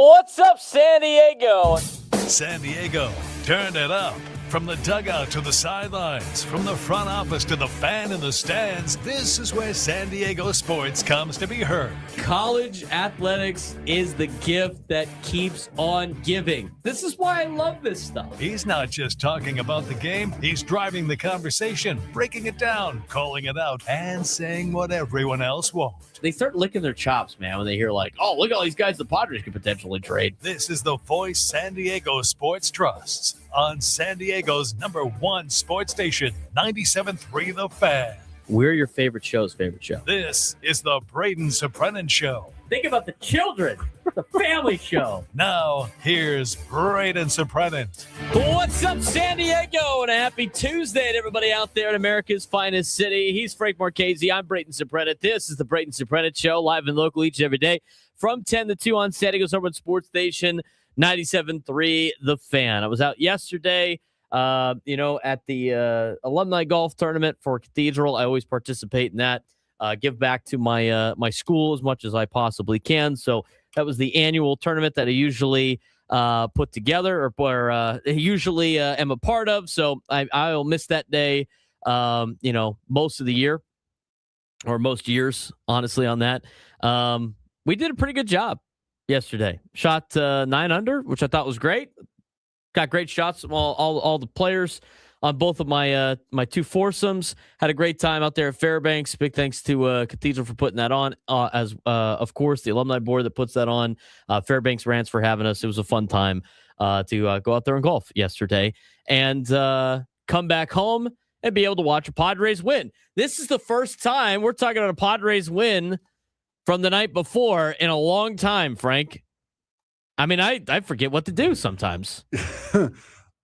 What's up, San Diego? San Diego, turn it up. From the dugout to the sidelines, from the front office to the fan in the stands, this is where San Diego sports comes to be heard. College athletics is the gift that keeps on giving. This is why I love this stuff. He's not just talking about the game, he's driving the conversation, breaking it down, calling it out, and saying what everyone else won't. They start licking their chops, man, when they hear like, oh, look at all these guys the Padres could potentially trade. This is the voice San Diego sports trusts on San Diego's #1 sports station, 97.3 The Fan. We're your favorite show's favorite show. This is the Braden Surprenant Show. Think about the children, the family show. Now, here's Braden Surprenant. What's up, San Diego? And a happy Tuesday to everybody out there in America's finest city. He's Frank Marchese. I'm Braden Surprenant. This is the Braden Surprenant Show, live and local each and every day from 10 to 2 on San Diego's #1 sports station, 97.3 The Fan. I was out yesterday, at the alumni golf tournament for Cathedral. I always participate in that. Give back to my school as much as I possibly can. So that was the annual tournament that I usually put together or usually am a part of. So I'll miss that day, most of the year or most years, honestly, on that. We did a pretty good job yesterday. Shot 9 under, which I thought was great. Got great shots from all the players on both of my my two foursomes. Had a great time out there at Fairbanks. Big thanks to Cathedral for putting that on, as of course the alumni board that puts that on. Fairbanks Rants for having us. It was a fun time to go out there and golf yesterday and come back home and be able to watch a Padres win. This is the first time we're talking about a Padres win from the night before in a long time, Frank. I mean, I forget what to do sometimes.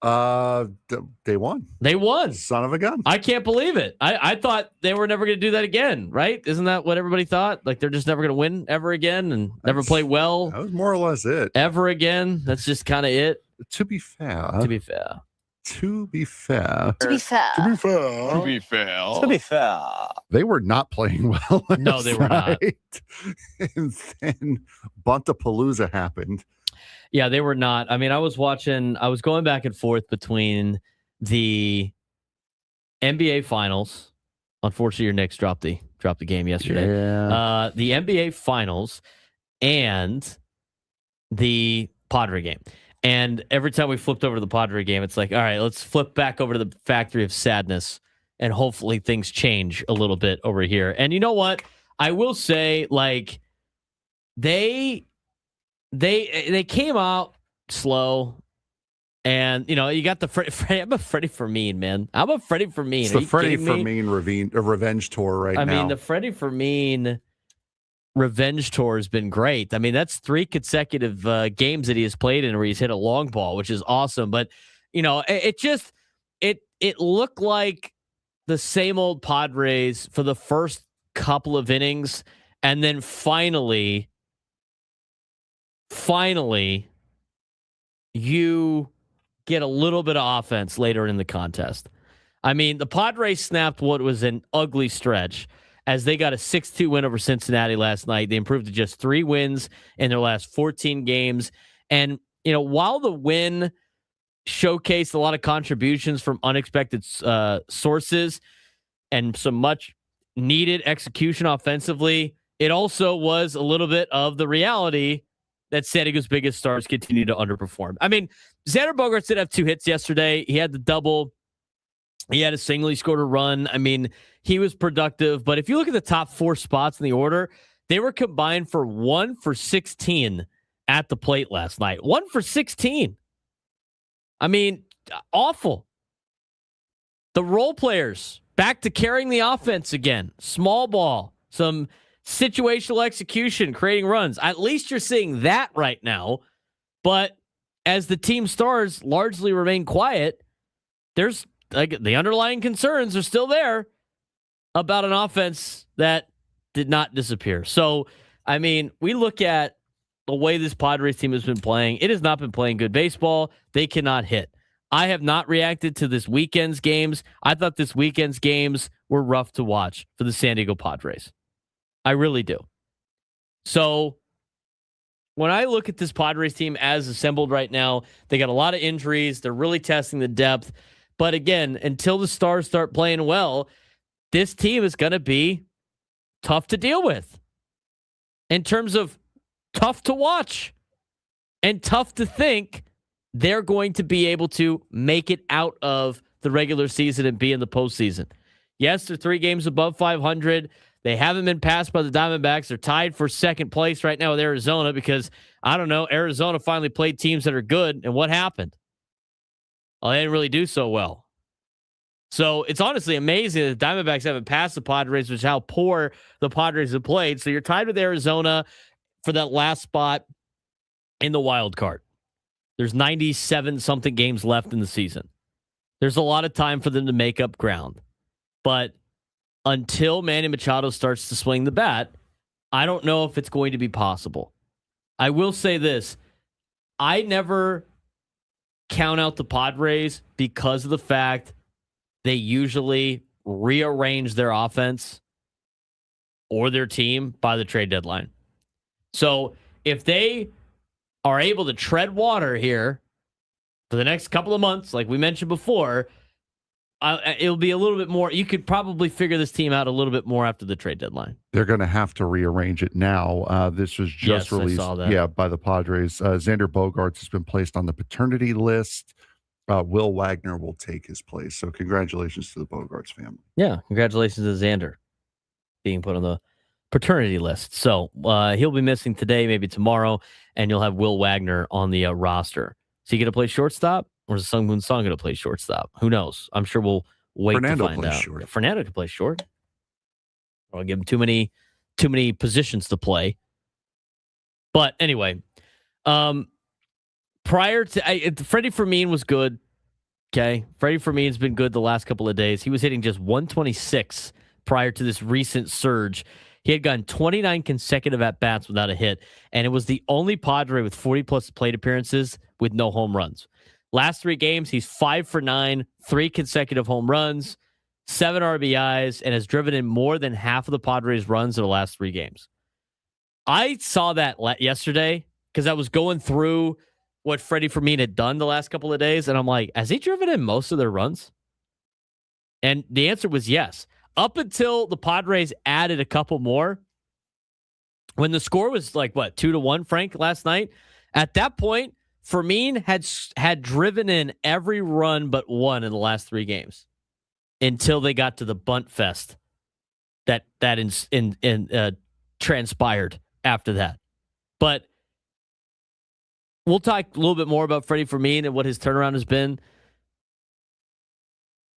They won. They won. Son of a gun. I can't believe it. I thought they were never going to do that again, right? Isn't that what everybody thought? Like they're just never going to win ever again and never play well. That was more or less it. Ever again. That's just kind of it. To be fair. They were not playing well. No, they were not. And then Buntapalooza happened. Yeah, they were not. I mean, I was going back and forth between the NBA Finals. Unfortunately, your Knicks dropped the game yesterday. Yeah. The NBA Finals and the Padre game. And every time we flipped over to the Padre game, it's like, all right, let's flip back over to the Factory of Sadness, and hopefully things change a little bit over here. And you know what? I will say, like, they came out slow, and you got the I'm a Freddy Fermín, man. I'm a Freddy Fermín. It's the Freddy Fermín revenge tour right now. I mean, the Freddy Fermín revenge tour has been great. I mean, that's 3 consecutive games that he has played in where he's hit a long ball, which is awesome. But it looked like the same old Padres for the first couple of innings, and then finally, you get a little bit of offense later in the contest. I mean, the Padres snapped what was an ugly stretch as they got a 6-2 win over Cincinnati last night. They improved to just 3 wins in their last 14 games. And, while the win showcased a lot of contributions from unexpected sources and some much needed execution offensively, it also was a little bit of the reality that San Diego's biggest stars continue to underperform. I mean, Xander Bogaerts did have 2 hits yesterday. He had the double. He had a single. He scored a run. I mean, he was productive. But if you look at the top 4 spots in the order, they were combined for 1 for 16 at the plate last night. 1 for 16. I mean, awful. The role players back to carrying the offense again. Small ball. Some situational execution, creating runs. At least you're seeing that right now. But as the team stars largely remain quiet, there's the underlying concerns are still there about an offense that did not disappear. So, I mean, we look at the way this Padres team has been playing. It has not been playing good baseball. They cannot hit. I have not reacted to this weekend's games. I thought this weekend's games were rough to watch for the San Diego Padres. I really do. So When I look at this Padres team as assembled right now, they got a lot of injuries. They're really testing the depth. But again, until the stars start playing well, this team is going to be tough to deal with in terms of tough to watch and tough to think they're going to be able to make it out of the regular season and be in the postseason. Yes, they're 3 games above 500. They haven't been passed by the Diamondbacks. They're tied for second place right now with Arizona because, I don't know, Arizona finally played teams that are good. And what happened? Well, they didn't really do so well. So it's honestly amazing that the Diamondbacks haven't passed the Padres, which is how poor the Padres have played. So you're tied with Arizona for that last spot in the wild card. There's 97-something games left in the season. There's a lot of time for them to make up ground. But until Manny Machado starts to swing the bat, I don't know if it's going to be possible. I will say this. I never count out the Padres because of the fact they usually rearrange their offense or their team by the trade deadline. So if they are able to tread water here for the next couple of months, like we mentioned before, it'll be a little bit more. You could probably figure this team out a little bit more after the trade deadline. They're going to have to rearrange it now. This was just released by the Padres. Xander Bogaerts has been placed on the paternity list. Will Wagner will take his place. So congratulations to the Bogaerts family. Yeah, congratulations to Xander being put on the paternity list. So he'll be missing today, maybe tomorrow, and you'll have Will Wagner on the roster. Is he going to play shortstop? Or is Sung Moon Song going to play shortstop? Who knows? I'm sure we'll wait Fernando to find out. Short. Yeah, Fernando can play short. I'll give him too many positions to play. But anyway, prior to Freddy Fermín was good. Okay, Freddy Fermín's been good the last couple of days. He was hitting just 126 prior to this recent surge. He had gotten 29 consecutive at-bats without a hit, and it was the only Padre with 40-plus plate appearances with no home runs. Last 3 games, he's 5 for 9, 3 consecutive home runs, 7 RBIs, and has driven in more than half of the Padres' runs in the last 3 games. I saw that yesterday because I was going through what Freddy Fermín had done the last couple of days, and I'm like, has he driven in most of their runs? And the answer was yes. Up until the Padres added a couple more, when the score was like, 2-1, Frank, last night? At that point, Fermín had driven in every run but one in the last 3 games until they got to the bunt fest that transpired after that. But we'll talk a little bit more about Freddy Fermín and what his turnaround has been.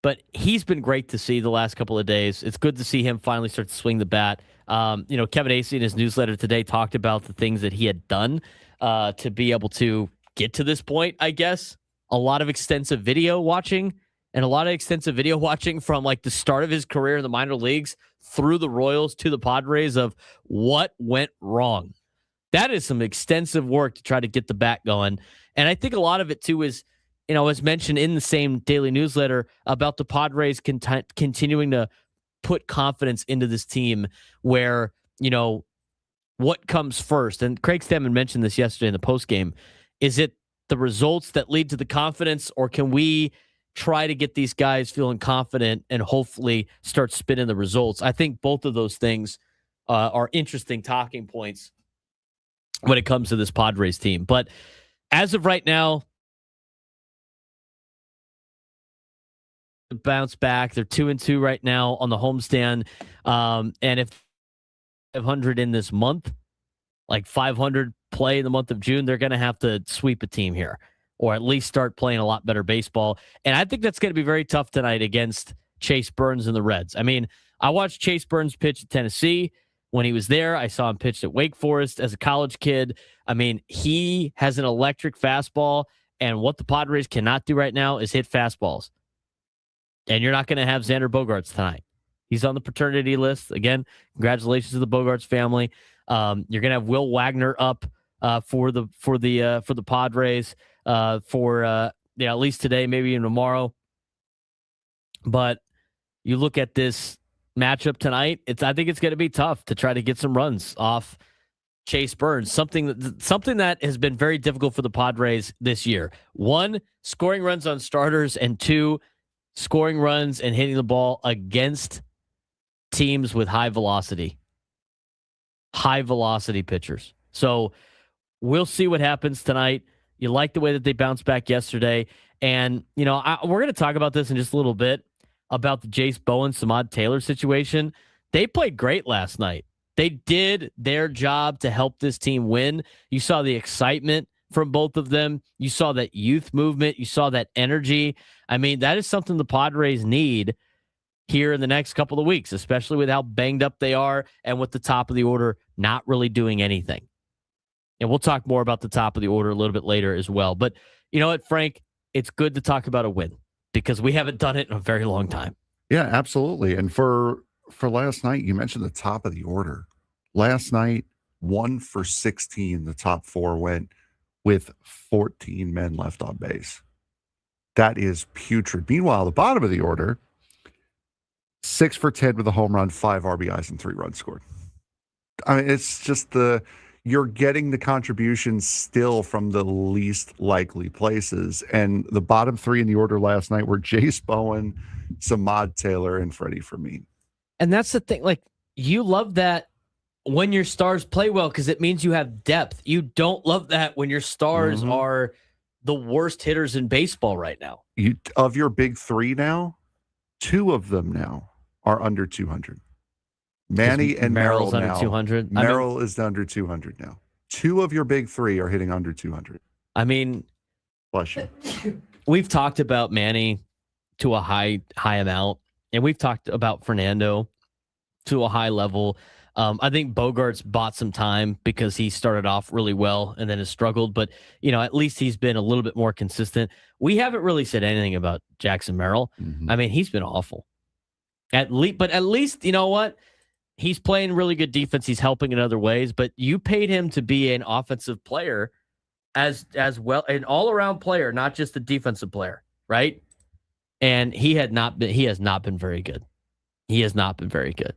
But he's been great to see the last couple of days. It's good to see him finally start to swing the bat. Kevin Acee in his newsletter today talked about the things that he had done to be able to get to this point, I guess. A lot of extensive video watching from like the start of his career in the minor leagues through the Royals to the Padres of what went wrong. That is some extensive work to try to get the bat going. And I think a lot of it too is, as mentioned in the same daily newsletter about the Padres continuing to put confidence into this team where, what comes first. And Craig Stammen mentioned this yesterday in the postgame. Is it the results that lead to the confidence, or can we try to get these guys feeling confident and hopefully start spinning the results? I think both of those things are interesting talking points when it comes to this Padres team. But as of right now, bounce back. They're 2-2 right now on the homestand. And if 500 in this month, like 500 play in the month of June, they're going to have to sweep a team here, or at least start playing a lot better baseball. And I think that's going to be very tough tonight against Chase Burns and the Reds. I mean, I watched Chase Burns pitch at Tennessee when he was there. I saw him pitch at Wake Forest as a college kid. I mean, he has an electric fastball, and what the Padres cannot do right now is hit fastballs. And you're not going to have Xander Bogaerts tonight. He's on the paternity list. Again, congratulations to the Bogaerts family. You're going to have Will Wagner up for the Padres at least today, maybe even tomorrow. But you look at this matchup tonight, I think it's going to be tough to try to get some runs off Chase Burns, something that has been very difficult for the Padres this year. 1, scoring runs on starters, and 2, scoring runs and hitting the ball against teams with high velocity pitchers. So we'll see what happens tonight. You like the way that they bounced back yesterday. And, we're going to talk about this in just a little bit about the Jase Bowen, Samad Taylor situation. They played great last night. They did their job to help this team win. You saw the excitement from both of them. You saw that youth movement. You saw that energy. I mean, that is something the Padres need here in the next couple of weeks, especially with how banged up they are and with the top of the order not really doing anything. And we'll talk more about the top of the order a little bit later as well. But you know what, Frank? It's good to talk about a win because we haven't done it in a very long time. Yeah, absolutely. And for last night, you mentioned the top of the order. Last night, 1 for 16, the top 4 went with 14 men left on base. That is putrid. Meanwhile, the bottom of the order, 6 for 10 with a home run, 5 RBIs, and 3 runs scored. I mean, it's just you're getting the contributions still from the least likely places. And the bottom 3 in the order last night were Jase Bowen, Samad Taylor, and Freddy Fermín. And that's the thing. Like, you love that when your stars play well because it means you have depth. You don't love that when your stars are the worst hitters in baseball right now. Of your big 3 now, 2 of them now are under 200. Manny and Merrill's under 200. Merrill is under 200 now. 2 of your big 3 are hitting under 200. I mean, bless you. We've talked about Manny to a high amount, and we've talked about Fernando to a high level. I think Bogart's bought some time because he started off really well and then has struggled, but at least he's been a little bit more consistent. We haven't really said anything about Jackson Merrill. I mean, he's been awful. But at least you know what? He's playing really good defense. He's helping in other ways, but you paid him to be an offensive player as well, an all-around player, not just a defensive player, right? And he has not been very good. He has not been very good.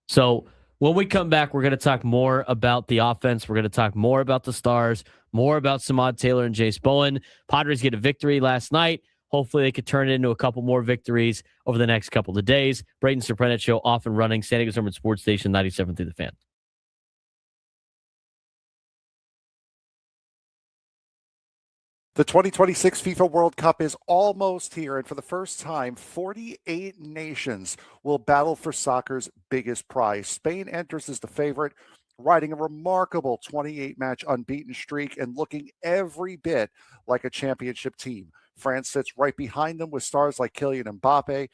So when we come back, we're going to talk more about the offense. We're going to talk more about the stars, more about Samad Taylor and Jase Bowen. Padres get a victory last night. Hopefully they could turn it into a couple more victories over the next couple of days. Braden Surprenant Show off and running. San Diego's number sports station 97 through the Fan. The 2026 FIFA World Cup is almost here, and for the first time, 48 nations will battle for soccer's biggest prize. Spain enters as the favorite, riding a remarkable 28-match unbeaten streak and looking every bit like a championship team. France sits right behind them with stars like Kylian Mbappe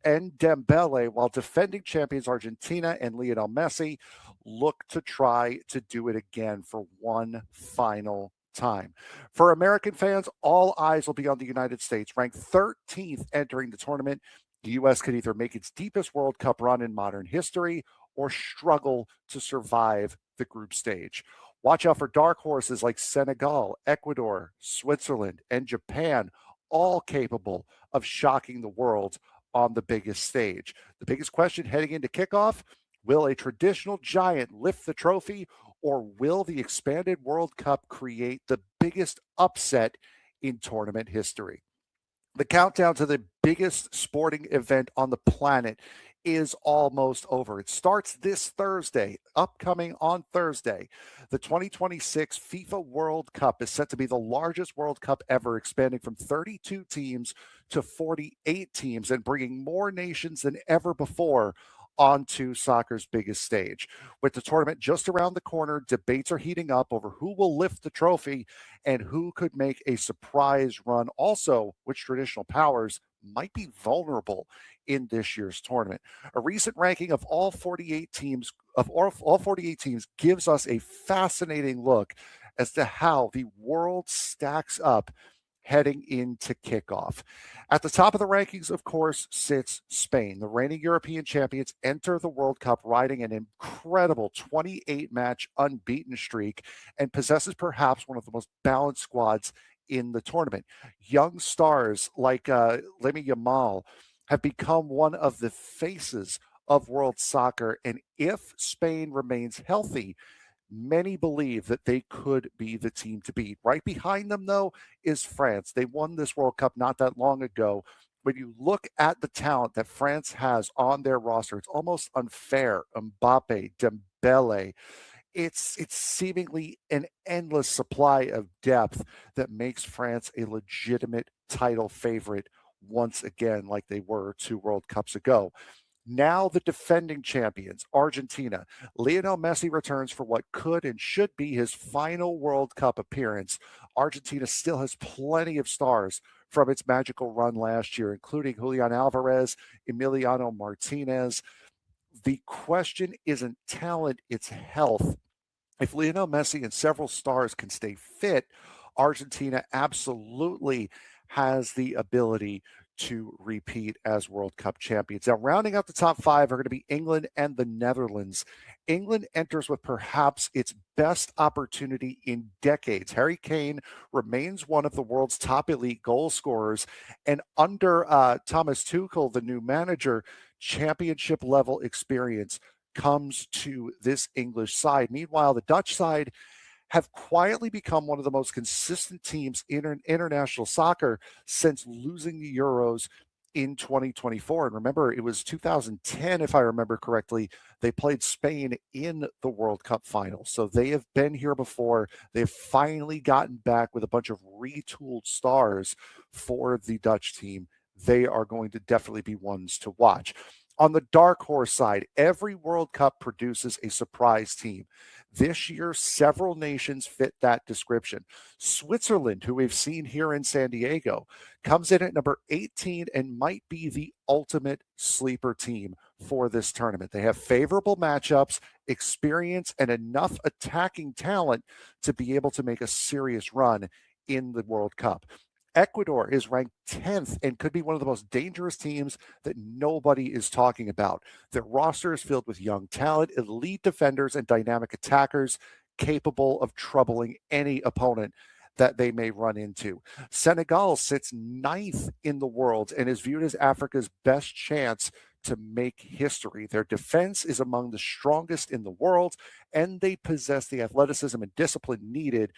and Dembele, while defending champions Argentina and Lionel Messi look to try to do it again for one final time. For American fans, all eyes will be on the United States, ranked 13th entering the tournament. The U.S. could either make its deepest World Cup run in modern history or struggle to survive the group stage. Watch out for dark horses like Senegal, Ecuador, Switzerland, and Japan, all capable of shocking the world on the biggest stage. The biggest question heading into kickoff, will a traditional giant lift the trophy, or will the expanded World Cup create the biggest upset in tournament history? The countdown to the biggest sporting event on the planet is almost over. It starts this Thursday, upcoming on Thursday. The 2026 FIFA World Cup is set to be the largest World Cup ever, expanding from 32 teams to 48 teams and bringing more nations than ever before onto soccer's biggest stage. With the tournament just around the corner, debates are heating up over who will lift the trophy and who could make a surprise run. Also, which traditional powers might be vulnerable in this year's tournament. A recent ranking of all 48 teams gives us a fascinating look as to how the world stacks up heading into kickoff. At the top of the rankings, of course, sits Spain. The reigning European champions enter the World Cup riding an incredible 28-match unbeaten streak and possesses perhaps one of the most balanced squads in the tournament. Young stars like Lamine Yamal have become one of the faces of world soccer, and if Spain remains healthy, Many believe that they could be the team to beat. Right behind them, though, is France. They won this World Cup not that long ago. When you look at the talent that France has on their roster, it's almost unfair. Mbappe, Dembele, it's seemingly an endless supply of depth that makes France a legitimate title favorite once again, like they were 2 World Cups ago. Now the defending champions, Argentina. Lionel Messi returns for what could and should be his final World Cup appearance. Argentina still has plenty of stars from its magical run last year, including Julian Alvarez, Emiliano Martinez. The question isn't talent, it's health. If Lionel Messi and several stars can stay fit, Argentina absolutely has the ability to repeat as World Cup champions. Now, rounding out the top 5 are going to be England and the Netherlands. England enters with perhaps its best opportunity in decades. Harry Kane remains one of the world's top elite goal scorers, and under Thomas Tuchel, the new manager, championship level experience comes to this English side. Meanwhile, the Dutch side have quietly become one of the most consistent teams in international soccer since losing the Euros in 2024. And remember, it was 2010, if I remember correctly, they played Spain in the World Cup final. So they have been here before. They've finally gotten back with a bunch of retooled stars for the Dutch team. They are going to definitely be ones to watch. On the dark horse side, every World Cup produces a surprise team. This year, several nations fit that description. Switzerland, who we've seen here in San Diego, comes in at number 18 and might be the ultimate sleeper team for this tournament. They have favorable matchups, experience, and enough attacking talent to be able to make a serious run in the World Cup. Ecuador is ranked 10th and could be one of the most dangerous teams that nobody is talking about. Their roster is filled with young talent, elite defenders, and dynamic attackers capable of troubling any opponent that they may run into. Senegal sits 9th in the world and is viewed as Africa's best chance to make history. Their defense is among the strongest in the world, and they possess the athleticism and discipline needed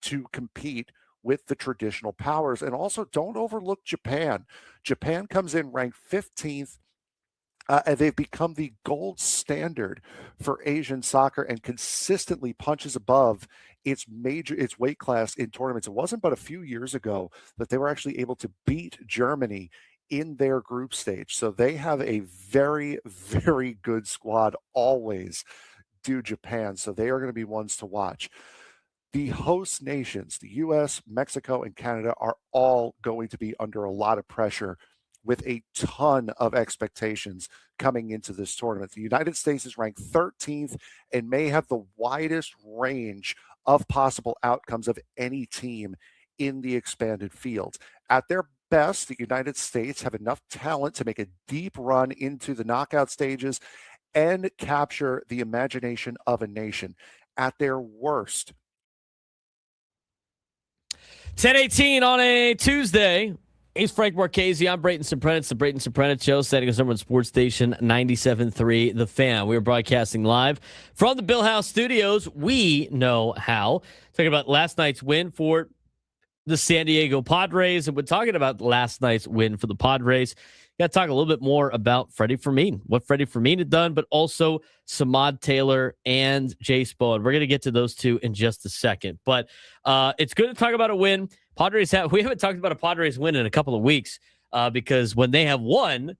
to compete with the traditional powers. And also, don't overlook Japan. Japan comes in ranked 15th, and they've become the gold standard for Asian soccer and consistently punches above its weight class in tournaments. It wasn't but a few years ago that they were actually able to beat Germany in their group stage. So they have a very, very good squad, always do Japan. So they are going to be ones to watch. The host nations, the U.S., Mexico, and Canada, are all going to be under a lot of pressure with a ton of expectations coming into this tournament. The United States is ranked 13th and may have the widest range of possible outcomes of any team in the expanded field. At their best, the United States have enough talent to make a deep run into the knockout stages and capture the imagination of a nation. At their worst, 10:18 on a Tuesday. He's Frank Marchese. I'm Braden Surprenant. It's the Braden Surprenant Show, setting us over on Sports Station 97.3 The Fan. We are broadcasting live from the Bill House Studios. We know how. Talking about last night's win for the San Diego Padres. And we're talking about last night's win for the Padres. Got to talk a little bit more about Freddy Fermín, what Freddy Fermín had done, but also Samad Taylor and Jase Bowen. We're going to get to those two in just a second. But it's good to talk about a win. We haven't talked about a Padres win in a couple of weeks because when they have won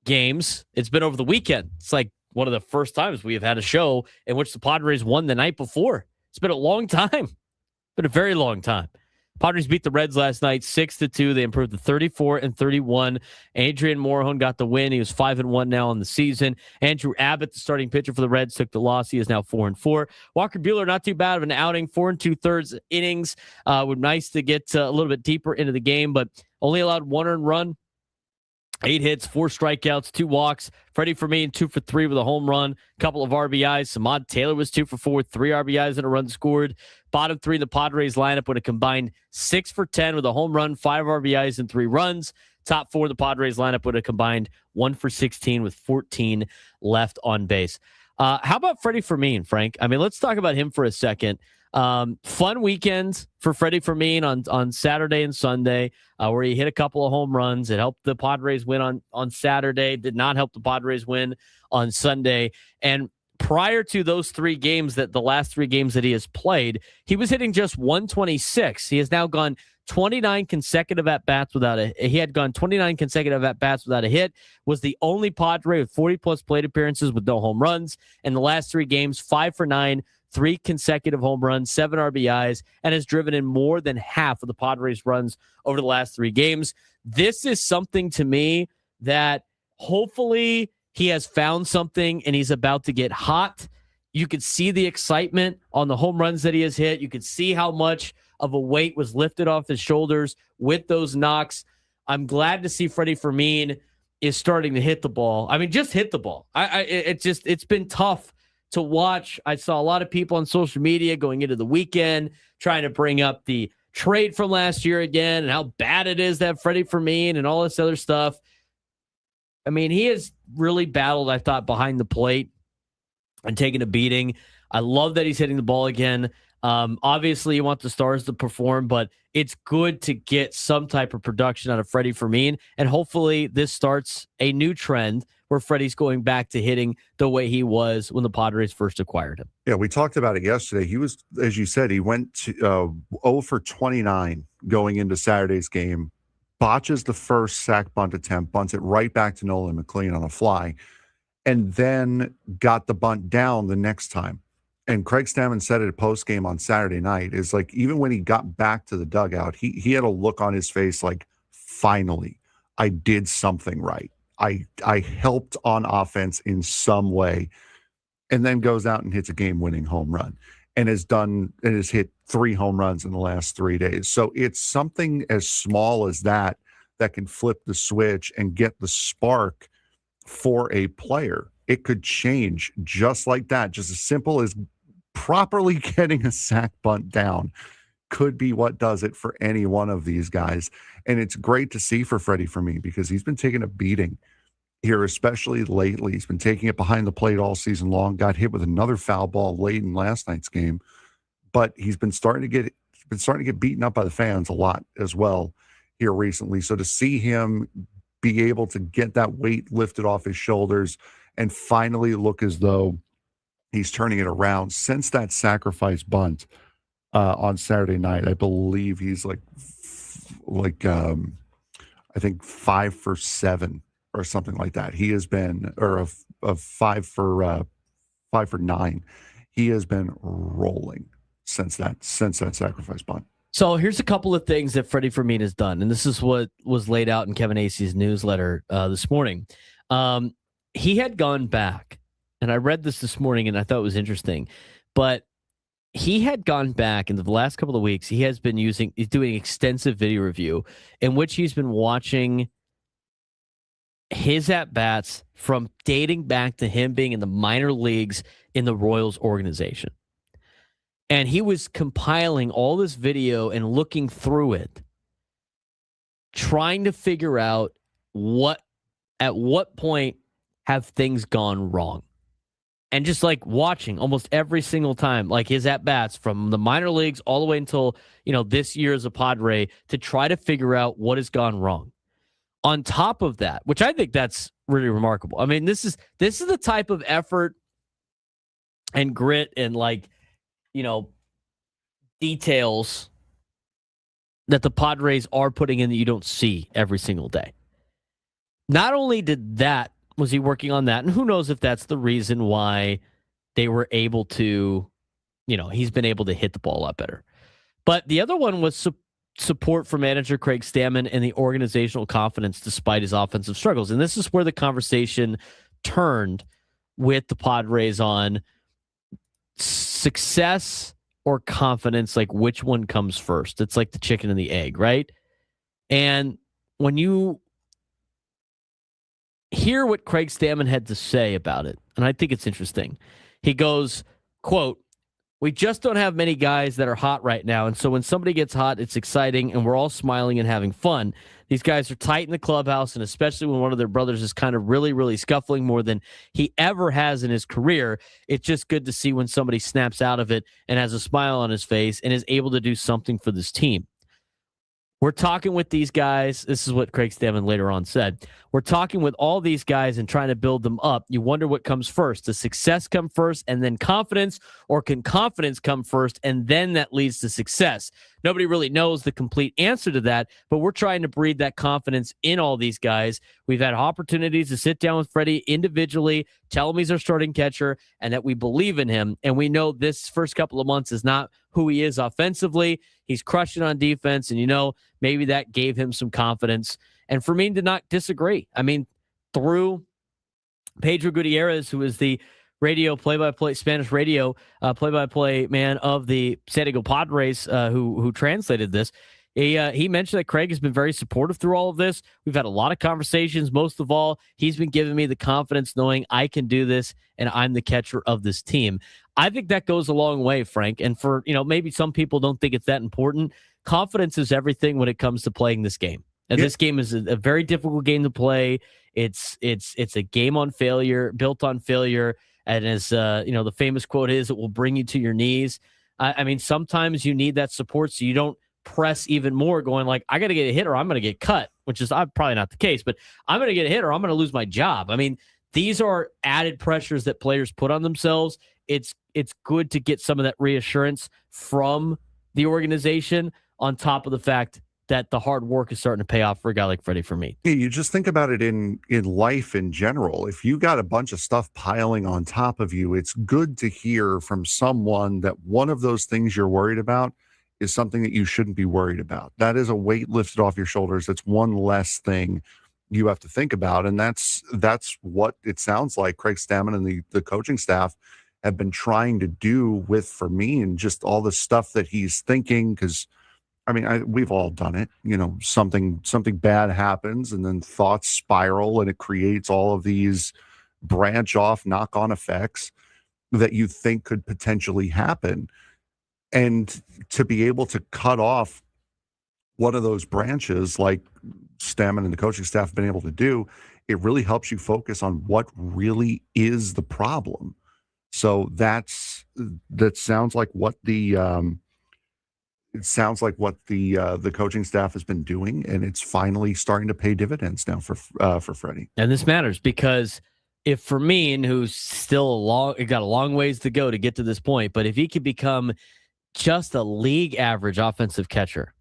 games, it's been over the weekend. It's like one of the first times we have had a show in which the Padres won the night before. It's been a long time. Been a very long time. Padres beat the Reds last night 6-2. They improved to 34-31. Adrian Morejon got the win. He was 5-1 now on the season. Andrew Abbott, the starting pitcher for the Reds, took the loss. He is now 4-4. Walker Buehler, not too bad of an outing. 4 2/3 innings. Would nice to get a little bit deeper into the game, but only allowed 1 earned run. 8 hits, 4 strikeouts, 2 walks. Freddy Fermín, 2 for 3 with a home run, couple of RBIs. Samad Taylor was 2 for 4, 3 RBIs and a run scored. Bottom 3 in the Padres lineup with a combined 6 for 10 with a home run, 5 RBIs and 3 runs. Top 4 in the Padres lineup with a combined 1 for 16 with 14 left on base. How about Freddy Fermín, Frank? I mean, let's talk about him for a second. Fun weekend for Freddy Fermín on Saturday and Sunday, where he hit a couple of home runs. It helped the Padres win on Saturday, did not help the Padres win on Sunday. And prior to those the last three games that he has played, he was hitting just 126. He has now gone 29 consecutive at-bats without a hit, was the only Padre with 40-plus plate appearances with no home runs. In the last three games, 5 for 9, 3 consecutive home runs, 7 RBIs, and has driven in more than half of the Padres' runs over the last 3 games. This is something to me that hopefully he has found something and he's about to get hot. You could see the excitement on the home runs that he has hit. You could see how much of a weight was lifted off his shoulders with those knocks. I'm glad to see Freddy Fermín is starting to hit the ball. I mean, just hit the ball. It's been tough to watch. I saw a lot of people on social media going into the weekend trying to bring up the trade from last year again and how bad it is that Freddy Fermín and all this other stuff. I mean, he has really battled, I thought, behind the plate and taken a beating. I love that he's hitting the ball again. Obviously, you want the stars to perform, but it's good to get some type of production out of Freddy Fermín, and hopefully this starts a new trend where Freddie's going back to hitting the way he was when the Padres first acquired him. Yeah, we talked about it yesterday. He was, as you said, he went to 0 for 29 going into Saturday's game, botches the first sac bunt attempt, bunts it right back to Nolan McLean on a fly, and then got the bunt down the next time. And Craig Stammen said it post-game on Saturday night, is like, even when he got back to the dugout, he had a look on his face like, finally, I did something right. I helped on offense in some way, and then goes out and hits a game-winning home run and has hit 3 home runs in the last 3 days. So it's something as small as that can flip the switch and get the spark for a player. It could change just like that. Just as simple as properly getting a sac bunt down could be what does it for any one of these guys. And it's great to see for Freddy Fermín because he's been taking a beating here, especially lately. He's been taking it behind the plate all season long, got hit with another foul ball late in last night's game, but he's been starting to get beaten up by the fans a lot as well here recently. So to see him be able to get that weight lifted off his shoulders and finally look as though he's turning it around since that sacrifice bunt on Saturday night. I believe he's I think 5 for 7 or something like that. He has been, or a 5 for 9. He has been rolling since that sacrifice bunt. So here's a couple of things that Freddy Fermín has done, and this is what was laid out in Kevin Acey's newsletter this morning. He had gone back, and I read this morning, and I thought it was interesting, but he had gone back into the last couple of weeks. He's doing extensive video review in which he's been watching his at-bats from dating back to him being in the minor leagues in the Royals organization. And he was compiling all this video and looking through it, trying to figure out at what point have things gone wrong. And just like watching almost every single time, like his at-bats from the minor leagues all the way until, this year as a Padre, to try to figure out what has gone wrong. On top of that, which I think that's really remarkable. I mean, this is the type of effort and grit and details that the Padres are putting in that you don't see every single day. Not only was he working on that, and who knows if that's the reason why they were able to, he's been able to hit the ball a lot better. But the other one was support for manager Craig Stammen and the organizational confidence despite his offensive struggles. And this is where the conversation turned with the Padres on success or confidence, like which one comes first. It's like the chicken and the egg, right? And when you hear what Craig Stammen had to say about it, and I think it's interesting. He goes, quote, We just don't have many guys that are hot right now. And so when somebody gets hot, it's exciting, and we're all smiling and having fun. These guys are tight in the clubhouse, and especially when one of their brothers is kind of really, really scuffling more than he ever has in his career, it's just good to see when somebody snaps out of it and has a smile on his face and is able to do something for this team. We're talking with these guys. This is what Craig Stammen later on said. We're talking with all these guys and trying to build them up. You wonder what comes first. Does success come first and then confidence, or can confidence come first and then that leads to success? Nobody really knows the complete answer to that, but we're trying to breed that confidence in all these guys. We've had opportunities to sit down with Freddie individually, tell him he's our starting catcher, and that we believe in him. And we know this first couple of months is not who he is offensively. He's crushing on defense, and maybe that gave him some confidence. And Fermín did not disagree. I mean, through Pedro Gutierrez, who is the radio play-by-play, Spanish radio play-by-play man of the San Diego Padres, who translated this, he mentioned that Craig has been very supportive through all of this. We've had a lot of conversations. Most of all, he's been giving me the confidence knowing I can do this and I'm the catcher of this team. I think that goes a long way, Frank. And for, maybe some people don't think it's that important. Confidence is everything when it comes to playing this game. And this game is a very difficult game to play. It's a game on failure, built on failure. And as the famous quote is, it will bring you to your knees. I mean, sometimes you need that support so you don't press even more, going like, I got to get a hit or I'm going to get cut, which is probably not the case, but I'm going to get a hit or I'm going to lose my job. I mean, these are added pressures that players put on themselves. It's good to get some of that reassurance from the organization on top of the fact that the hard work is starting to pay off for a guy like Freddy Fermín. You just think about it in life in general. If you got a bunch of stuff piling on top of you, it's good to hear from someone that one of those things you're worried about is something that you shouldn't be worried about. That is a weight lifted off your shoulders. That's one less thing you have to think about. And that's what it sounds like Craig Stammen and the coaching staff have been trying to do with Fermín, just all the stuff that he's thinking. Because I mean, we've all done it. Something bad happens, and then thoughts spiral, and it creates all of these branch off, knock on effects that you think could potentially happen. And to be able to cut off one of those branches, like Stammen and the coaching staff have been able to do, it really helps you focus on what really is the problem. So that sounds like what the coaching staff has been doing, and it's finally starting to pay dividends now for Freddie. And this matters because if Fermín, who's still got a long ways to go to get to this point, but if he could become just a league average offensive catcher,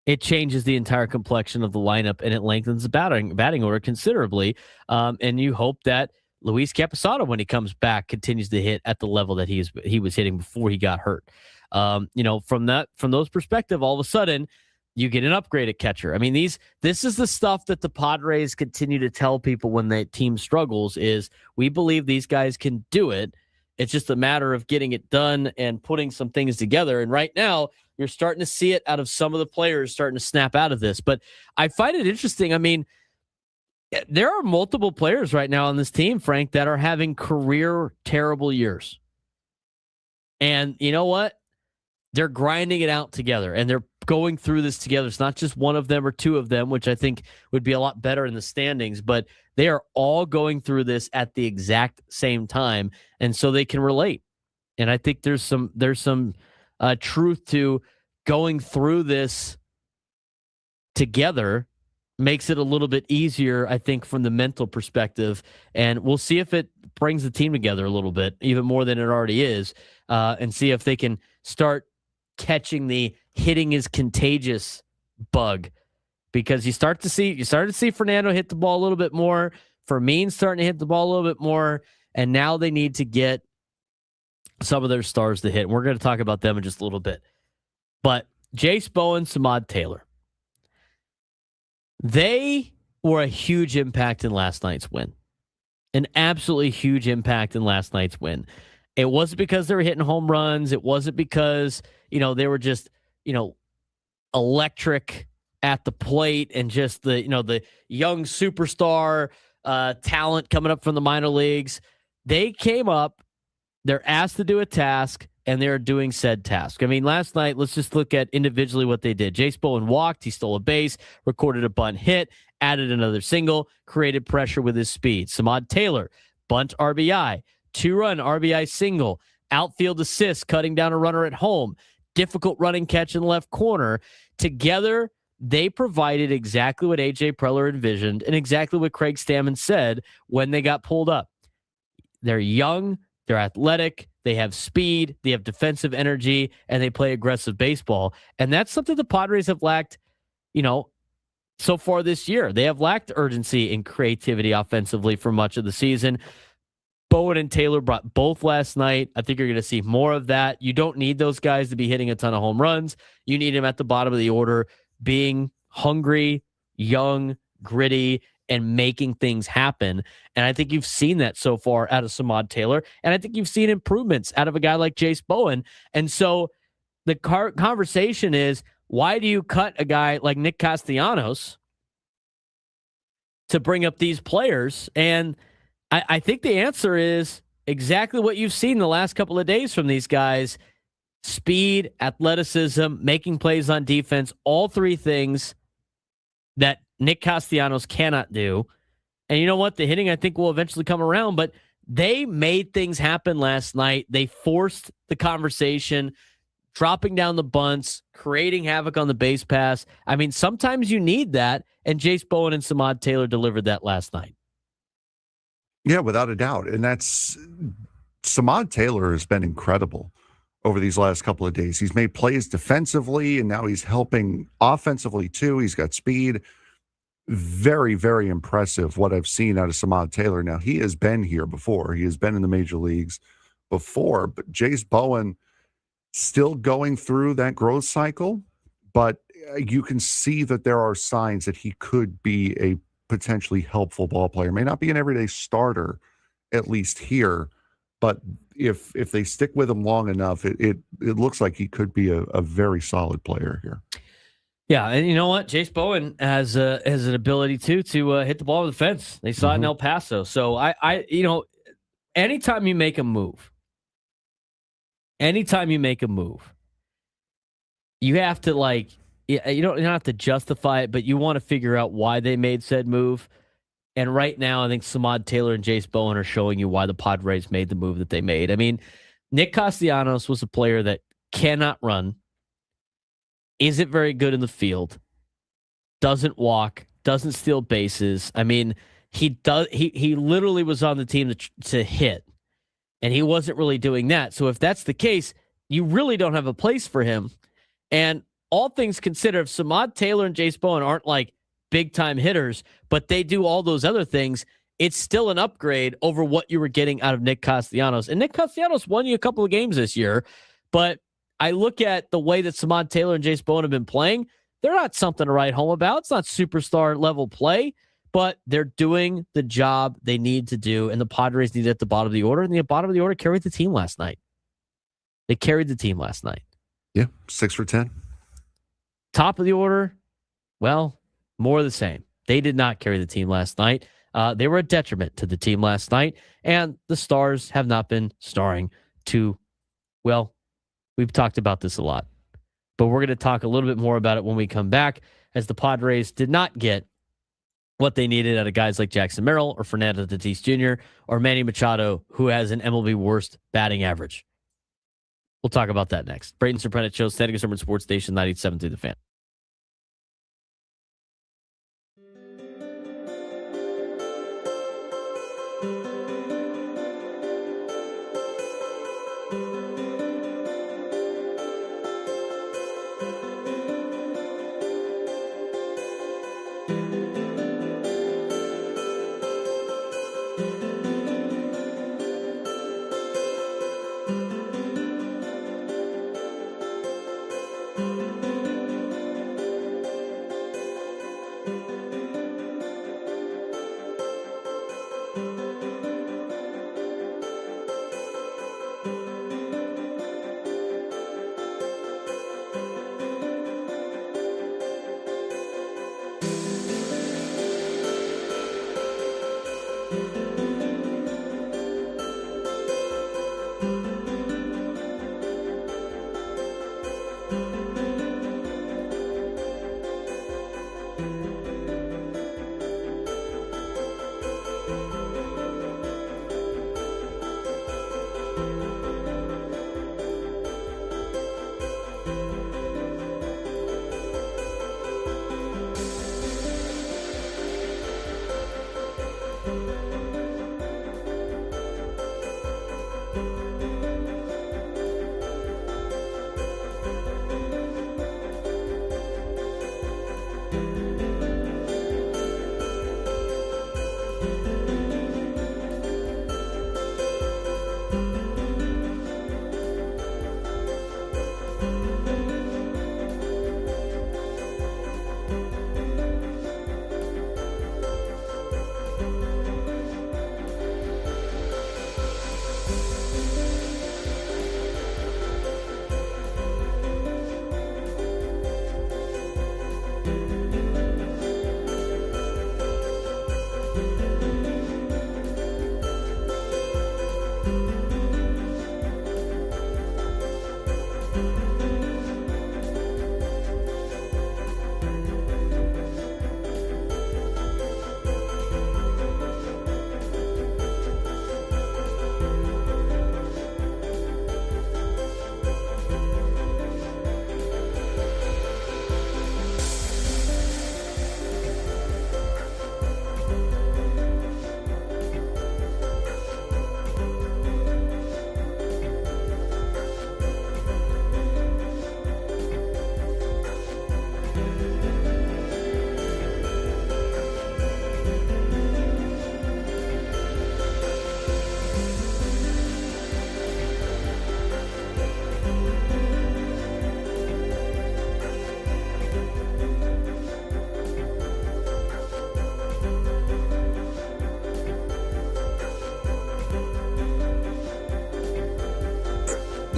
it changes the entire complexion of the lineup and it lengthens the batting order considerably. And you hope that Luis Campusano, when he comes back, continues to hit at the level that he was hitting before he got hurt. From those perspective, all of a sudden you get an upgrade at catcher. I mean, this is the stuff that the Padres continue to tell people when the team struggles is we believe these guys can do it. It's just a matter of getting it done and putting some things together. And right now you're starting to see it out of some of the players starting to snap out of this. But I find it interesting. I mean, there are multiple players right now on this team, Frank, that are having career terrible years. And you know what? They're grinding it out together and they're going through this together. It's not just one of them or two of them, which I think would be a lot better in the standings, but they are all going through this at the exact same time. And so they can relate. And I think there's some truth to going through this together makes it a little bit easier, I think, from the mental perspective. And we'll see if it brings the team together a little bit, even more than it already is, and see if they can start catching the hitting is contagious bug, because you started to see Fernando hit the ball a little bit more. Fermín starting to hit the ball a little bit more, and now they need to get some of their stars to hit. And we're going to talk about them in just a little bit. But Jase Bowen, Samad Taylor, they were a huge impact in last night's win. An absolutely huge impact in last night's win. It wasn't because they were hitting home runs. It wasn't because, they were just, electric at the plate and just the young superstar talent coming up from the minor leagues. They came up, they're asked to do a task. and they're doing said task. I mean, last night, let's just look at individually what they did. Jase Bowen walked, he stole a base, recorded a bunt hit, added another single, created pressure with his speed. Samad Taylor, bunt RBI, 2-run RBI single, outfield assist, cutting down a runner at home, difficult running catch in the left corner. Together, they provided exactly what A.J. Preller envisioned and exactly what Craig Stammen said when they got pulled up. They're young, they're athletic, they have speed, they have defensive energy, and they play aggressive baseball. And that's something the Padres have lacked, so far this year. They have lacked urgency and creativity offensively for much of the season. Bowen and Taylor brought both last night. I think you're going to see more of that. You don't need those guys to be hitting a ton of home runs. You need them at the bottom of the order, being hungry, young, gritty, and making things happen. And I think you've seen that so far out of Samad Taylor. And I think you've seen improvements out of a guy like Jase Bowen. And so the conversation is, why do you cut a guy like Nick Castellanos to bring up these players? And I think the answer is exactly what you've seen the last couple of days from these guys. Speed, athleticism, making plays on defense, all three things that Nick Castellanos cannot do. And you know what? The hitting, I think, will eventually come around, but they made things happen last night. They forced the conversation, dropping down the bunts, creating havoc on the base pass. I mean, sometimes you need that, and Jase Bowen and Samad Taylor delivered that last night. Yeah, without a doubt. And Samad Taylor has been incredible over these last couple of days. He's made plays defensively, and now he's helping offensively too. He's got speed. Very, very impressive what I've seen out of Samad Taylor. Now, he has been here before. He has been in the major leagues before, but Jase Bowen still going through that growth cycle, but you can see that there are signs that he could be a potentially helpful ball player. May not be an everyday starter, at least here, but if they stick with him long enough, it looks like he could be a very solid player here. Yeah, and you know what? Jase Bowen has an ability to hit the ball over the fence. They saw it in El Paso. So I anytime you make a move, you have to you don't have to justify it, but you want to figure out why they made said move. And right now, I think Samad Taylor and Jase Bowen are showing you why the Padres made the move that they made. I mean, Nick Castellanos was a player that cannot run, isn't very good in the field, doesn't walk, doesn't steal bases. I mean, he literally was on the team to hit, and he wasn't really doing that. So if that's the case, you really don't have a place for him. And all things considered, if Samad Taylor and Jase Bowen aren't like big-time hitters, but they do all those other things, it's still an upgrade over what you were getting out of Nick Castellanos. And Nick Castellanos won you a couple of games this year, but I look at the way that Samad Taylor and Jase Bowen have been playing. They're not something to write home about. It's not superstar level play, but they're doing the job they need to do, and the Padres need it at the bottom of the order, and the bottom of the order carried the team last night. They carried the team last night. Yeah, 6 for 10. Top of the order, well, more of the same. They did not carry the team last night. They were a detriment to the team last night, and the stars have not been starring to, well, we've talked about this a lot, but we're going to talk a little bit more about it when we come back, as the Padres did not get what they needed out of guys like Jackson Merrill or Fernando Tatis Jr. or Manny Machado, who has an MLB worst batting average. We'll talk about that next. Braden Surprenant Show, Standing Consumer Sports Station 97 through the Fan.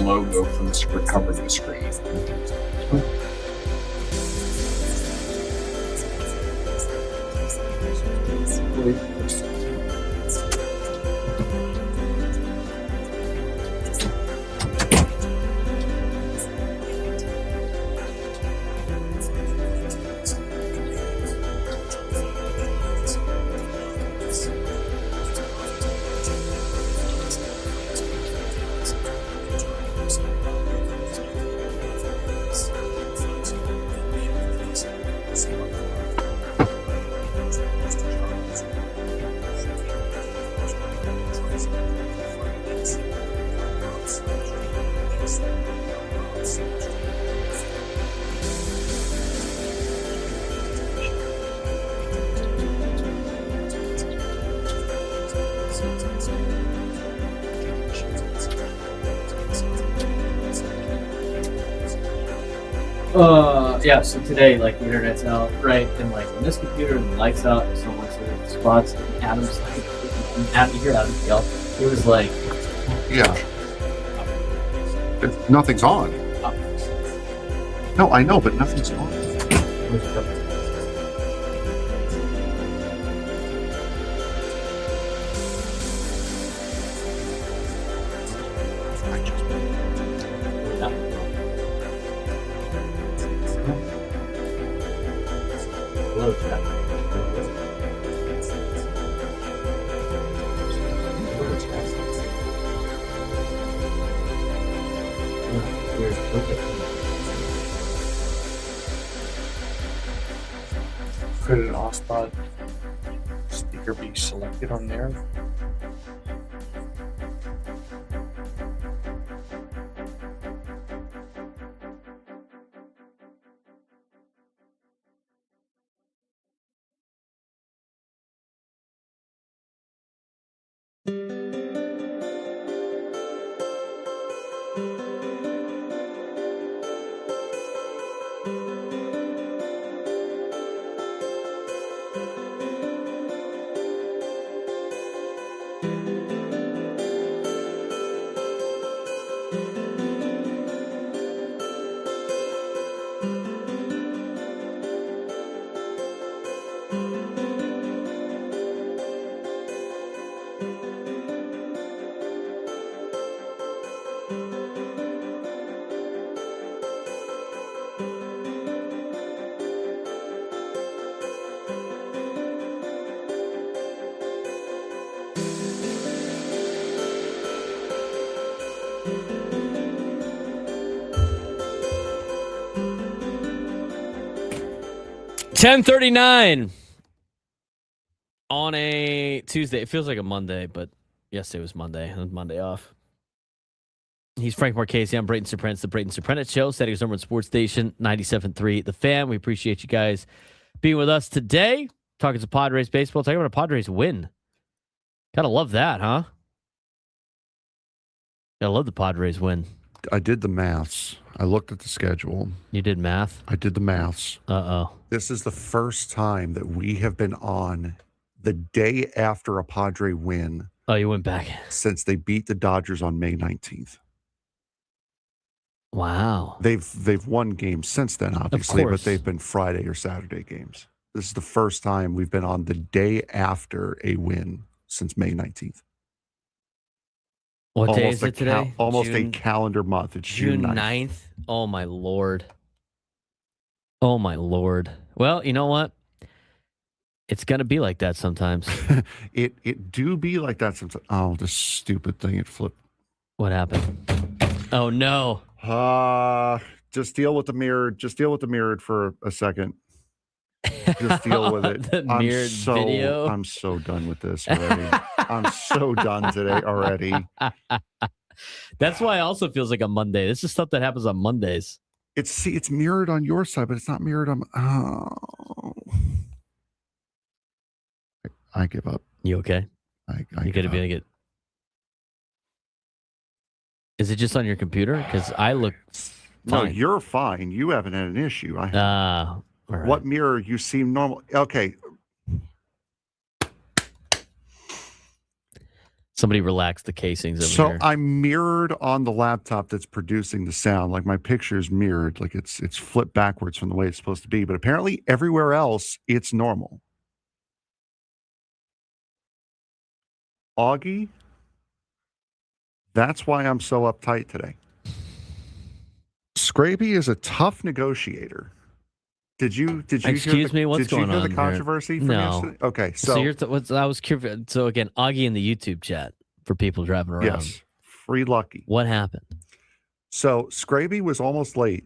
Logo from recovering the screen. Yeah, so today, like, the internet's out, right? And, like, when this computer and the lights out, someone sort of spots Adam's, like, Adam, you hear Adam yell. He was like, yeah. Nothing's on. No, I know, but nothing's on. Could an off-spot speaker be selected on there? 10:39 on a Tuesday. It feels like a Monday, but yesterday was Monday. It was Monday off. He's Frank Marchese. I'm Braden Surprenant. It's the Braden Surprenant Show. Saturday's Homeruns Sports Station, 97.3 The Fan. We appreciate you guys being with us today. Talking some Padres baseball. Talking about a Padres win. Gotta love that, huh? Gotta love the Padres win. I did the maths. I looked at the schedule. You did math? I did the maths. Uh-oh. This is the first time that we have been on the day after a Padre win. Oh, you went back. Since they beat the Dodgers on May 19th. Wow. They've won games since then, obviously, but they've been Friday or Saturday games. This is the first time we've been on the day after a win since May 19th. What day is it today? Almost a calendar month. It's June 9th. Oh, my Lord. Oh, my Lord. Well, you know what? It's going to be like that sometimes. It do be like that sometimes. Oh, this stupid thing. It flipped. What happened? Oh, no. Just deal with the mirror. Just deal with the mirrored for a second. Just deal with it. The mirrored video. I'm so done with this already. I'm so done today already. That's why it also feels like a Monday. This is stuff that happens on Mondays. It's mirrored on your side, but it's not mirrored on. Oh, I give up. You okay? You gotta be able to get. Is it just on your computer? Because I look. No, you're fine. You haven't had an issue. I have. All right. What mirror? You seem normal. Okay. Somebody relax the casings over here. So I'm mirrored on the laptop that's producing the sound. Like my picture's mirrored, like it's flipped backwards from the way it's supposed to be. But apparently everywhere else, it's normal. Augie, that's why I'm so uptight today. Scraby is a tough negotiator. Did you excuse me? What's going on? Did you hear the controversy from yesterday? Okay, so I was curious. So again, Augie in the YouTube chat for people driving around. Yes, free Lucky. What happened? So Scraby was almost late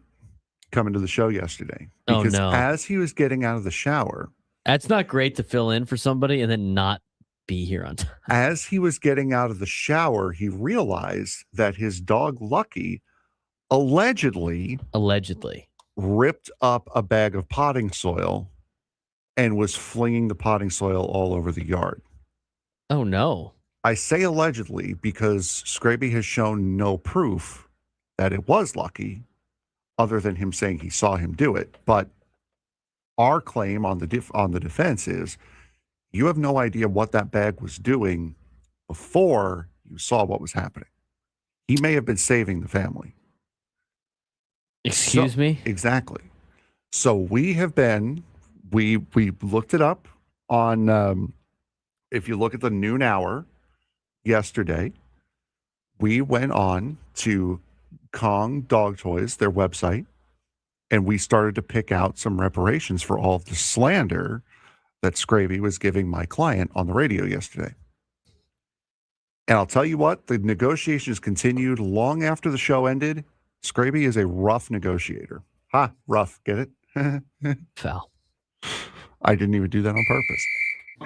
coming to the show yesterday because as he was getting out of the shower, that's not great to fill in for somebody and then not be here on time. As he was getting out of the shower, he realized that his dog Lucky allegedly ripped up a bag of potting soil and was flinging the potting soil all over the yard. Oh, no. I say allegedly because Scraby has shown no proof that it was Lucky other than him saying he saw him do it. But our claim on the defense is you have no idea what that bag was doing before you saw what was happening. He may have been saving the family. Excuse me? Exactly. So we looked it up on, if you look at the noon hour yesterday, we went on to Kong Dog Toys, their website, and we started to pick out some reparations for all of the slander that Scraby was giving my client on the radio yesterday. And I'll tell you what, the negotiations continued long after the show ended. Scraby is a rough negotiator. Rough. Get it? Foul. I didn't even do that on purpose.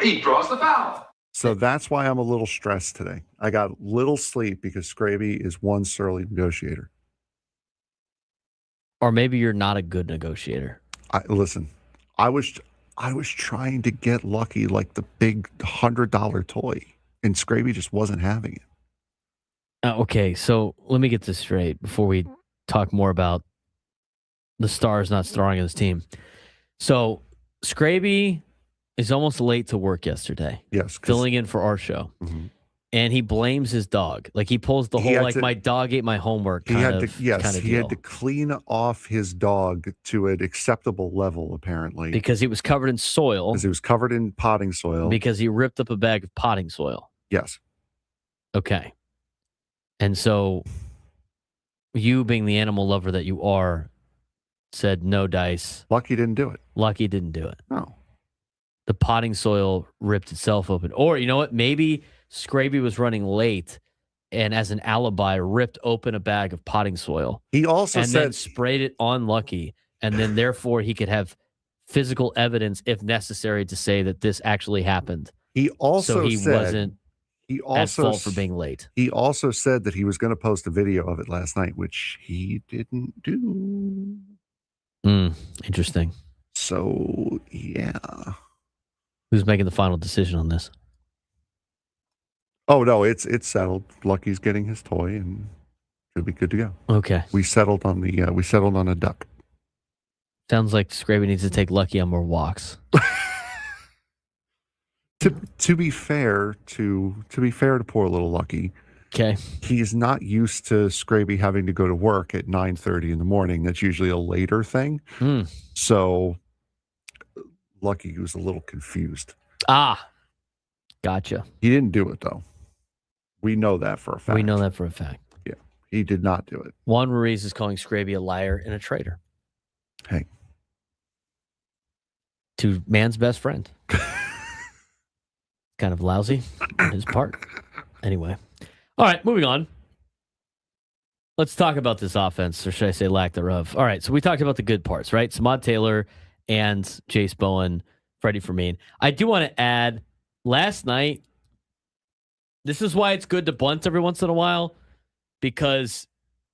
He draws the foul. So that's why I'm a little stressed today. I got little sleep because Scraby is one surly negotiator. Or maybe you're not a good negotiator. Listen, I was trying to get Lucky like the big $100 toy, and Scraby just wasn't having it. Okay, so let me get this straight before we talk more about the stars not starring in this team. So Scraby is almost late to work yesterday. Yes. Filling in for our show. Mm-hmm. And he blames his dog. Like he pulls the whole, my dog ate my homework. He had to clean off his dog to an acceptable level, apparently. Because he was covered in soil. Because he was covered in potting soil. Because he ripped up a bag of potting soil. Yes. Okay. And so you, being the animal lover that you are, said no dice. Lucky didn't do it. Lucky didn't do it. No. The potting soil ripped itself open. Or, you know what? Maybe Scraby was running late and as an alibi ripped open a bag of potting soil. He also then sprayed it on Lucky, and then therefore he could have physical evidence if necessary to say that this actually happened. He also wasn't at fault for being late. He also said that he was going to post a video of it last night, which he didn't do. Interesting. So, yeah. Who's making the final decision on this? Oh, no, it's settled. Lucky's getting his toy and should be good to go. Okay. We settled on a duck. Sounds like Scraby needs to take Lucky on more walks. To be fair to poor little Lucky, okay, he's not used to Scraby having to go to work at 9:30 in the morning. That's usually a later thing. So Lucky was a little confused. Gotcha. He didn't do it though. We know that for a fact. Yeah, he did not do it. Juan Ruiz is calling Scraby a liar and a traitor. Hey, to man's best friend. Kind of lousy on his part. Anyway. All right, moving on. Let's talk about this offense, or should I say lack thereof. All right, so we talked about the good parts, right? Samad Taylor and Jase Bowen, Freddy Fermín. I do want to add, last night, this is why it's good to bunt every once in a while, because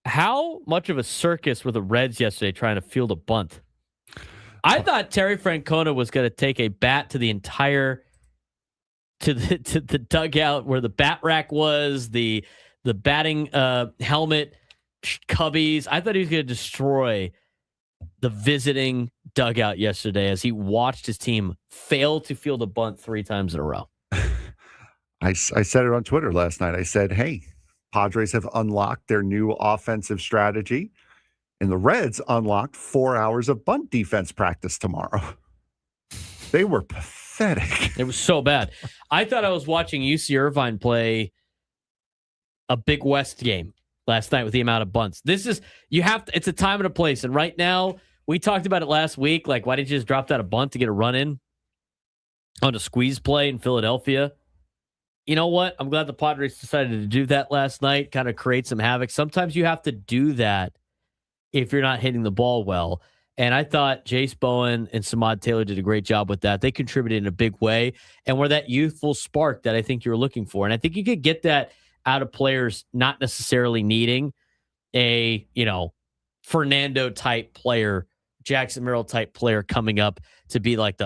how much of a circus were the Reds yesterday trying to field a bunt? I thought Terry Francona was going to take a bat to the entire... to the dugout where the bat rack was, the batting helmet cubbies. I thought he was going to destroy the visiting dugout yesterday as he watched his team fail to field a bunt 3 times in a row. I said it on Twitter last night. I said, hey, Padres have unlocked their new offensive strategy, and the Reds unlocked 4 hours of bunt defense practice tomorrow. They were pathetic. It was so bad. I thought I was watching UC Irvine play a Big West game last night with the amount of bunts. It's a time and a place. And right now, we talked about it last week. Like, why didn't you just drop that a bunt to get a run in on a squeeze play in Philadelphia? You know what? I'm glad the Padres decided to do that last night, kind of create some havoc. Sometimes you have to do that if you're not hitting the ball well. And I thought Jase Bowen and Samad Taylor did a great job with that. They contributed in a big way and were that youthful spark that I think you were looking for. And I think you could get that out of players not necessarily needing a, Fernando type player, Jackson Merrill type player coming up to be like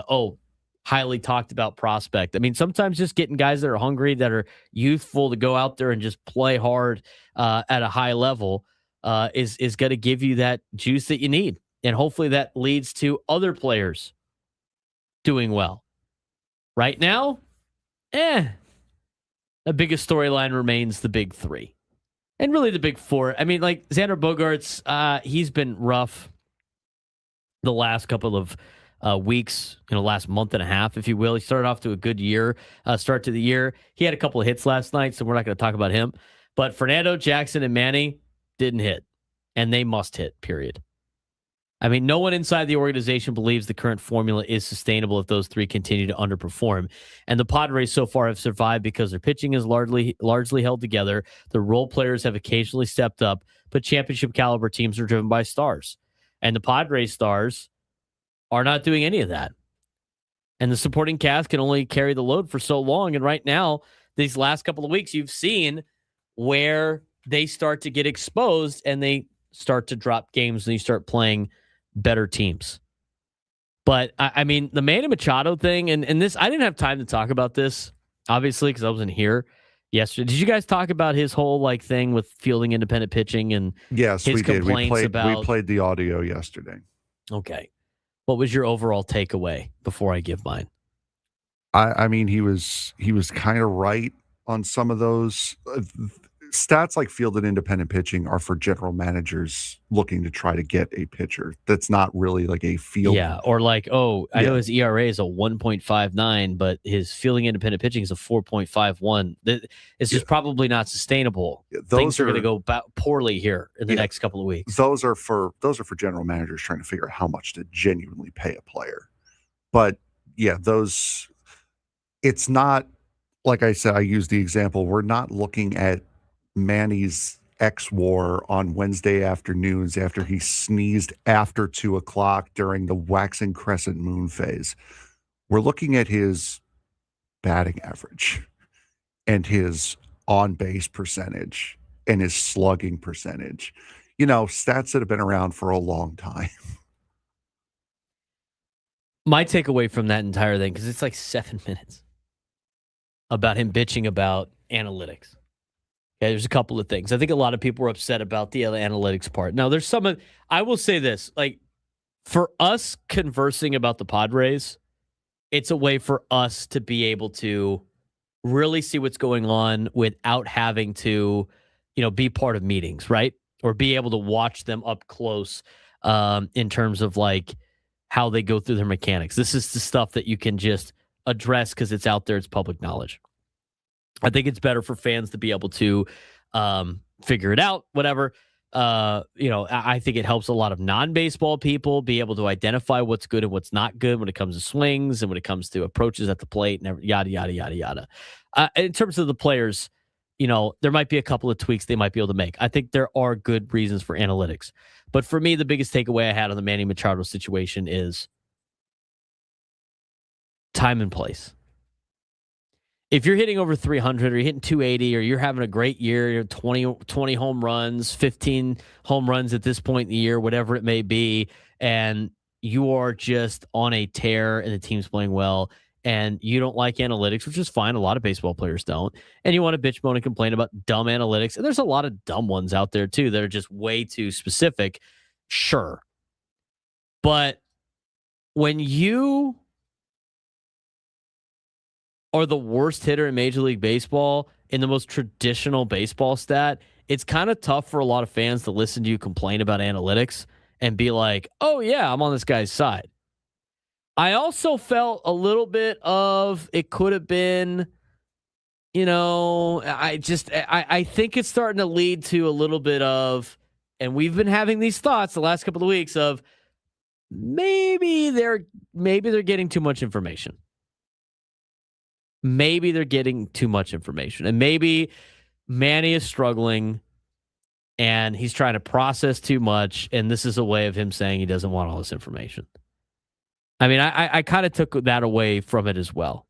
highly talked about prospect. I mean, sometimes just getting guys that are hungry, that are youthful to go out there and just play hard at a high level is going to give you that juice that you need. And hopefully that leads to other players doing well. Right now, the biggest storyline remains the big 3. And really the big 4. I mean, like Xander Bogaerts, he's been rough the last couple of weeks, last month and a half, if you will. He started off to a good start to the year. He had a couple of hits last night, so we're not going to talk about him. But Fernando, Jackson, and Manny didn't hit. And they must hit, period. I mean, no one inside the organization believes the current formula is sustainable if those 3 continue to underperform. And the Padres so far have survived because their pitching is largely held together. The role players have occasionally stepped up, but championship caliber teams are driven by stars. And the Padres stars are not doing any of that. And the supporting cast can only carry the load for so long. And right now, these last couple of weeks, you've seen where they start to get exposed and they start to drop games and you start playing better teams. But I mean, the Manny Machado thing, and this, I didn't have time to talk about this, obviously, because I wasn't here yesterday. Did you guys talk about his whole thing with fielding independent pitching and yes, his we did. complaints We played the audio yesterday. Okay. What was your overall takeaway before I give mine? I mean, he was kind of right on some of those. Stats like fielded independent pitching are for general managers looking to try to get a pitcher. That's not really like a field. Yeah, or I know his ERA is a 1.59, but his fielding independent pitching is a 4.51. It's just probably not sustainable. Things are going to go poorly here in the next couple of weeks. Those are for general managers trying to figure out how much to genuinely pay a player. But yeah, it's not, like I said, I used the example. We're not looking at Manny's X-War on Wednesday afternoons after he sneezed after 2:00 during the waxing crescent moon phase. We're looking at his batting average and his on-base percentage and his slugging percentage. Stats that have been around for a long time. My takeaway from that entire thing, because it's like 7 minutes, about him bitching about analytics. Okay, there's a couple of things. I think a lot of people were upset about the analytics part. Now, there's I will say this, like, for us conversing about the Padres, it's a way for us to be able to really see what's going on without having to, be part of meetings, right? Or be able to watch them up close in terms of, like, how they go through their mechanics. This is the stuff that you can just address because it's out there. It's public knowledge. I think it's better for fans to be able to figure it out, whatever. I think it helps a lot of non-baseball people be able to identify what's good and what's not good when it comes to swings and when it comes to approaches at the plate and yada, yada, yada, yada. In terms of the players, there might be a couple of tweaks they might be able to make. I think there are good reasons for analytics. But for me, the biggest takeaway I had on the Manny Machado situation is time and place. If you're hitting over 300 or you're hitting 280 or you're having a great year, you're 20 home runs, 15 home runs at this point in the year, whatever it may be, and you are just on a tear and the team's playing well, and you don't like analytics, which is fine. A lot of baseball players don't. And you want to bitch, moan, and complain about dumb analytics. And there's a lot of dumb ones out there, too, that are just way too specific. Sure. But when you are the worst hitter in Major League Baseball in the most traditional baseball stat, it's kind of tough for a lot of fans to listen to you complain about analytics and be like, oh, yeah, I'm on this guy's side. I also felt a little bit of it could have been, I think it's starting to lead to a little bit of, and we've been having these thoughts the last couple of weeks of maybe they're getting too much information. Maybe they're getting too much information. And maybe Manny is struggling and he's trying to process too much. And this is a way of him saying he doesn't want all this information. I mean, I kind of took that away from it as well,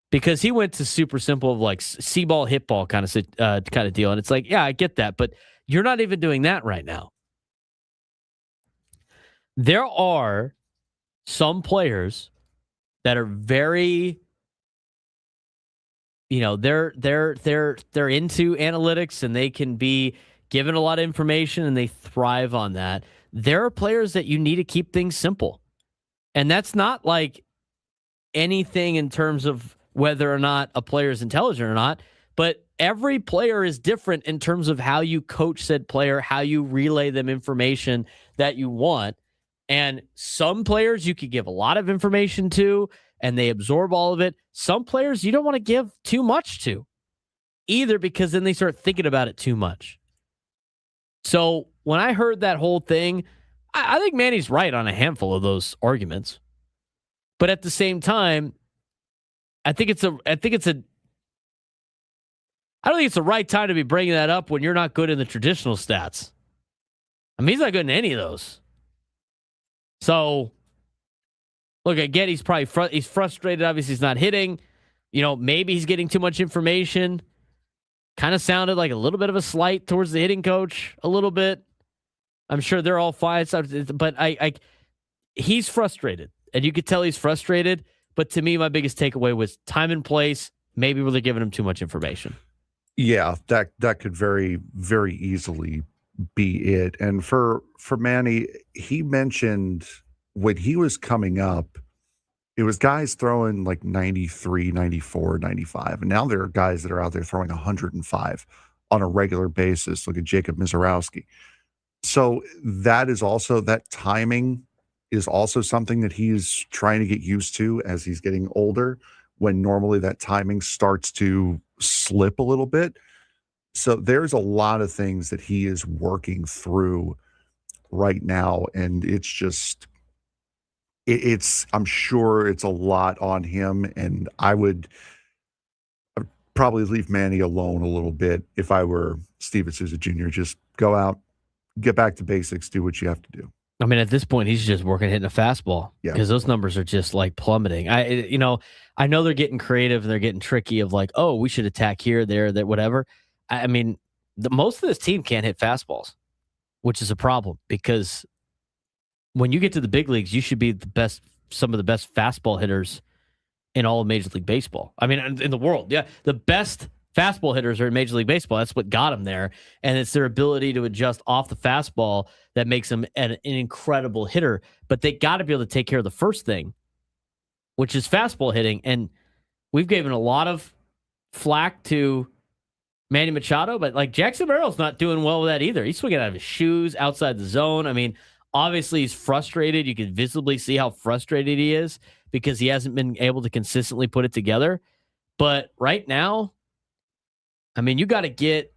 because he went to super simple of like see ball, hit ball kind of deal. And it's like, yeah, I get that, but you're not even doing that right now. There are some players that are very, they're into analytics and they can be given a lot of information and they thrive on that. There are players that you need to keep things simple. And that's not like anything in terms of whether or not a player is intelligent or not, but every player is different in terms of how you coach said player, how you relay them information that you want. And some players you could give a lot of information to and they absorb all of it. Some players you don't want to give too much to either, because then they start thinking about it too much. So when I heard that whole thing, I think Manny's right on a handful of those arguments. But at the same time, I don't think it's the right time to be bringing that up when you're not good in the traditional stats. I mean, he's not good in any of those. So, look, I get he's probably he's frustrated. Obviously, he's not hitting. Maybe he's getting too much information. Kind of sounded like a little bit of a slight towards the hitting coach, a little bit. I'm sure they're all fine, but he's frustrated, and you could tell he's frustrated. But to me, my biggest takeaway was time and place. Maybe they're giving him too much information. Yeah, that could very, very easily be it. And for Manny, he mentioned when he was coming up, it was guys throwing like 93, 94, 95. And now there are guys that are out there throwing 105 on a regular basis. Look at Jacob Mizorowski. So that timing is also something that he's trying to get used to as he's getting older, when normally that timing starts to slip a little bit. So there's a lot of things that he is working through right now. And it's just, I'm sure it's a lot on him. And I would probably leave Manny alone a little bit if I were Steven Souza Jr. Just go out, get back to basics, do what you have to do. I mean, at this point, he's just working hitting a fastball because those numbers are just like plummeting. I know they're getting creative and they're getting tricky of like, oh, we should attack here, there, that, whatever. I mean, most of this team can't hit fastballs, which is a problem because when you get to the big leagues, you should be some of the best fastball hitters in all of Major League Baseball. I mean, in the world. Yeah, the best fastball hitters are in Major League Baseball. That's what got them there. And it's their ability to adjust off the fastball that makes them an incredible hitter. But they got to be able to take care of the first thing, which is fastball hitting. And we've given a lot of flack to Manny Machado, but like Jackson Merrill's not doing well with that either. He's swinging out of his shoes outside the zone. I mean, obviously he's frustrated. You can visibly see how frustrated he is because he hasn't been able to consistently put it together. But right now, I mean, you got to get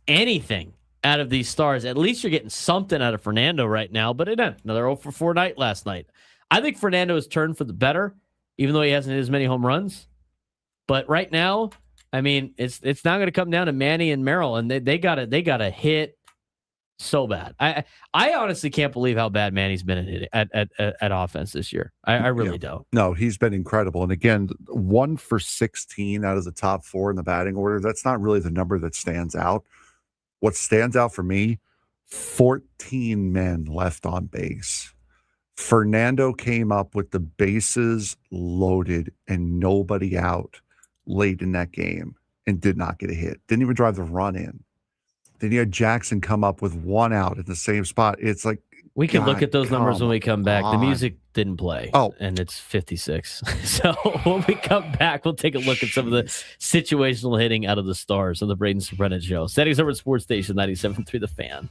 anything out of these stars. At least you're getting something out of Fernando right now, but another 0-for-4 night last night. I think Fernando has turned for the better, even though he hasn't hit as many home runs. But right now, I mean, it's now going to come down to Manny and Merrill, and they gotta hit so bad. I honestly can't believe how bad Manny's been at offense this year. I really don't. No, he's been incredible. And again, 1 for 16 out of the top 4 in the batting order. That's not really the number that stands out. What stands out for me, 14 men left on base. Fernando came up with the bases loaded and nobody out late in that game and did not get a hit. Didn't even drive the run in. Then you had Jackson come up with 1 out in the same spot. It's like, we can look at those numbers when we come back. The music didn't play. Oh, and it's 56. So when we come back, we'll take a look at some of the situational hitting out of the stars on the Braden Surprenant Show. Settings over at Sports Station 97.3 The Fan.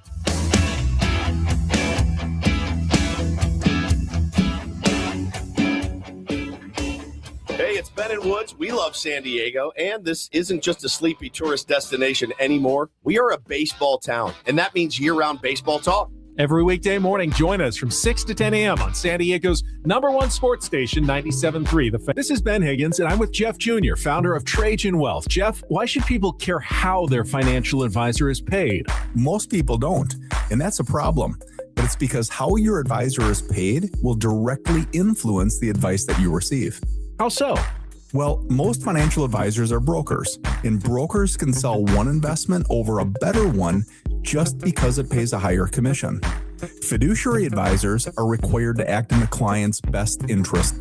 Hey, it's Ben and Woods. We love San Diego, and this isn't just a sleepy tourist destination anymore. We are a baseball town, and that means year-round baseball talk. Every weekday morning, join us from 6 to 10 a.m. on San Diego's #1 sports station, 97.3 The Fan. This is Ben Higgins, and I'm with Jeff Jr., founder of Trajan Wealth. Jeff, why should people care how their financial advisor is paid? Most people don't, and that's a problem. But it's because how your advisor is paid will directly influence the advice that you receive. How so? Well, most financial advisors are brokers, and brokers can sell one investment over a better one just because it pays a higher commission. Fiduciary advisors are required to act in the client's best interest.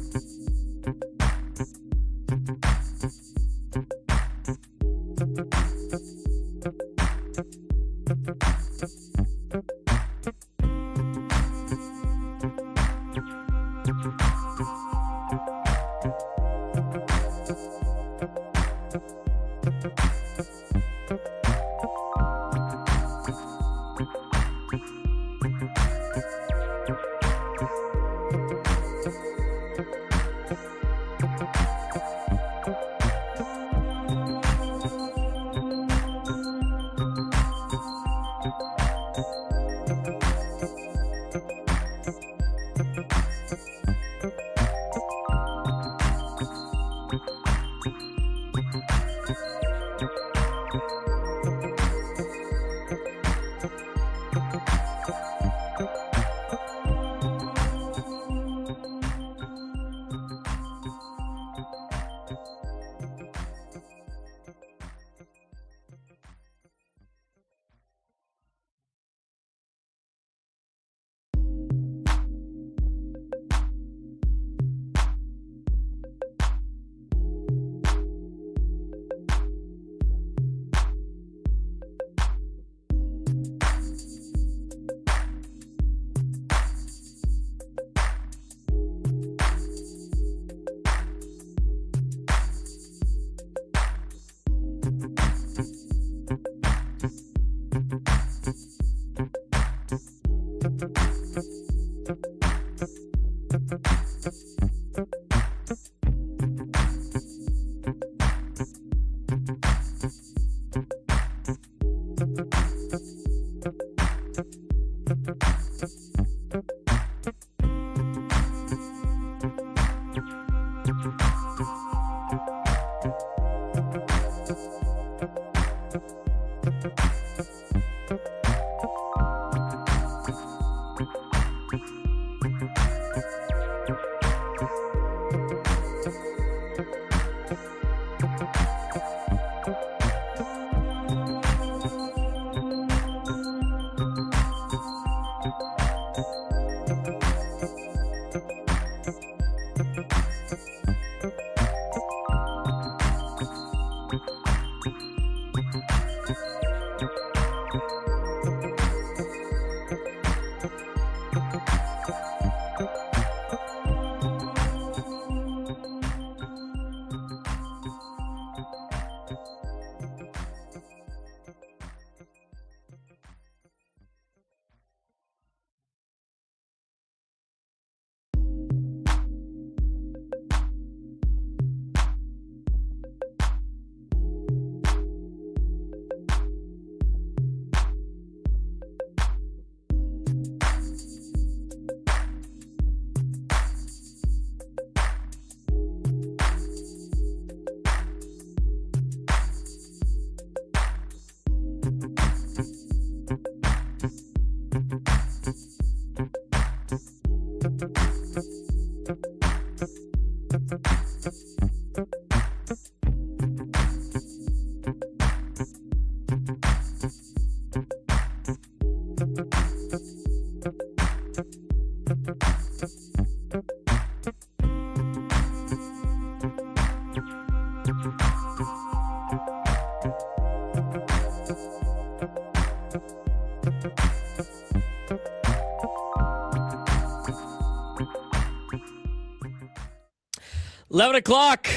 $11 o'clock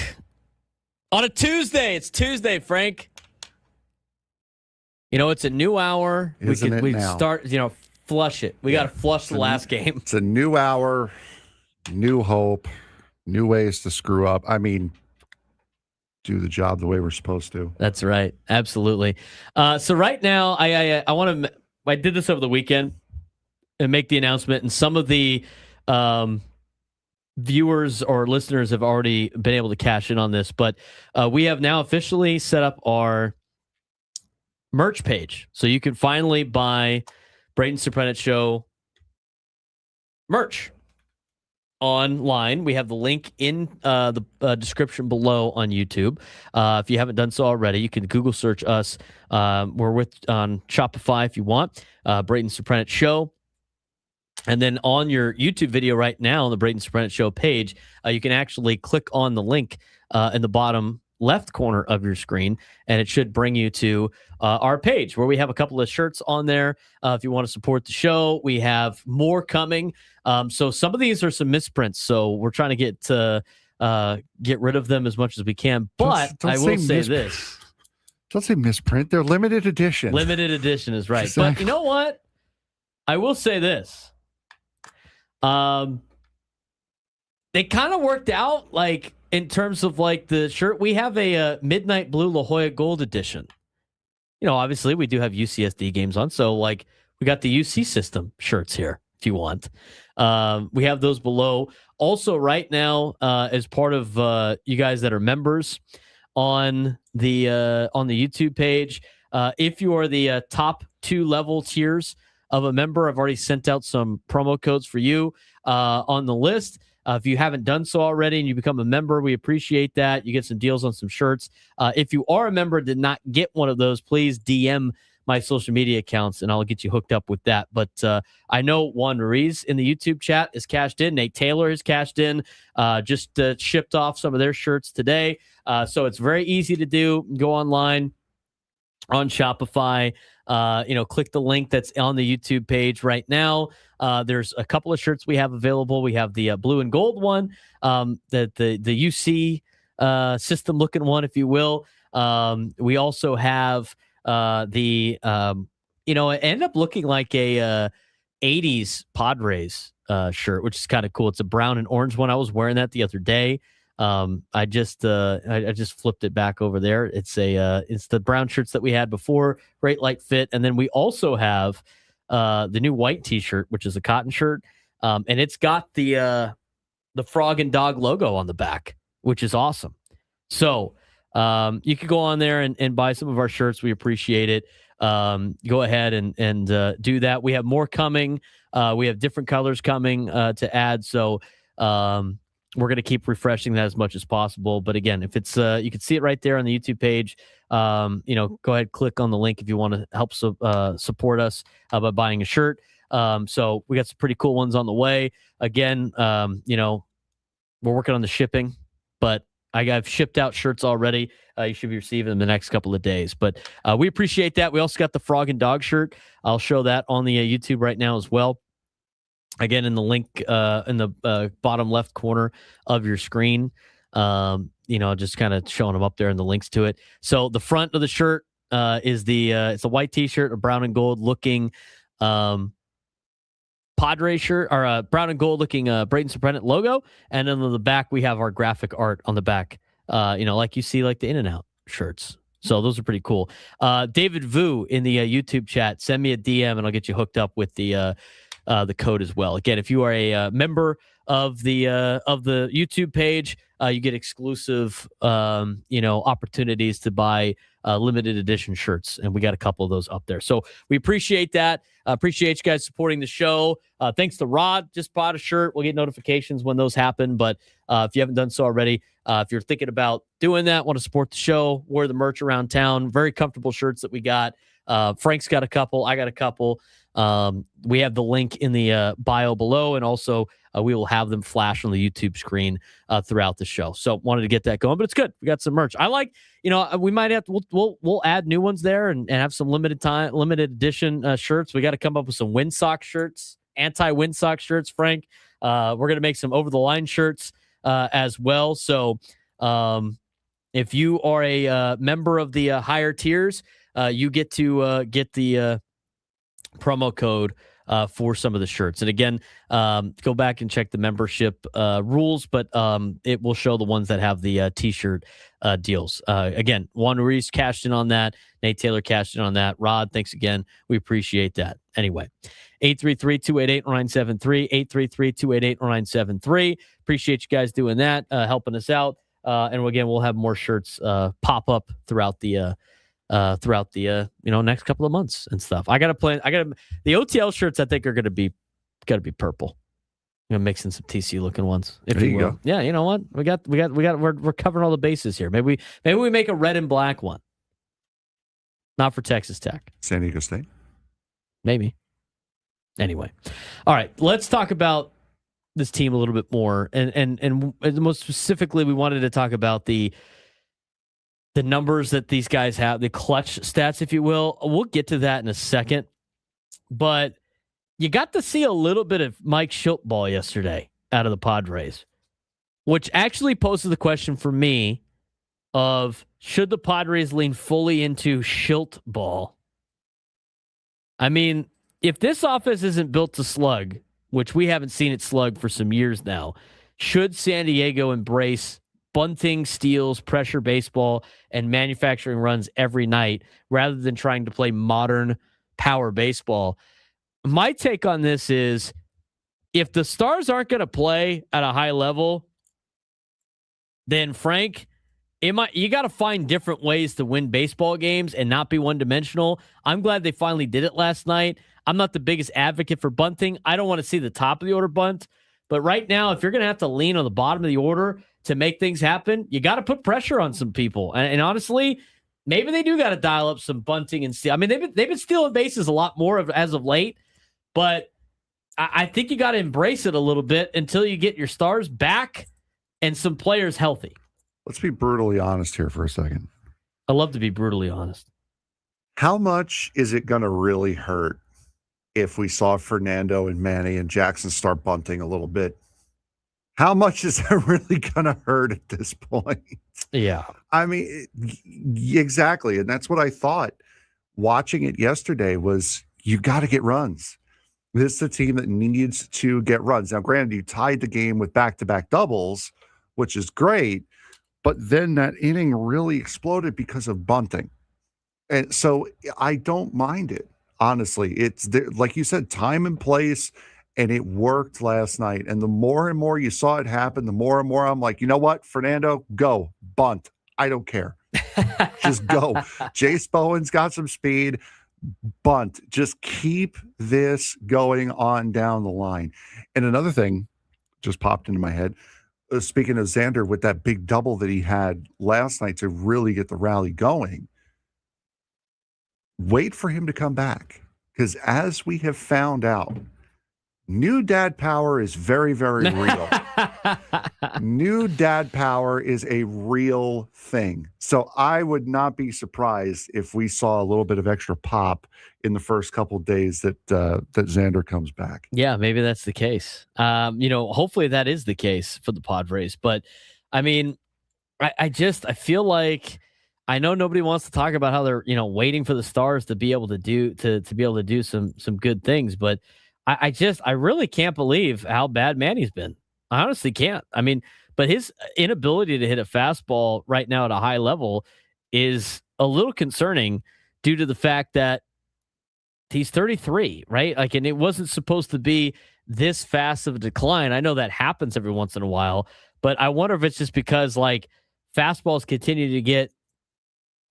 on a Tuesday. It's Tuesday, Frank. You know, it's a new hour. We start, flush it. We got to flush the last game. It's a new hour, new hope, new ways to screw up. I mean, do the job the way we're supposed to. That's right. Absolutely. So right now, I did this over the weekend and make the announcement, and some of the viewers or listeners have already been able to cash in on this, but we have now officially set up our merch page. So you can finally buy Braden Surprenant Show merch online. We have the link in the description below on YouTube. If you haven't done so already, you can Google search us. We're on Shopify if you want. Braden Surprenant Show. And then on your YouTube video right now, on the Braden Surprenant Show page, you can actually click on the link in the bottom left corner of your screen, and it should bring you to our page where we have a couple of shirts on there. If you want to support the show, we have more coming. So some of these are some misprints, so we're trying to get rid of them as much as we can. But I will say this. Don't say misprint. They're limited edition. Limited edition is right. Exactly. But you know what? I will say this. They kind of worked out, like, in terms of like the shirt. We have a Midnight Blue La Jolla Gold edition. Obviously we do have UCSD games on, so like we got the UC system shirts here if you want. We have those below. Also, right now, as part of you guys that are members on the YouTube page, if you are the top 2 level tiers of a member, I've already sent out some promo codes for you on the list. If you haven't done so already and you become a member, we appreciate that. You get some deals on some shirts. If you are a member and did not get one of those, please DM my social media accounts and I'll get you hooked up with that. But I know Juan Ruiz in the YouTube chat is cashed in. Nate Taylor is cashed in. Just shipped off some of their shirts today. So it's very easy to do. Go online on Shopify. Click the link that's on the YouTube page right now. There's a couple of shirts we have available. We have the blue and gold one, the UC system looking one, if you will. We also have it ended up looking like a 80s Padres shirt, which is kind of cool. It's a brown and orange one. I was wearing that the other day. I just flipped it back over there. It's the brown shirts that we had before. Great light fit. And then we also have the new white t-shirt, which is a cotton shirt. And it's got the frog and dog logo on the back, which is awesome. So you could go on there and buy some of our shirts. We appreciate it. Go ahead and do that. We have more coming. We have different colors coming to add. So we're going to keep refreshing that as much as possible. But again, if it's you can see it right there on the YouTube page. Go ahead, click on the link if you want to help support us by buying a shirt. So we got some pretty cool ones on the way. Again, we're working on the shipping, but I've shipped out shirts already. You should be receiving them the next couple of days. But we appreciate that. We also got the Frog and Dog shirt. I'll show that on the YouTube right now as well. Again, in the link in the bottom left corner of your screen, just kind of showing them up there and the links to it. So the front of the shirt is it's a white T-shirt, a brown and gold looking Padres shirt, or a brown and gold looking Braden Surprenant logo, and then on the back we have our graphic art on the back. Like you see, like the In-N-Out shirts. So those are pretty cool. David Vu in the YouTube chat, send me a DM and I'll get you hooked up with the code as well. Again, if you are a member of the YouTube page, you get exclusive opportunities to buy limited edition shirts, and we got a couple of those up there. So we appreciate that. Appreciate you guys supporting the show. Thanks to Rod, just bought a shirt. We'll get notifications when those happen. But if you haven't done so already, if you're thinking about doing that, want to support the show, wear the merch around town. Very comfortable shirts that we got. Frank's got a couple. I got a couple. We have the link in the bio below, and also we will have them flash on the YouTube screen throughout the show. So wanted to get that going, but it's good. We got some merch. I like, we might have to, we'll add new ones there and have some limited edition shirts. We got to come up with some windsock shirts, anti-windsock shirts, Frank. We're going to make some over the line shirts as well. So if you are a member of the higher tiers, you get to get the promo code for some of the shirts. And again, go back and check the membership rules, but it will show the ones that have the t-shirt deals. Again, Juan Ruiz cashed in on that. Nate Taylor cashed in on that. Rod, thanks again. We appreciate that. Anyway, 833-288-0973, 833-288-0973. Appreciate you guys doing that, helping us out. And again, we'll have more shirts pop up throughout the next couple of months and stuff. I got to plan. The OTL shirts I think are got to be purple. I'm gonna mix in some TCU looking ones. If you will. Yeah, you know what? We're covering all the bases here. Maybe we make a red and black one. Not for Texas Tech. San Diego State. Maybe. Anyway. All right, let's talk about this team a little bit more. And most specifically, we wanted to talk about the numbers that these guys have, the clutch stats, if you will. We'll get to that in a second. But you got to see a little bit of Mike Schilt ball yesterday out of the Padres, which actually poses the question for me of, should the Padres lean fully into Schilt ball? I mean, if this offense isn't built to slug, which we haven't seen it slug for some years now, should San Diego embrace bunting, steals, pressure baseball, and manufacturing runs every night rather than trying to play modern power baseball? My take on this is, if the Stars aren't going to play at a high level, then Frank, you got to find different ways to win baseball games and not be one-dimensional. I'm glad they finally did it last night. I'm not the biggest advocate for bunting. I don't want to see the top of the order bunt. But right now, if you're going to have to lean on the bottom of the order to make things happen, you got to put pressure on some people. And honestly, maybe they do got to dial up some bunting and steal. I mean, they've been stealing bases a lot more as of late, but I think you got to embrace it a little bit until you get your Stars back and some players healthy. Let's be brutally honest here for a second. I love to be brutally honest. How much is it going to really hurt if we saw Fernando and Manny and Jackson start bunting a little bit? How much is that really going to hurt at this point? Yeah. I mean, exactly. And that's what I thought watching it yesterday was, you got to get runs. This is a team that needs to get runs. Now, granted, you tied the game with back-to-back doubles, which is great, but then that inning really exploded because of bunting. And so I don't mind it. Honestly, it's there, like you said, time and place, and it worked last night. And the more and more you saw it happen, the more and more I'm like, you know what, Fernando, go bunt. I don't care. Just go. Jase Bowen's got some speed. Bunt. Just keep this going on down the line. And another thing just popped into my head. Speaking of Xander, with that big double that he had last night to really get the rally going, wait for him to come back. Because as we have found out, new dad power is very, very real. New dad power is a real thing. So I would not be surprised if we saw a little bit of extra pop in the first couple of days that Xander comes back. Yeah, maybe that's the case. Hopefully that is the case for the Padres. But I mean, I feel like, I know nobody wants to talk about how they're, waiting for the stars to be able to do some good things, but I really can't believe how bad Manny's been. I honestly can't. I mean, but his inability to hit a fastball right now at a high level is a little concerning due to the fact that he's 33, right? Like, and it wasn't supposed to be this fast of a decline. I know that happens every once in a while, but I wonder if it's just because like fastballs continue to get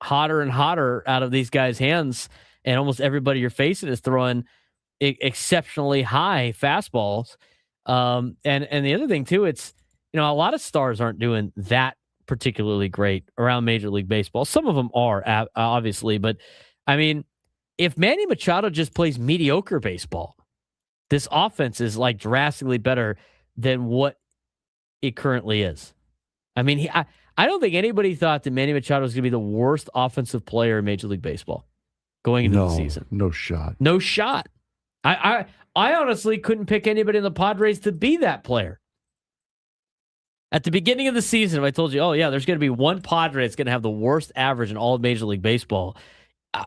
hotter and hotter out of these guys' hands, and almost everybody you're facing is throwing exceptionally high fastballs. And the other thing too, it's, a lot of stars aren't doing that particularly great around Major League Baseball. Some of them are, obviously, but I mean, if Manny Machado just plays mediocre baseball, this offense is like drastically better than what it currently is. I mean, I don't think anybody thought that Manny Machado was going to be the worst offensive player in Major League Baseball going into the season. No shot. No shot. I honestly couldn't pick anybody in the Padres to be that player. At the beginning of the season, if I told you, oh yeah, there's going to be one Padre that's going to have the worst average in all of Major League Baseball,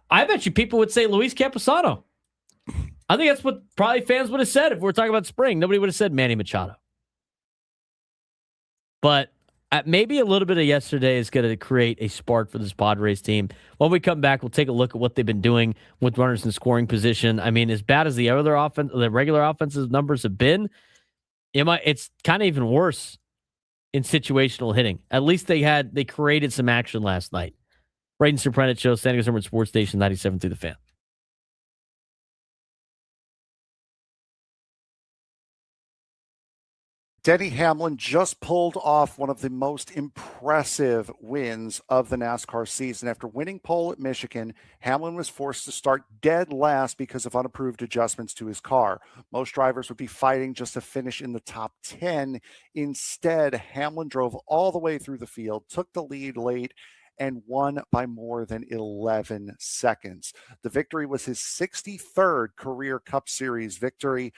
I bet you people would say Luis Camposano. I think that's what probably fans would have said if we're talking about spring. Nobody would have said Manny Machado. But maybe a little bit of yesterday is going to create a spark for this Padres team. When we come back, we'll take a look at what they've been doing with runners in scoring position. I mean, as bad as the regular offensive numbers have been, it's kind of even worse in situational hitting. At least they created some action last night. Braden Surprenant Show, San Diego Summer Sports Station 97 through the Fan. Denny Hamlin just pulled off one of the most impressive wins of the NASCAR season. After winning pole at Michigan, Hamlin was forced to start dead last because of unapproved adjustments to his car. Most drivers would be fighting just to finish in the top 10. Instead, Hamlin drove all the way through the field, took the lead late, and won by more than 11 seconds. The victory was his 63rd career Cup Series victory,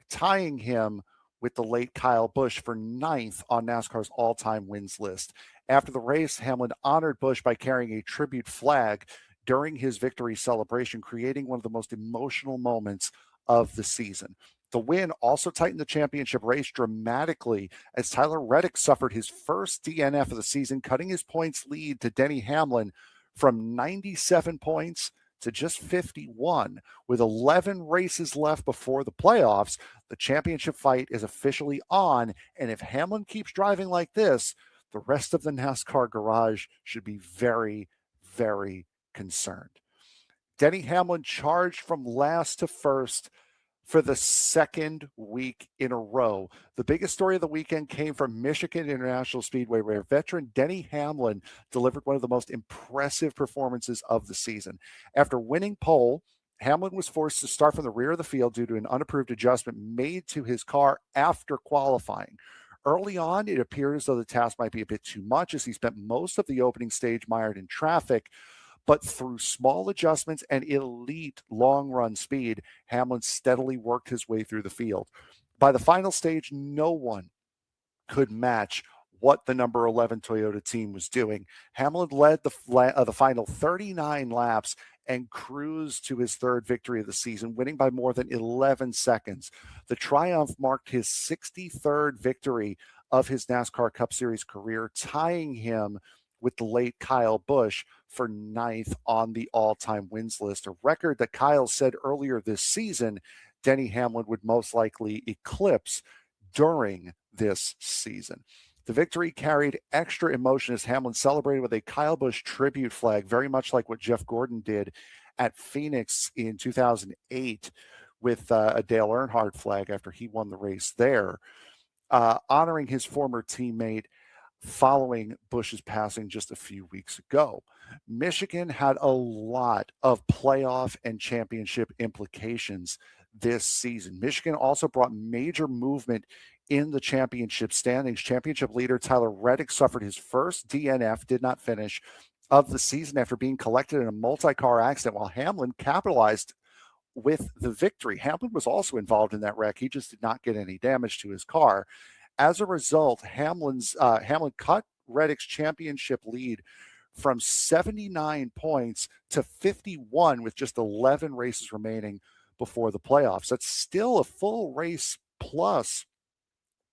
tying him with the late Kyle Busch for 9th on NASCAR's all-time wins list. After the race, Hamlin honored Busch by carrying a tribute flag during his victory celebration, creating one of the most emotional moments of the season. The win also tightened the championship race dramatically as Tyler Reddick suffered his first DNF of the season, cutting his points lead to Denny Hamlin from 97 points to just 51. With 11 races left before the playoffs, the championship fight is officially on, and if Hamlin keeps driving like this, the rest of the NASCAR garage should be very, very concerned. Denny Hamlin charged from last to first for the second week in a row. The biggest story of the weekend came from Michigan International Speedway, where veteran Denny Hamlin delivered one of the most impressive performances of the season. After winning pole, Hamlin was forced to start from the rear of the field due to an unapproved adjustment made to his car after qualifying. Early on, it appeared as though the task might be a bit too much, as he spent most of the opening stage mired in traffic. But through small adjustments and elite long-run speed, Hamlin steadily worked his way through the field. By the final stage, no one could match what the number 11 Toyota team was doing. Hamlin led the final 39 laps and cruised to his third victory of the season, winning by more than 11 seconds. The triumph marked his 63rd victory of his NASCAR Cup Series career, tying him with the late Kyle Busch for 9th on the all-time wins list, a record that Kyle said earlier this season Denny Hamlin would most likely eclipse during this season. The victory carried extra emotion as Hamlin celebrated with a Kyle Busch tribute flag, very much like what Jeff Gordon did at Phoenix in 2008 with a Dale Earnhardt flag after he won the race there, honoring his former teammate following Busch's passing just a few weeks ago. Michigan had a lot of playoff and championship implications this season. Michigan also brought major movement in the championship standings. Championship leader Tyler Reddick suffered his first DNF, did not finish, of the season after being collected in a multi-car accident, while Hamlin capitalized with the victory. Hamlin was also involved in that wreck. He just did not get any damage to his car. As a result, Hamlin cut Reddick's championship lead from 79 points to 51 with just 11 races remaining before the playoffs. That's still a full race plus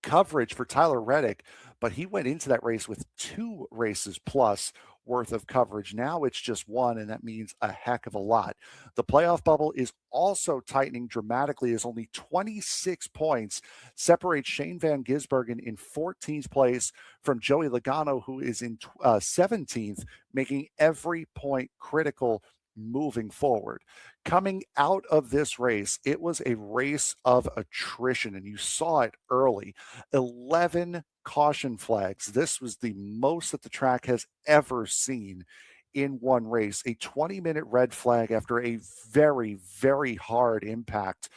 coverage for Tyler Reddick, but he went into that race with 2 races plus worth of coverage. Now it's just 1, and that means a heck of a lot. The playoff bubble is also tightening dramatically as only 26 points separate Shane Van Gisbergen in 14th place from Joey Logano, who is in 17th, making every point critical moving forward. Coming out of this race, it was a race of attrition, and you saw it early. 11 caution flags. This was the most that the track has ever seen in one race. A 20-minute red flag after a very, very hard impact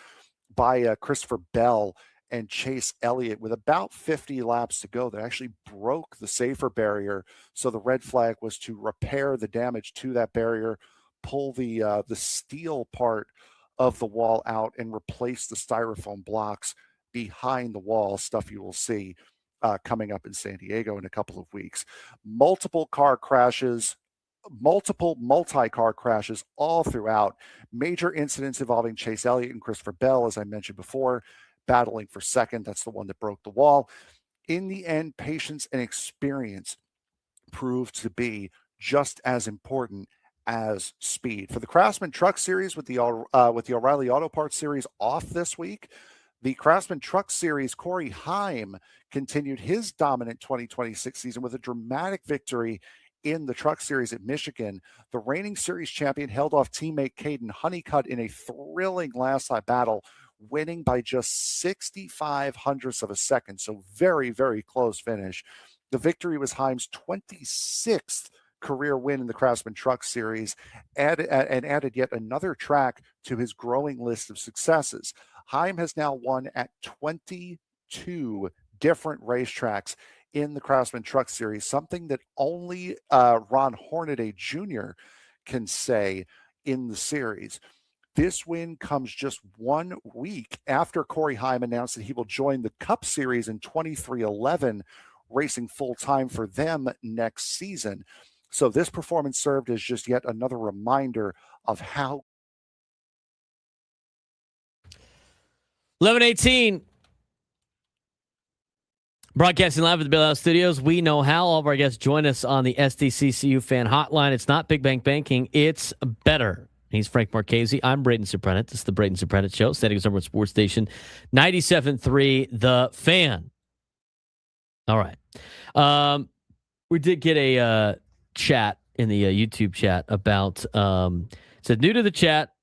by Christopher Bell and Chase Elliott with about 50 laps to go that actually broke the safer barrier. So the red flag was to repair the damage to that barrier, pull the steel part of the wall out, and replace the styrofoam blocks behind the wall, stuff you will see coming up in San Diego in a couple of weeks. Multiple multi-car crashes all throughout. Major incidents involving Chase Elliott and Christopher Bell, as I mentioned before, battling for second. That's the one that broke the wall. In the end, patience and experience proved to be just as important as speed. For the Craftsman Truck Series with the O'Reilly Auto Parts Series off this week, the Craftsman Truck Series, Corey Heim continued his dominant 2026 season with a dramatic victory in the Truck Series at Michigan. The reigning series champion held off teammate Caden Honeycutt in a thrilling last-lap battle, winning by just 65 hundredths of a second. So very, very close finish. The victory was Heim's 26th career win in the Craftsman Truck Series, and added yet another track to his growing list of successes. Heim has now won at 22 different racetracks in the Craftsman Truck Series, something that only Ron Hornaday Jr. can say in the series. This win comes just 1 week after Corey Heim announced that he will join the Cup Series in 2311, racing full-time for them next season. So this performance served as just yet another reminder of how 11:18. Broadcasting live at the Bailout Studios. We know how. All of our guests join us on the SDCCU fan hotline. It's not Big Bank Banking. It's better. He's Frank Marchese. I'm Braden Surprenant. This is the Braden Surprenant Show. San Diego's #1 sports station, 97.3 The Fan. All right. We did get a chat in the YouTube chat about, said new to the chat,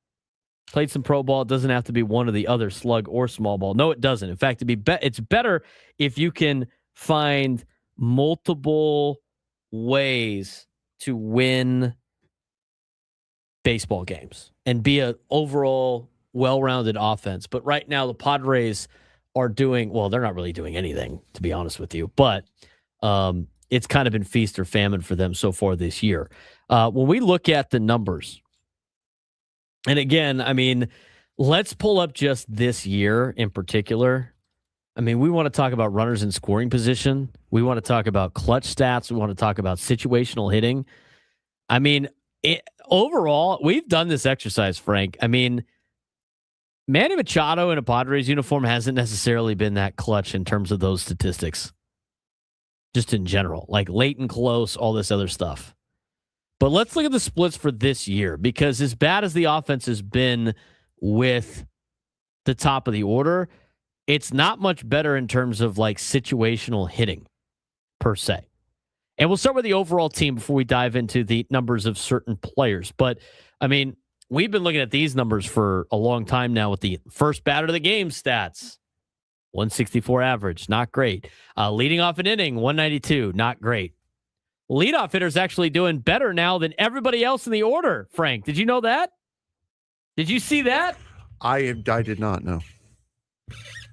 played some pro ball. It doesn't have to be one or the other, slug or small ball. No, it doesn't. In fact, it's better if you can find multiple ways to win baseball games and be an overall well-rounded offense. But right now, the Padres are doing, well, they're not really doing anything, to be honest with you. But it's kind of been feast or famine for them so far this year. When we look at the numbers, and again, I mean, let's pull up just this year in particular. I mean, we want to talk about runners in scoring position. We want to talk about clutch stats. We want to talk about situational hitting. I mean, overall, we've done this exercise, Frank. I mean, Manny Machado in a Padres uniform hasn't necessarily been that clutch in terms of those statistics. Just in general, like late and close, all this other stuff. But let's look at the splits for this year, because as bad as the offense has been with the top of the order, it's not much better in terms of like situational hitting. per se. And we'll start with the overall team before we dive into the numbers of certain players. But, I mean, we've been looking at these numbers for a long time now with the first batter of the game stats. 164 average, not great. Leading off an inning, 192, not great. Leadoff hitter's actually doing better now than everybody else in the order, Frank. Did you know that? Did you see that? I did not know.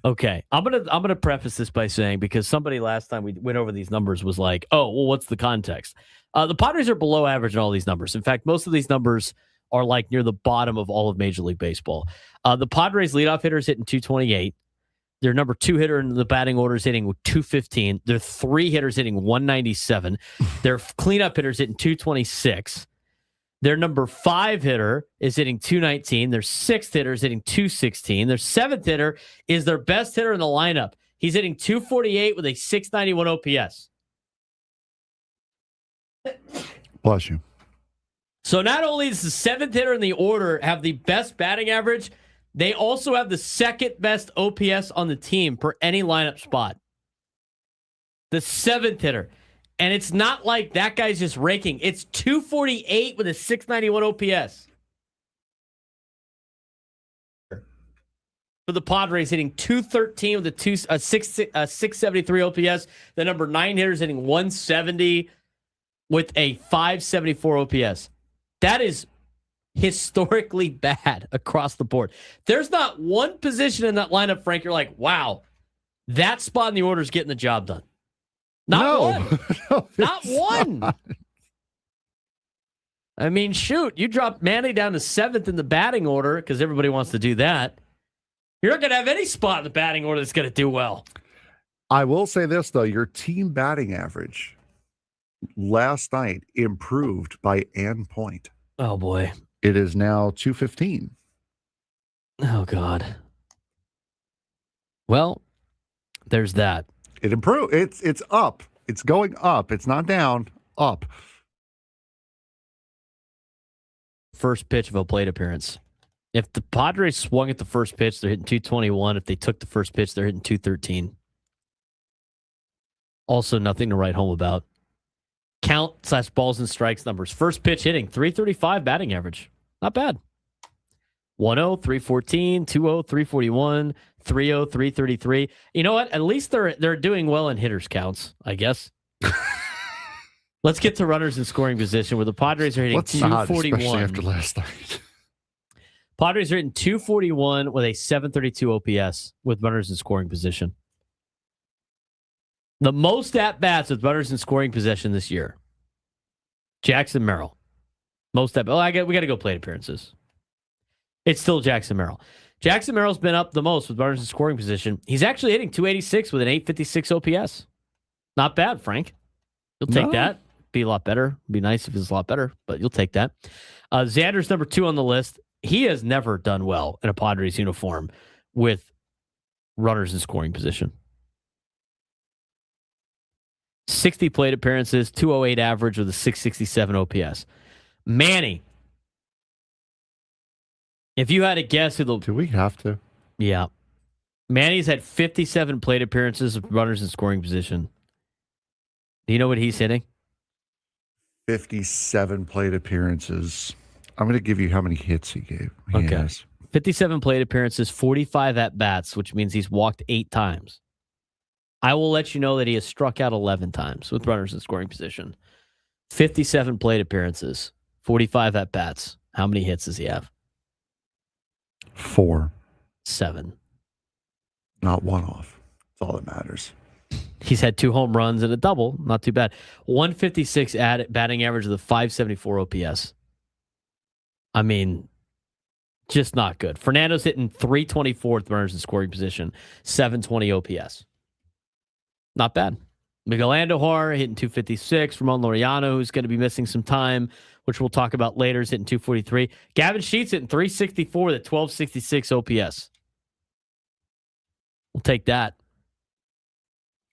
Okay, I'm gonna preface this by saying, because somebody last time we went over these numbers was like, oh, well, what's the context? The Padres are below average in all these numbers. In fact, most of these numbers are like near the bottom of all of Major League Baseball. The Padres leadoff hitter is hitting 228. Their number 2 hitter in the batting order is hitting 215. Their 3 hitters hitting 197. Their cleanup hitters hitting 226. Their number 5 hitter is hitting 219. Their 6th hitter is hitting 216. Their 7th hitter is their best hitter in the lineup. He's hitting 248 with a 691 OPS. Bless you. So not only does the 7th hitter in the order have the best batting average, they also have the second best OPS on the team per any lineup spot. The 7th hitter. And it's not like that guy's just raking. It's 248 with a 691 OPS. For the Padres, hitting 213 with a 673 OPS. The number 9 hitter is hitting 170 with a 574 OPS. That is historically bad across the board. There's not one position in that lineup, Frank, you're like, wow, that spot in the order is getting the job done. Not one. No, not one. Not. I mean, shoot, you drop Manny down to 7th in the batting order because everybody wants to do that. You're not going to have any spot in the batting order that's going to do well. I will say this, though. Your team batting average last night improved by an point. Oh, boy. It is now 215. Oh, God. Well, there's that. It improved. It's up. It's going up. It's not down. Up. First pitch of a plate appearance. If the Padres swung at the first pitch, they're hitting 221. If they took the first pitch, they're hitting 213. Also, nothing to write home about. Count/balls and strikes numbers. First pitch hitting, 335 batting average. Not bad. 1-0, 314, 2-0, 341, 3-0, 333. You know what? At least they're doing well in hitters counts, I guess. Let's get to runners in scoring position, where the Padres are hitting 241. Especially after last night. Padres are hitting 241 with a 732 OPS with runners in scoring position. The most at-bats with runners in scoring position this year. Jackson Merrill. Most at-bats. We got to go plate appearances. It's still Jackson Merrill. Jackson Merrill's been up the most with runners in scoring position. He's actually hitting 286 with an 856 OPS. Not bad, Frank. You'll take that. Be a lot better. Be nice if it's a lot better, but you'll take that. Xander's number 2 on the list. He has never done well in a Padres uniform with runners in scoring position. 60 plate appearances, 208 average with a 667 OPS. Manny. If you had to guess who Do we have to? Yeah. Manny's had 57 plate appearances with runners in scoring position. Do you know what he's hitting? 57 plate appearances. I'm going to give you how many hits he gave. Okay. Has. 57 plate appearances, 45 at-bats, which means he's walked 8 times. I will let you know that he has struck out 11 times with runners in scoring position. 57 plate appearances, 45 at-bats. How many hits does he have? 4. 7. Not one off. That's all that matters. He's had 2 home runs and a double. Not too bad. 156 batting average with a 574 OPS. I mean, just not good. Fernando's hitting 324 with runners in scoring position, 720 OPS. Not bad. Miguel Andujar hitting 256. Ramón Laureano, who's going to be missing some time, which we'll talk about later, is hitting 243. Gavin Sheets hitting 364 with a 1266 OPS. We'll take that.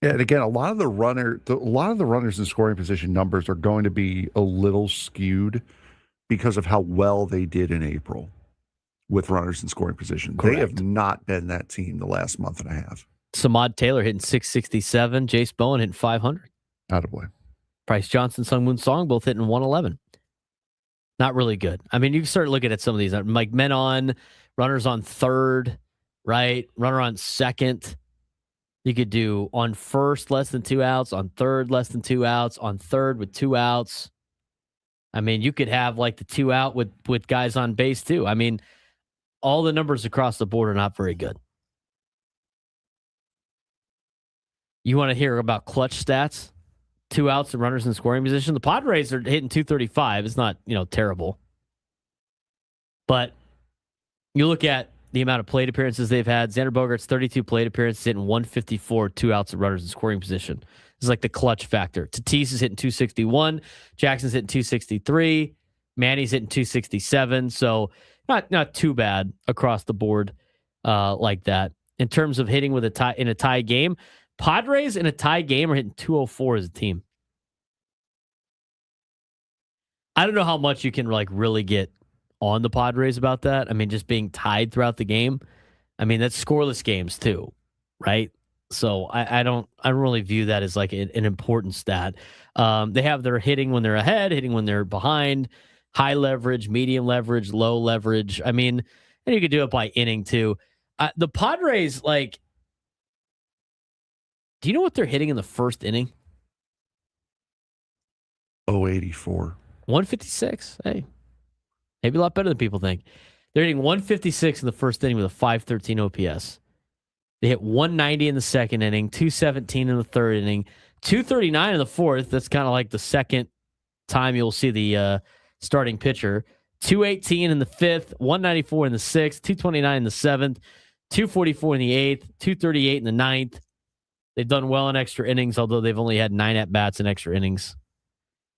Yeah, and again, a lot of the runners in scoring position numbers are going to be a little skewed because of how well they did in April with runners in scoring position. Correct. They have not been that team the last month and a half. Samad Taylor hitting 667. Jase Bowen hitting 500. Attaboy. Price Johnson, Sungmoon Song, both hitting 111. Not really good. I mean, you can start looking at some of these, like men on, runners on third, right? Runner on second. You could do on first, less than 2 outs, on third, less than 2 outs, on third with 2 outs. I mean, you could have like the 2 out with guys on base too. I mean, all the numbers across the board are not very good. You want to hear about clutch stats? 2 outs and runners in scoring position. The Padres are hitting 235. It's not, terrible. But you look at the amount of plate appearances they've had. Xander Bogaerts, 32 plate appearances, hitting 154, 2 outs and runners in scoring position. This is like the clutch factor. Tatis is hitting 261. Jackson's hitting 263. Manny's hitting 267. So not too bad across the board like that. In terms of hitting with in a tie game, Padres in a tie game are hitting 204 as a team. I don't know how much you can really get on the Padres about that. I mean, just being tied throughout the game. I mean, that's scoreless games too, right? So I don't really view that as like an important stat. They have their hitting when they're ahead, hitting when they're behind, high leverage, medium leverage, low leverage. I mean, and you could do it by inning too. The Padres, do you know what they're hitting in the first inning? 084. 156. Hey, maybe a lot better than people think. They're hitting 156 in the first inning with a 513 OPS. They hit 190 in the second inning, 217 in the third inning, 239 in the fourth. That's kind of like the second time you'll see the starting pitcher. 218 in the fifth, 194 in the sixth, 229 in the seventh, 244 in the eighth, 238 in the ninth. They've done well in extra innings, although they've only had 9 at-bats in extra innings.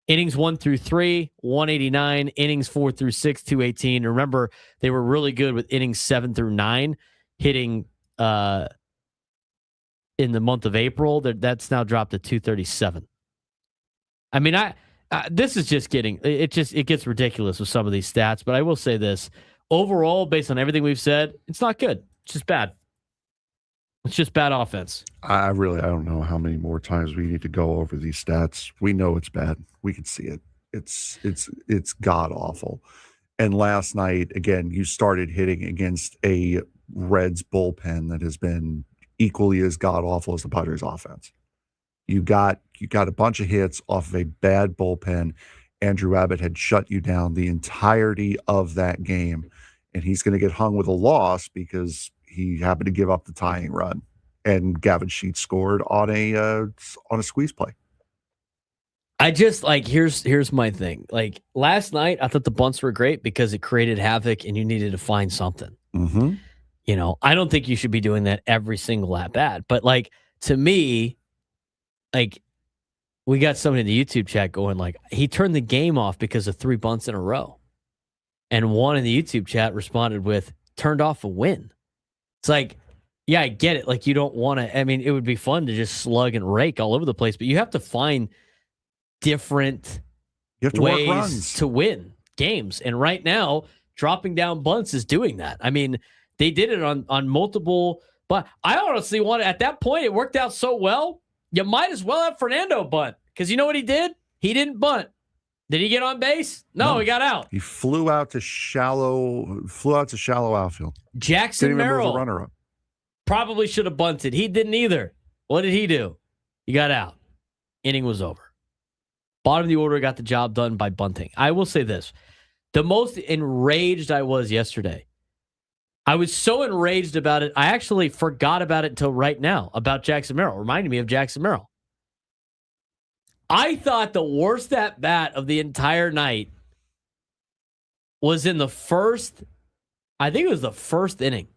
Innings 1 through 3, 189. Innings 4 through 6, 218. Remember, they were really good with innings 7 through 9, hitting in the month of April. That's now dropped to 237. I mean, this is just getting it gets ridiculous with some of these stats. But I will say this: overall, based on everything we've said, it's not good. It's just bad. It's just bad offense. I don't know how many more times we need to go over these stats. We know it's bad. We can see it. It's god awful. And last night, again, you started hitting against a Reds bullpen that has been equally as god awful as the Padres offense. You got a bunch of hits off of a bad bullpen. Andrew Abbott had shut you down the entirety of that game, and he's going to get hung with a loss because he happened to give up the tying run, and Gavin Sheets scored on a squeeze play. I just here's my thing. Like last night, I thought the bunts were great because it created havoc, and you needed to find something. Mm-hmm. I don't think you should be doing that every single at bat, but to me, we got somebody in the YouTube chat going he turned the game off because of 3 bunts in a row, and one in the YouTube chat responded with turned off a win. It's yeah, I get it. You don't want to, it would be fun to just slug and rake all over the place, but you have to find different ways to win games. And right now, dropping down bunts is doing that. They did it on multiple, but I honestly at that point, it worked out so well, you might as well have Fernando bunt. Because you know what he did? He didn't bunt. Did he get on base? No, he got out. He flew out to shallow outfield. Jackson Merrill runner up. Probably should have bunted. He didn't either. What did he do? He got out. Inning was over. Bottom of the order got the job done by bunting. I will say this. The most enraged I was yesterday. I was so enraged about it, I actually forgot about it until right now, about Jackson Merrill. It reminded me of Jackson Merrill. I thought the worst at bat of the entire night was in the first, I think it was the first inning.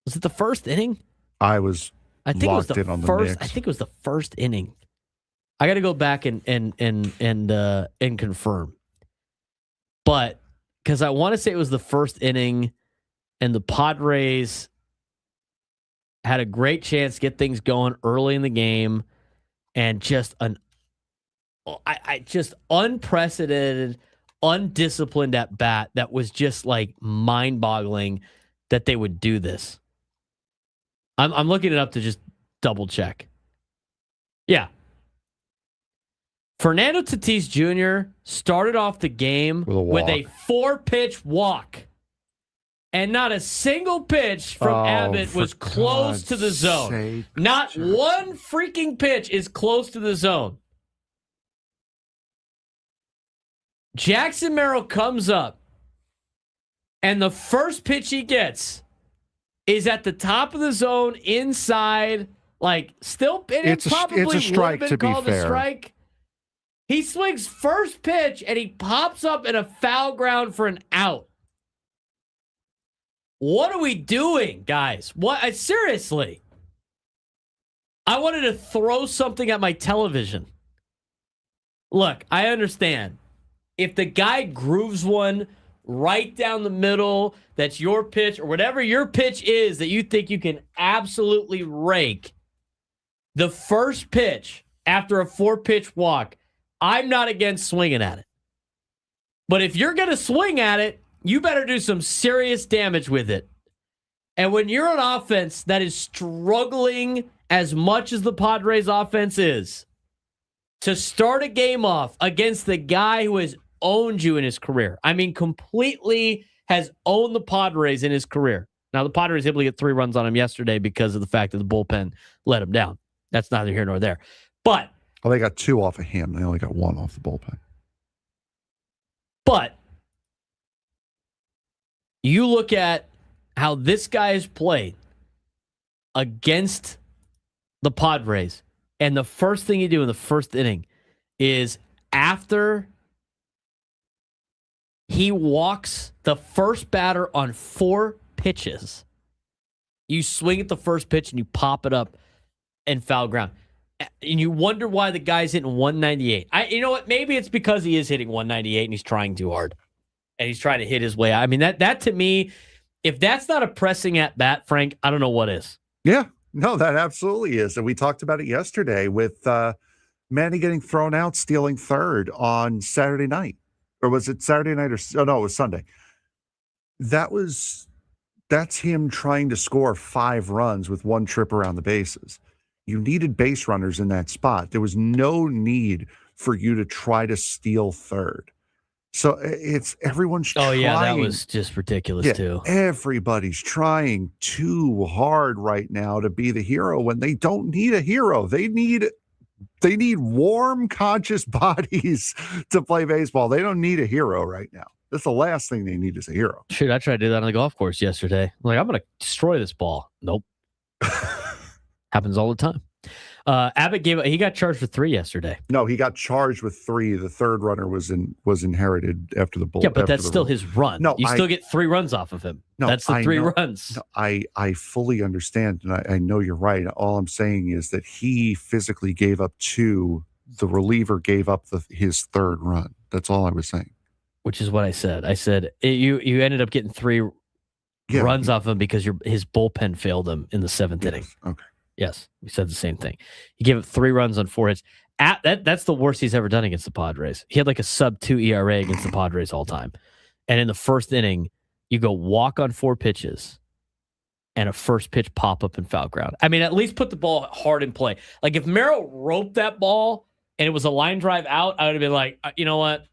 Was it the first inning? I think it was the first. I think it was the first inning. I got to go back and confirm. But because I want to say it was the first inning, and the Padres had a great chance to get things going early in the game, and just just unprecedented, undisciplined at bat that was just mind-boggling that they would do this. I'm looking it up to just double check. Yeah. Fernando Tatis Jr. started off the game with a 4-pitch walk. And not a single pitch from Abbott was close to the zone. Not one freaking pitch is close to the zone. Jackson Merrill comes up, and the first pitch he gets is at the top of the zone, inside, like still. It's a strike, to be fair. Strike. He swings first pitch, and he pops up in a foul ground for an out. What are we doing, guys? What? Seriously. I wanted to throw something at my television. Look, I understand. If the guy grooves one right down the middle, that's your pitch, or whatever your pitch is that you think you can absolutely rake, the first pitch after a 4-pitch walk, I'm not against swinging at it. But if you're going to swing at it, you better do some serious damage with it. And when you're an offense that is struggling as much as the Padres offense is, to start a game off against the guy who has owned you in his career, I mean, completely has owned the Padres in his career. Now, the Padres able to get 3 runs on him yesterday because of the fact that the bullpen let him down. That's neither here nor there. But they got 2 off of him. They only got 1 off the bullpen. But you look at how this guy has played against the Padres, and the first thing you do in the first inning is after he walks the first batter on 4 pitches, you swing at the first pitch and you pop it up and foul ground. And you wonder why the guy's hitting 198. You know what? Maybe it's because he is hitting 198 and he's trying too hard. And he's trying to hit his way out. I mean, that to me, if that's not a pressing at bat, Frank, I don't know what is. Yeah, no, that absolutely is. And we talked about it yesterday with Manny getting thrown out, stealing third on Saturday night. Or was it Saturday night? No, it was Sunday. That's him trying to score 5 runs with 1 trip around the bases. You needed base runners in that spot. There was no need for you to try to steal third. So it's everyone's trying. Oh, yeah, that was just ridiculous, too. Everybody's trying too hard right now to be the hero when they don't need a hero. They need warm, conscious bodies to play baseball. They don't need a hero right now. That's the last thing they need is a hero. Shoot, I tried to do that on the golf course yesterday. I'm like, I'm going to destroy this ball. Nope. Happens all the time. Abbott he got charged with 3 yesterday. No, he got charged with 3. The third runner was inherited after the bull. Yeah, but that's still his run. No, you still get 3 runs off of him. No, that's the 3 runs. No, I fully understand, and I know you're right. All I'm saying is that he physically gave up 2. The reliever gave up his third run. That's all I was saying. Which is what I said. I said you ended up getting 3 runs off him because his bullpen failed him in the 7th inning. Okay. Yes, we said the same thing. He gave up 3 runs on 4 hits. That's the worst he's ever done against the Padres. He had like a sub-2 ERA against the Padres all time. And in the first inning, you go walk on 4 pitches and a first pitch pop-up and foul ground. I mean, at least put the ball hard in play. Like if Merrill roped that ball and it was a line drive out, I would have been like, you know what?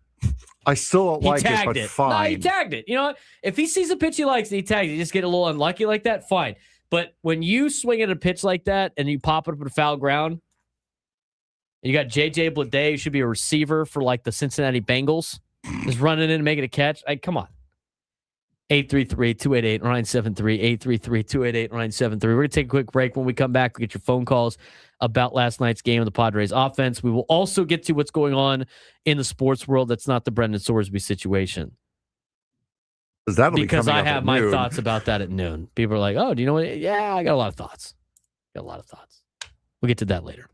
I still don't like it, but fine. No, he tagged it. You know what? If he sees a pitch he likes and he tags it, you just get a little unlucky like that, fine. But when you swing at a pitch like that and you pop it up in a foul ground, you got J.J. Bleday, who should be a receiver for like the Cincinnati Bengals, just running in and making a catch. Come on. 833-288-973, 833-288-973. We're going to take a quick break. When we come back, we'll get your phone calls about last night's game of the Padres offense. We will also get to what's going on in the sports world that's not the Brendan Sorsby situation. Because I have my thoughts about that at noon. People are like, oh, do you know what? Yeah, I got a lot of thoughts. We'll get to that later.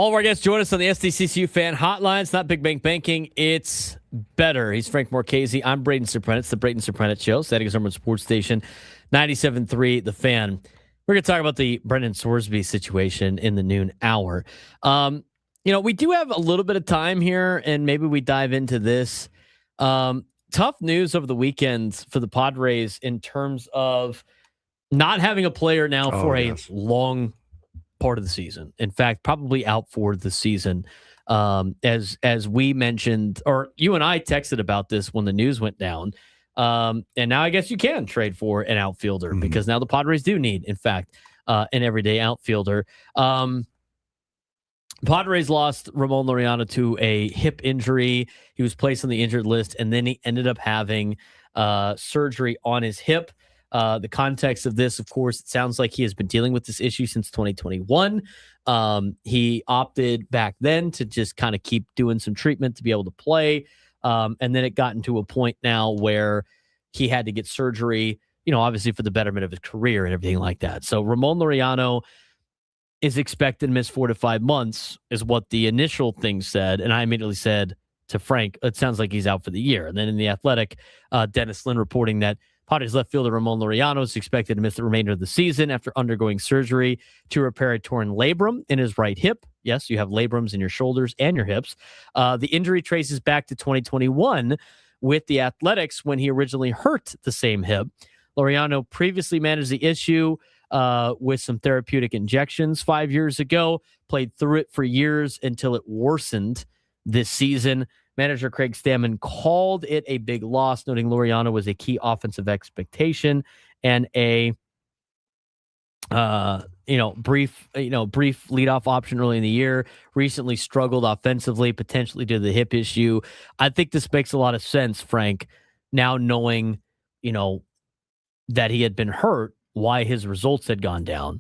All of our guests join us on the SDCCU fan hotline. It's not Big Bank Banking. It's better. He's Frank Marchese. I'm Braden Surprenant. It's the Braden Surprenant Show. San Diego's #1 sports station, 97.3 The Fan. We're going to talk about the Brendan Sorsby situation in the noon hour. We do have a little bit of time here, and maybe we dive into this. Tough news over the weekend for the Padres in terms of not having a player now for a long part of the season. In fact, probably out for the season. As we mentioned, or you and I texted about this when the news went down. And now I guess you can trade for an outfielder because now the Padres do need, in fact, an everyday outfielder. Padres lost Ramón Laureano to a hip injury. He was placed on the injured list, and then he ended up having surgery on his hip. The context of this, of course, it sounds like he has been dealing with this issue since 2021. He opted back then to just kind of keep doing some treatment to be able to play. And then it got into a point now where he had to get surgery, obviously for the betterment of his career and everything like that. So Ramón Laureano is expected to miss 4 to 5 months is what the initial thing said. And I immediately said to Frank, it sounds like he's out for the year. And then in The Athletic, Dennis Lynn reporting that Padres left fielder Ramón Laureano is expected to miss the remainder of the season after undergoing surgery to repair a torn labrum in his right hip. Yes, you have labrums in your shoulders and your hips. The injury traces back to 2021 with the Athletics when he originally hurt the same hip. Laureano previously managed the issue with some therapeutic injections 5 years ago, played through it for years until it worsened this season. Manager Craig Stammen called it a big loss, noting Laureano was a key offensive expectation and a brief leadoff option early in the year. Recently struggled offensively, potentially due to the hip issue. I think this makes a lot of sense, Frank, now knowing, that he had been hurt, why his results had gone down.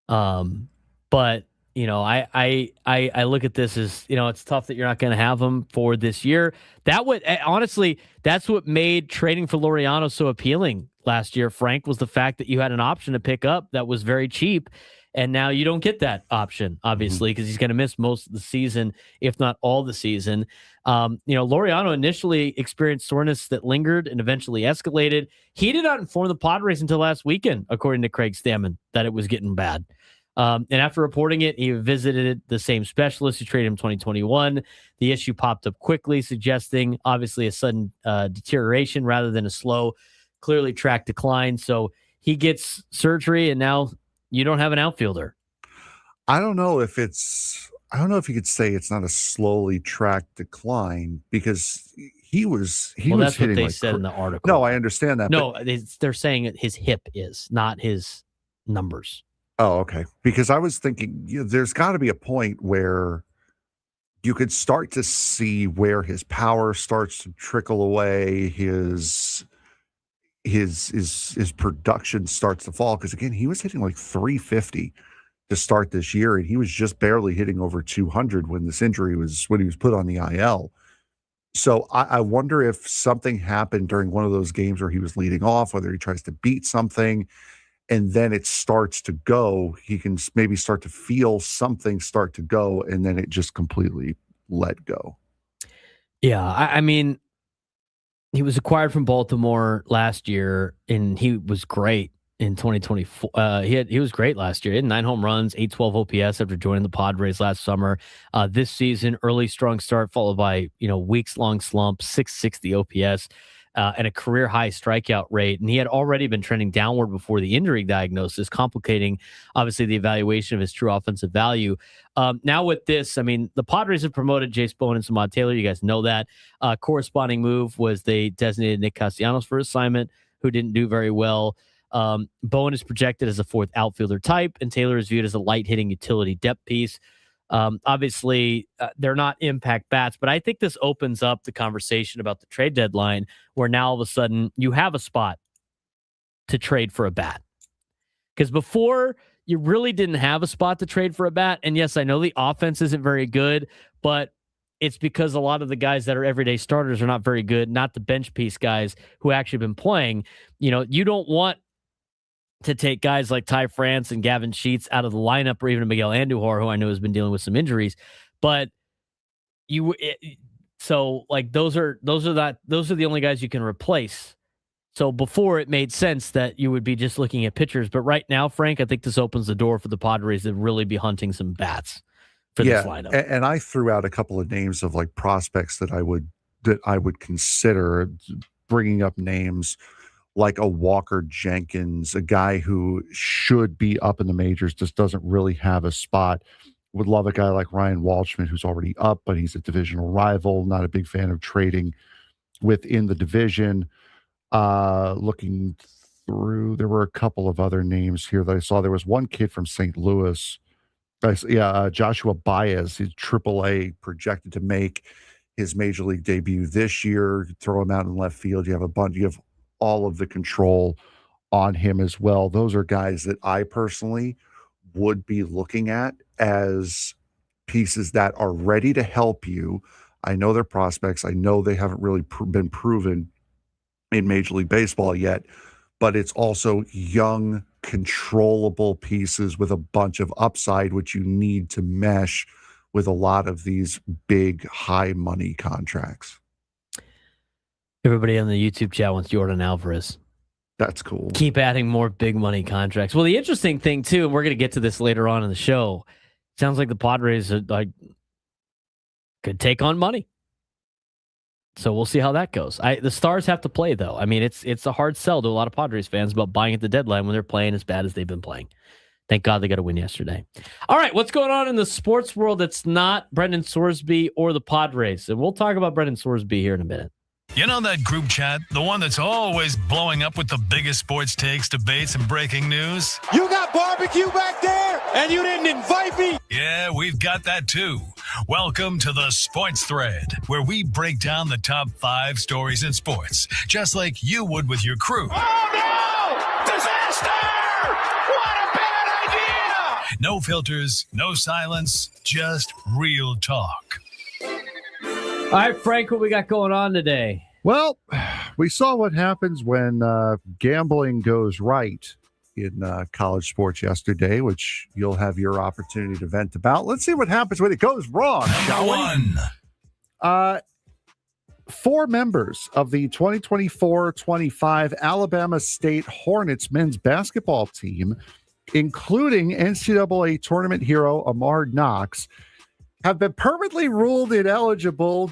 But I look at this as, it's tough that you're not going to have him for this year. That would honestly, that's what made trading for Laureano so appealing last year, Frank, was the fact that you had an option to pick up that was very cheap. And now you don't get that option, obviously, because he's going to miss most of the season, if not all the season. Laureano initially experienced soreness that lingered and eventually escalated. He did not inform the Padres until last weekend, according to Craig Stammen, that it was getting bad. And after reporting it, he visited the same specialist who traded him in 2021. The issue popped up quickly, suggesting obviously a sudden deterioration rather than a slow, clearly tracked decline. So he gets surgery, and now you don't have an outfielder. I don't know if you could say it's not a slowly tracked decline, because he was that's hitting what they said in the article. No, I understand that. No, they're saying his hip is, not his numbers. Oh, okay. Because I was thinking, there's got to be a point where you could start to see where his power starts to trickle away, his production starts to fall. Because again, he was hitting like 350 to start this year, and he was just barely hitting over 200 when this injury was, when he was put on the IL. So I wonder if something happened during one of those games where he was leading off, whether he tries to beat something, and then it starts to go. He can maybe start to feel something start to go, and then it just completely let go. Yeah, I mean, he was acquired from Baltimore last year, and he was great in 2024. He was great last year. He had 9 home runs, 812 OPS after joining the Padres last summer. This season, early strong start followed by weeks-long slump, 660 OPS. And a career-high strikeout rate. And he had already been trending downward before the injury diagnosis, complicating, obviously, the evaluation of his true offensive value. Now with this, I mean, the Padres have promoted Jase Bowen and Samad Taylor. You guys know that. Corresponding move was they designated Nick Castellanos for assignment, who didn't do very well. Bowen is projected as a 4th outfielder type, and Taylor is viewed as a light-hitting utility depth piece. Obviously, they're not impact bats, but I think this opens up the conversation about the trade deadline, where now all of a sudden you have a spot to trade for a bat. Because before, you really didn't have a spot to trade for a bat. And yes, I know the offense isn't very good, but it's because a lot of the guys that are everyday starters are not very good, not the bench piece guys who actually been playing. You don't want to take guys like Ty France and Gavin Sheets out of the lineup, or even Miguel Andujar, who I know has been dealing with some injuries. But those are the only guys you can replace. So before, it made sense that you would be just looking at pitchers. But right now, Frank, I think this opens the door for the Padres to really be hunting some bats for this lineup. And I threw out a couple of names of like prospects that I would consider, bringing up names like a Walker Jenkins, a guy who should be up in the majors, just doesn't really have a spot. Would love a guy like Ryan Walshman, who's already up, but he's a divisional rival. Not a big fan of trading within the division. Looking through, there were a couple of other names here that I saw. There was one kid from St. Louis. Joshua Baez, he's AAA, projected to make his major league debut this year. Throw him out in left field. You have all of the control on him as well. Those are guys that I personally would be looking at as pieces that are ready to help you. I know they're prospects. I know they haven't really been proven in Major League Baseball yet, but it's also young, controllable pieces with a bunch of upside, which you need to mesh with a lot of these big, high money contracts. Everybody on the YouTube chat wants Jordan Alvarez. That's cool. Keep adding more big money contracts. Well, the interesting thing too, and we're going to get to this later on in the show, sounds like the Padres could take on money. So we'll see how that goes. The Stars have to play, though. I mean, it's a hard sell to a lot of Padres fans about buying at the deadline when they're playing as bad as they've been playing. Thank God they got a win yesterday. All right, what's going on in the sports world that's not Brendan Sorsby or the Padres? And we'll talk about Brendan Sorsby here in a minute. You know that group chat? The one that's always blowing up with the biggest sports takes, debates, and breaking news? You got barbecue back there, and you didn't invite me? Yeah, we've got that too. Welcome to the Sports Thread, where we break down the top 5 stories in sports, just like you would with your crew. Oh, no! Disaster! What a bad idea! No filters, no silence, just real talk. All right, Frank, what we got going on today? Well, we saw what happens when gambling goes right in college sports yesterday, which you'll have your opportunity to vent about. Let's see what happens when it goes wrong, shall we? 4 members of the 2024-25 Alabama State Hornets men's basketball team, including NCAA tournament hero Amar Knox, have been permanently ruled ineligible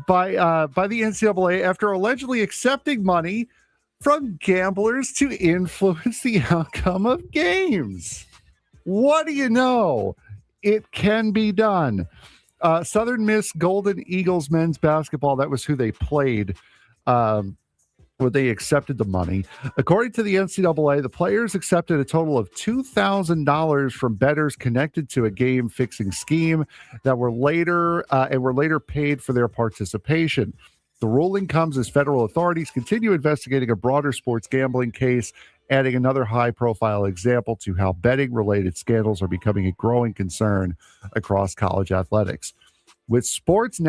by the NCAA after allegedly accepting money from gamblers to influence the outcome of games. What do you know? It can be done. Southern Miss Golden Eagles men's basketball, that was who they played where they accepted the money. According to the NCAA, the players accepted a total of $2,000 from bettors connected to a game-fixing scheme that were later paid for their participation. The ruling comes as federal authorities continue investigating a broader sports gambling case, adding another high-profile example to how betting-related scandals are becoming a growing concern across college athletics. With sports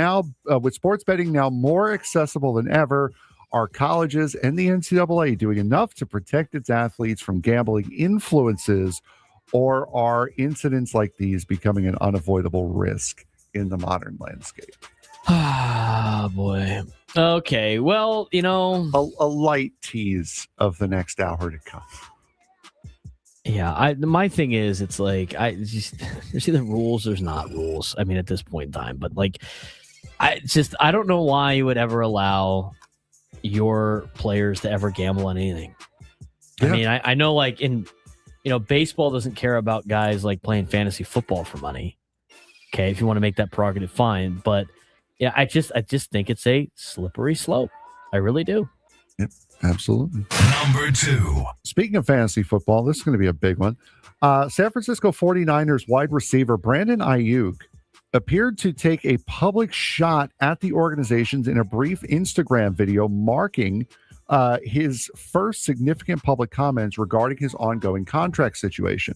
betting now more accessible than ever, are colleges and the NCAA doing enough to protect its athletes from gambling influences, or are incidents like these becoming an unavoidable risk in the modern landscape? Ah, boy. Okay, well, you know, a light tease of the next hour to come. Yeah, my thing is, it's like there's either rules, there's not rules. I mean, at this point in time, but like, I don't know why you would ever allow your players to ever gamble on anything. Yeah. I mean, I know, like, baseball doesn't care about guys like playing fantasy football for money. Okay, if you want to make that prerogative, fine. But yeah, I just think it's a slippery slope. I really do. Yep, absolutely. Number 2. Speaking of fantasy football, this is going to be a big one. San Francisco 49ers wide receiver Brandon Ayuk appeared to take a public shot at the organizations in a brief Instagram video, marking his first significant public comments regarding his ongoing contract situation.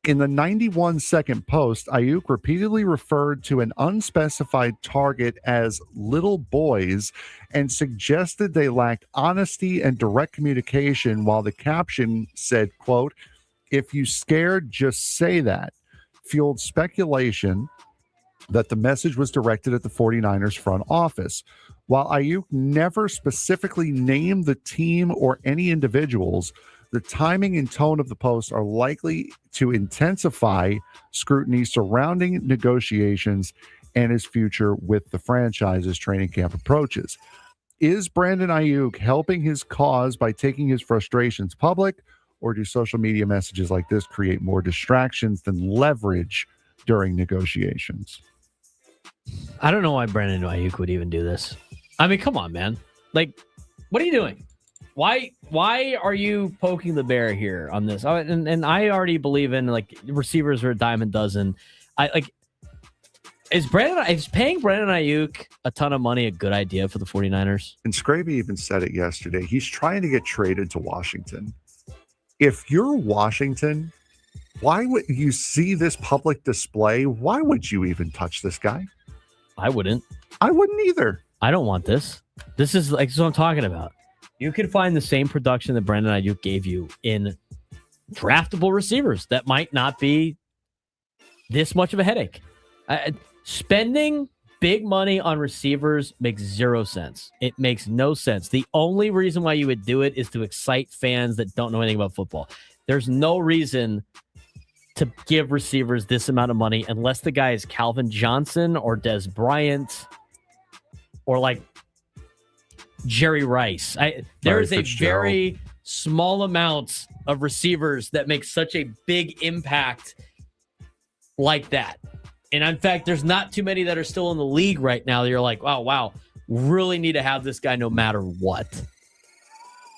In the 91-second post, Ayuk repeatedly referred to an unspecified target as little boys and suggested they lacked honesty and direct communication, while the caption said, quote, "If you scared, just say that," fueled speculation that the message was directed at the 49ers front office. While Ayuk never specifically named the team or any individuals, the timing and tone of the post are likely to intensify scrutiny surrounding negotiations and his future with the franchise's training camp approaches. Is Brandon Ayuk helping his cause by taking his frustrations public, or do social media messages like this create more distractions than leverage during negotiations? I don't know why Brandon Ayuk would even do this. I mean, come on, man. Like, what are you doing? Why are you poking the bear here on this? And I already believe in, like, receivers are a dime a dozen. Is paying Brandon Ayuk a ton of money a good idea for the 49ers? And Scraby even said it yesterday. He's trying to get traded to Washington. If you're Washington, why would you see this public display? Why would you even touch this guy? I wouldn't. I wouldn't either. I don't want this. This is what I'm talking about. You could find the same production that Brandon Ayuk gave you in draftable receivers that might not be this much of a headache. Spending big money on receivers makes zero sense. It makes no sense. The only reason why you would do it is to excite fans that don't know anything about football. There's no reason to give receivers this amount of money unless the guy is Calvin Johnson or Des Bryant or like Jerry Rice. There is a very small amount of receivers that make such a big impact like that. And in fact, there's not too many that are still in the league right now that you're like, oh, wow, really need to have this guy no matter what.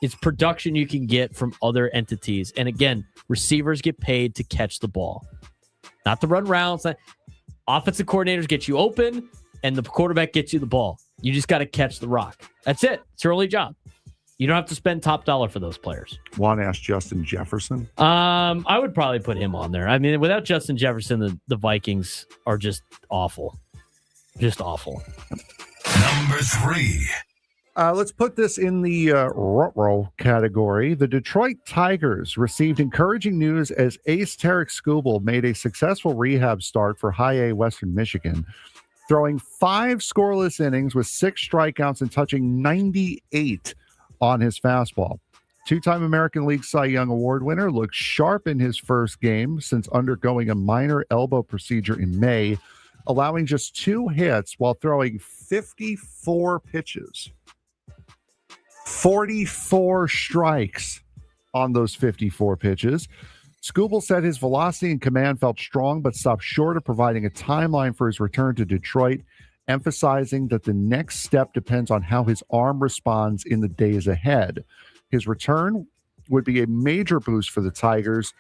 It's production you can get from other entities. And again, receivers get paid to catch the ball, not to run rounds. Offensive coordinators get you open, and the quarterback gets you the ball. You just got to catch the rock. That's it. It's your only job. You don't have to spend top dollar for those players. Want to ask Justin Jefferson? I would probably put him on there. I mean, without Justin Jefferson, the Vikings are just awful. Just awful. Number 3. Let's put this in the ruh-roh category. The Detroit Tigers received encouraging news as ace Tarek Skubal made a successful rehab start for High A Western Michigan, throwing 5 scoreless innings with 6 strikeouts and touching 98 on his fastball. 2-time American League Cy Young Award winner looked sharp in his first game since undergoing a minor elbow procedure in May, allowing just 2 hits while throwing 54 pitches. 44 strikes on those 54 pitches. Skubal said his velocity and command felt strong, but stopped short of providing a timeline for his return to Detroit, emphasizing that the next step depends on how his arm responds in the days ahead. His return would be a major boost for the Tigers,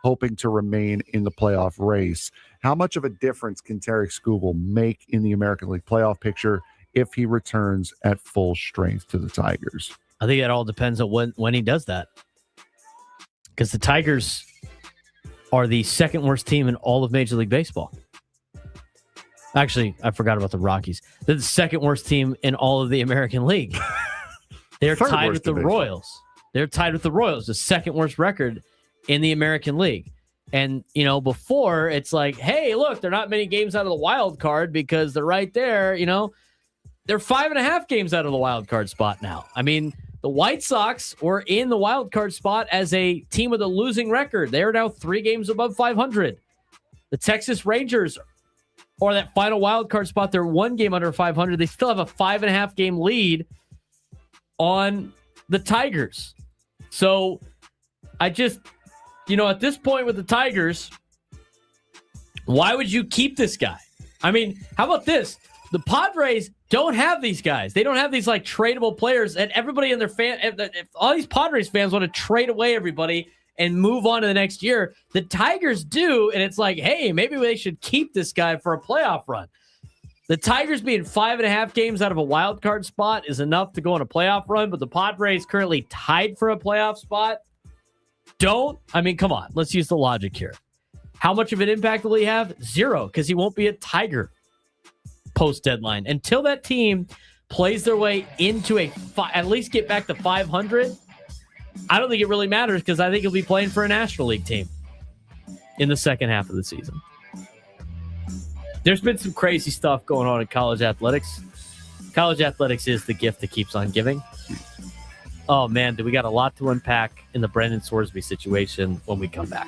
hoping to remain in the playoff race. How much of a difference can Tarek Skubal make in the American League playoff picture if he returns at full strength to the Tigers? I think it all depends on when he does that. Because the Tigers are the second worst team in all of Major League Baseball. Actually, I forgot about the Rockies. They're the second worst team in all of the American League. They're tied with the Royals. They're tied with the Royals, the second worst record in the American League. And, you know, before it's like, hey, look, they're not many games out of the wild card because they're right there. You know, they're 5.5 games out of the wild card spot now. I mean, the White Sox were in the wild card spot as a team with a losing record. They are now 3 games above 500. The Texas Rangers, or that final wild card spot, they're 1 game under 500. They still have a 5.5 game lead on the Tigers. So I just, you know, at this point with the Tigers, why would you keep this guy? I mean, how about this? The Padres don't have these guys. They don't have these like tradable players, and everybody in their if all these Padres fans want to trade away everybody and move on to the next year, the Tigers do. And it's like, hey, maybe they should keep this guy for a playoff run. The Tigers being 5.5 games out of a wild card spot is enough to go on a playoff run, but the Padres currently tied for a playoff spot. I mean, come on, let's use the logic here. How much of an impact will he have? 0, because he won't be a Tiger post-deadline. Until that team plays their way into at least get back to 500, I don't think it really matters because I think he'll be playing for a National League team in the second half of the season. There's been some crazy stuff going on in college athletics. College athletics is the gift that keeps on giving. Oh, man, we got a lot to unpack in the Brendan Sorsby situation when we come back.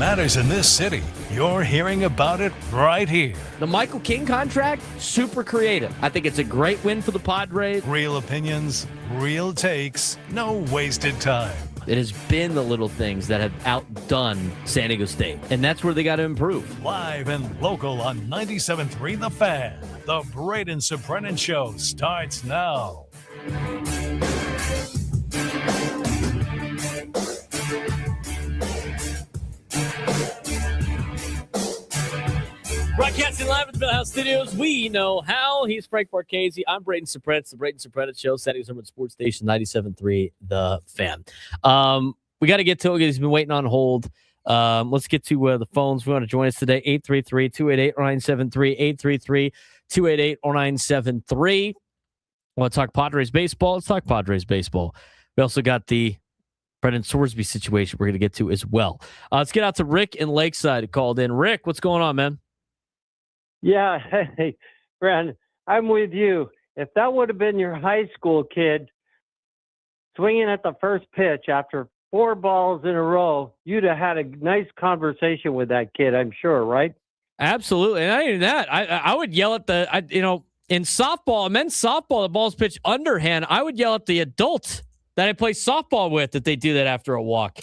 matters in this city, you're hearing about it right here. The Michael King contract, super creative. I think it's a great win for the Padres. Real opinions, real takes, no wasted time. It has been the little things that have outdone San Diego State, and that's where they got to improve. Live and local on 97.3 The Fan. The Braden Surprenant Show starts now. Broadcasting live at the Millhouse Studios, we know how. He's Frank Marchese. I'm Braden Surprenant. It's the Braden Surprenant Show, San Diego Sports Station 97.3 The Fan. We got to get to it. He's been waiting on hold. Let's get to the phones. We want to join us today, 833-288-0973, 833-288-0973. Want to talk Padres baseball? Let's talk Padres baseball. We also got the Brendan Sorsby situation we're going to get to as well. Let's get out to Rick in Lakeside who called in. Rick, what's going on, man? Yeah, hey, Brandon, I'm with you. If that would have been your high school kid swinging at the first pitch after 4 balls in a row, you'd have had a nice conversation with that kid, I'm sure, right? Absolutely. And I knew that. I would yell at in softball, men's softball, the ball's pitched underhand. I would yell at the adult that I play softball with that they do that after a walk.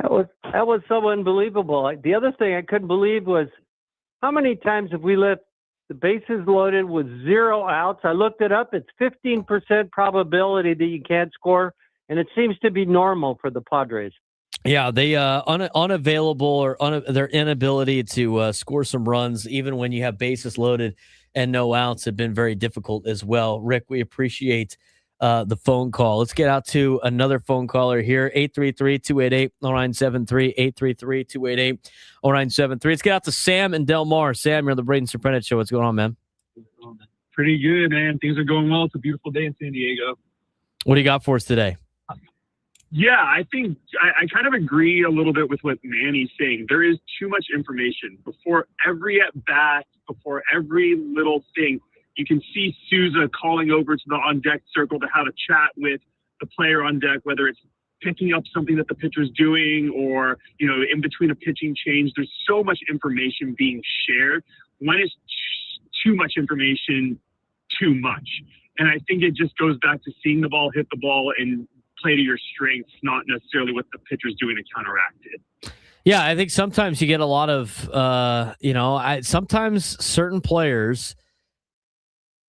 That was so unbelievable. The other thing I couldn't believe was, how many times have we left the bases loaded with 0 outs? I looked it up. It's 15% probability that you can't score, and it seems to be normal for the Padres. Yeah, they unavailable or their inability to score some runs, even when you have bases loaded and no outs, have been very difficult as well. Rick, we appreciate the phone call. Let's get out to another phone caller here, 833-288-0973, 833-288-0973. Let's get out to Sam in Del Mar. Sam, you're on the Braden Surprenant Show. What's going on, man? Pretty good, man. Things are going well. It's a beautiful day in San Diego. What do you got for us today? Yeah, I think I kind of agree a little bit with what Manny's saying. There is too much information. Before every at-bat, before every little thing, you can see Souza calling over to the on-deck circle to have a chat with the player on deck, whether it's picking up something that the pitcher's doing or, in between a pitching change. There's so much information being shared. When is too much information too much? And I think it just goes back to seeing the ball hit the ball and play to your strengths, not necessarily what the pitcher's doing to counteract it. Yeah, I think sometimes you get a lot of, sometimes certain players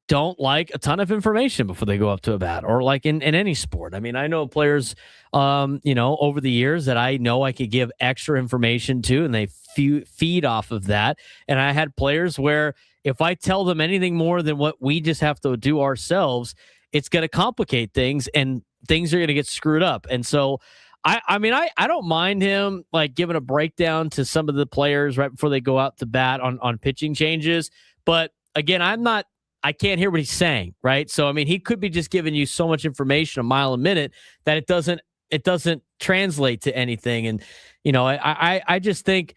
don't like a ton of information before they go up to a bat, or like in any sport. I mean, I know players, over the years that I know I could give extra information to, and they feed off of that. And I had players where if I tell them anything more than what we just have to do ourselves, it's going to complicate things and things are going to get screwed up. And so I don't mind him like giving a breakdown to some of the players right before they go out to bat on pitching changes. But again, I can't hear what he's saying, right? So, I mean, he could be just giving you so much information a mile a minute that it doesn't translate to anything. And, I just think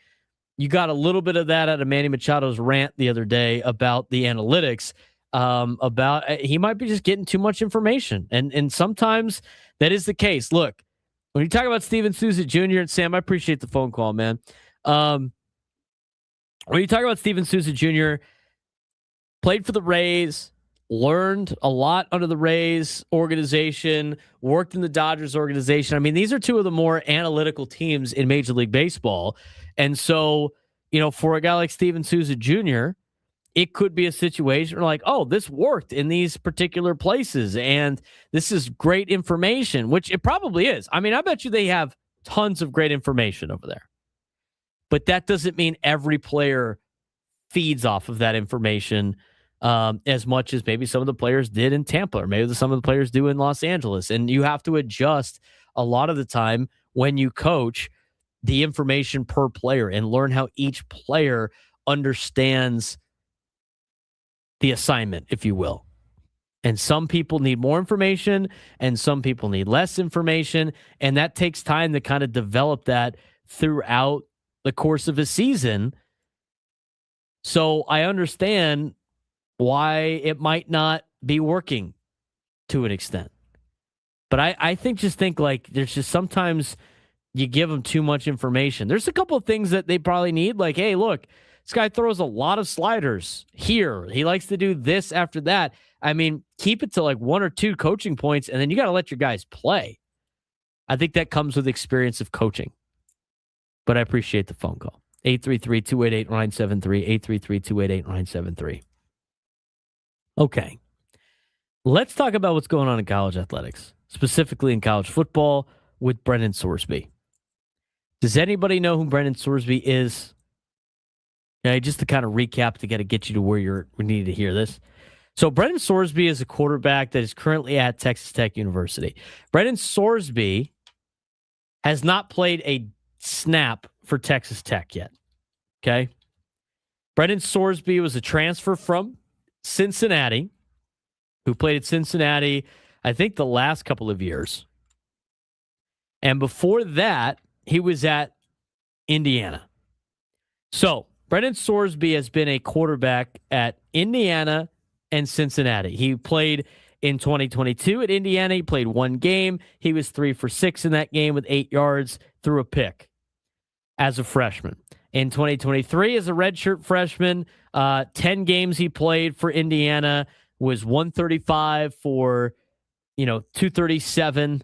you got a little bit of that out of Manny Machado's rant the other day about the analytics, he might be just getting too much information. And sometimes that is the case. Look, when you talk about Steven Souza Jr. and Sam, I appreciate the phone call, man. When you talk about Steven Souza Jr., played for the Rays, learned a lot under the Rays organization, worked in the Dodgers organization. I mean, these are two of the more analytical teams in Major League Baseball. And so, for a guy like Steven Souza Jr., it could be a situation where like, oh, this worked in these particular places, and this is great information, which it probably is. I mean, I bet you they have tons of great information over there. But that doesn't mean every player feeds off of that information as much as maybe some of the players did in Tampa, or maybe some of the players do in Los Angeles. And you have to adjust a lot of the time when you coach the information per player and learn how each player understands the assignment, if you will. And some people need more information and some people need less information. And that takes time to kind of develop that throughout the course of a season. So I understand why it might not be working to an extent. But I think like there's just sometimes you give them too much information. There's a couple of things that they probably need, like, hey, look, this guy throws a lot of sliders here. He likes to do this after that. I mean, keep it to like 1 or 2 coaching points, and then you got to let your guys play. I think that comes with experience of coaching. But I appreciate the phone call. 833-288-973, 833-288-973. Okay. Let's talk about what's going on in college athletics, specifically in college football with Brendan Sorsby. Does anybody know who Brendan Sorsby is? Okay, just to kind of recap to get you to where we need to hear this. So Brendan Sorsby is a quarterback that is currently at Texas Tech University. Brendan Sorsby has not played a snap for Texas Tech yet. Okay? Brendan Sorsby was a transfer from Cincinnati, who played at Cincinnati, I think, the last couple of years. And before that, he was at Indiana. So, Brendan Sorsby has been a quarterback at Indiana and Cincinnati. He played in 2022 at Indiana. He played 1 game. He was 3 for 6 in that game with 8 yards, threw a pick as a freshman. In 2023, as a redshirt freshman, 10 games he played for Indiana, was 135 for, 237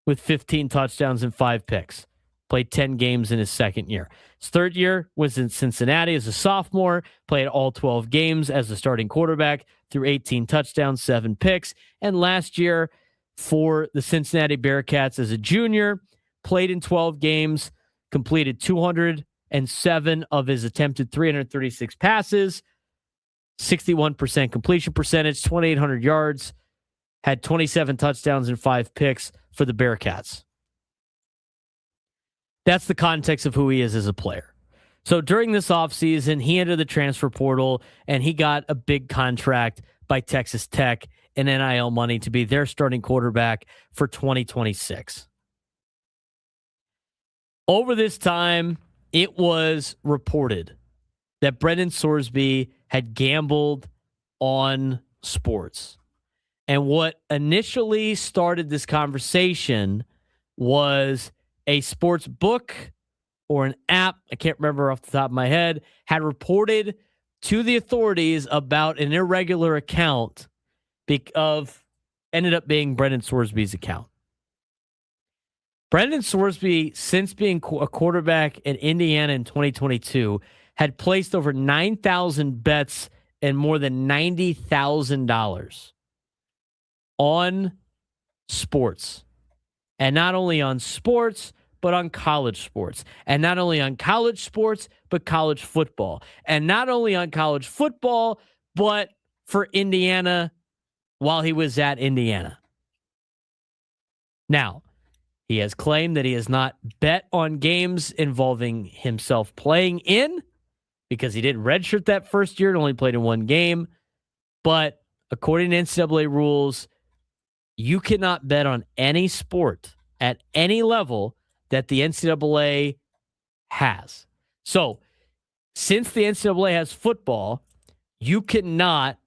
with 15 touchdowns and 5 picks. Played 10 games in his second year. His third year was in Cincinnati as a sophomore, played all 12 games as a starting quarterback, threw 18 touchdowns, 7 picks. And last year for the Cincinnati Bearcats as a junior, played in 12 games, completed 207 of his attempted 336 passes, 61% completion percentage, 2,800 yards, had 27 touchdowns and 5 picks for the Bearcats. That's the context of who he is as a player. So during this offseason, he entered the transfer portal and he got a big contract by Texas Tech and NIL money to be their starting quarterback for 2026. Over this time, it was reported that Brendan Sorsby had gambled on sports. And what initially started this conversation was a sports book or an app, I can't remember off the top of my head, had reported to the authorities about an irregular account ended up being Brendan Sorsby's account. Brendan Sorsby, since being a quarterback at Indiana in 2022, had placed over 9,000 bets and more than $90,000 on sports. And not only on sports, but on college sports. And not only on college sports, but college football. And not only on college football, but for Indiana while he was at Indiana. Now, he has claimed that he has not bet on games involving himself playing in because he did redshirt that first year and only played in 1 game. But according to NCAA rules, you cannot bet on any sport at any level that the NCAA has. So, since the NCAA has football, you cannot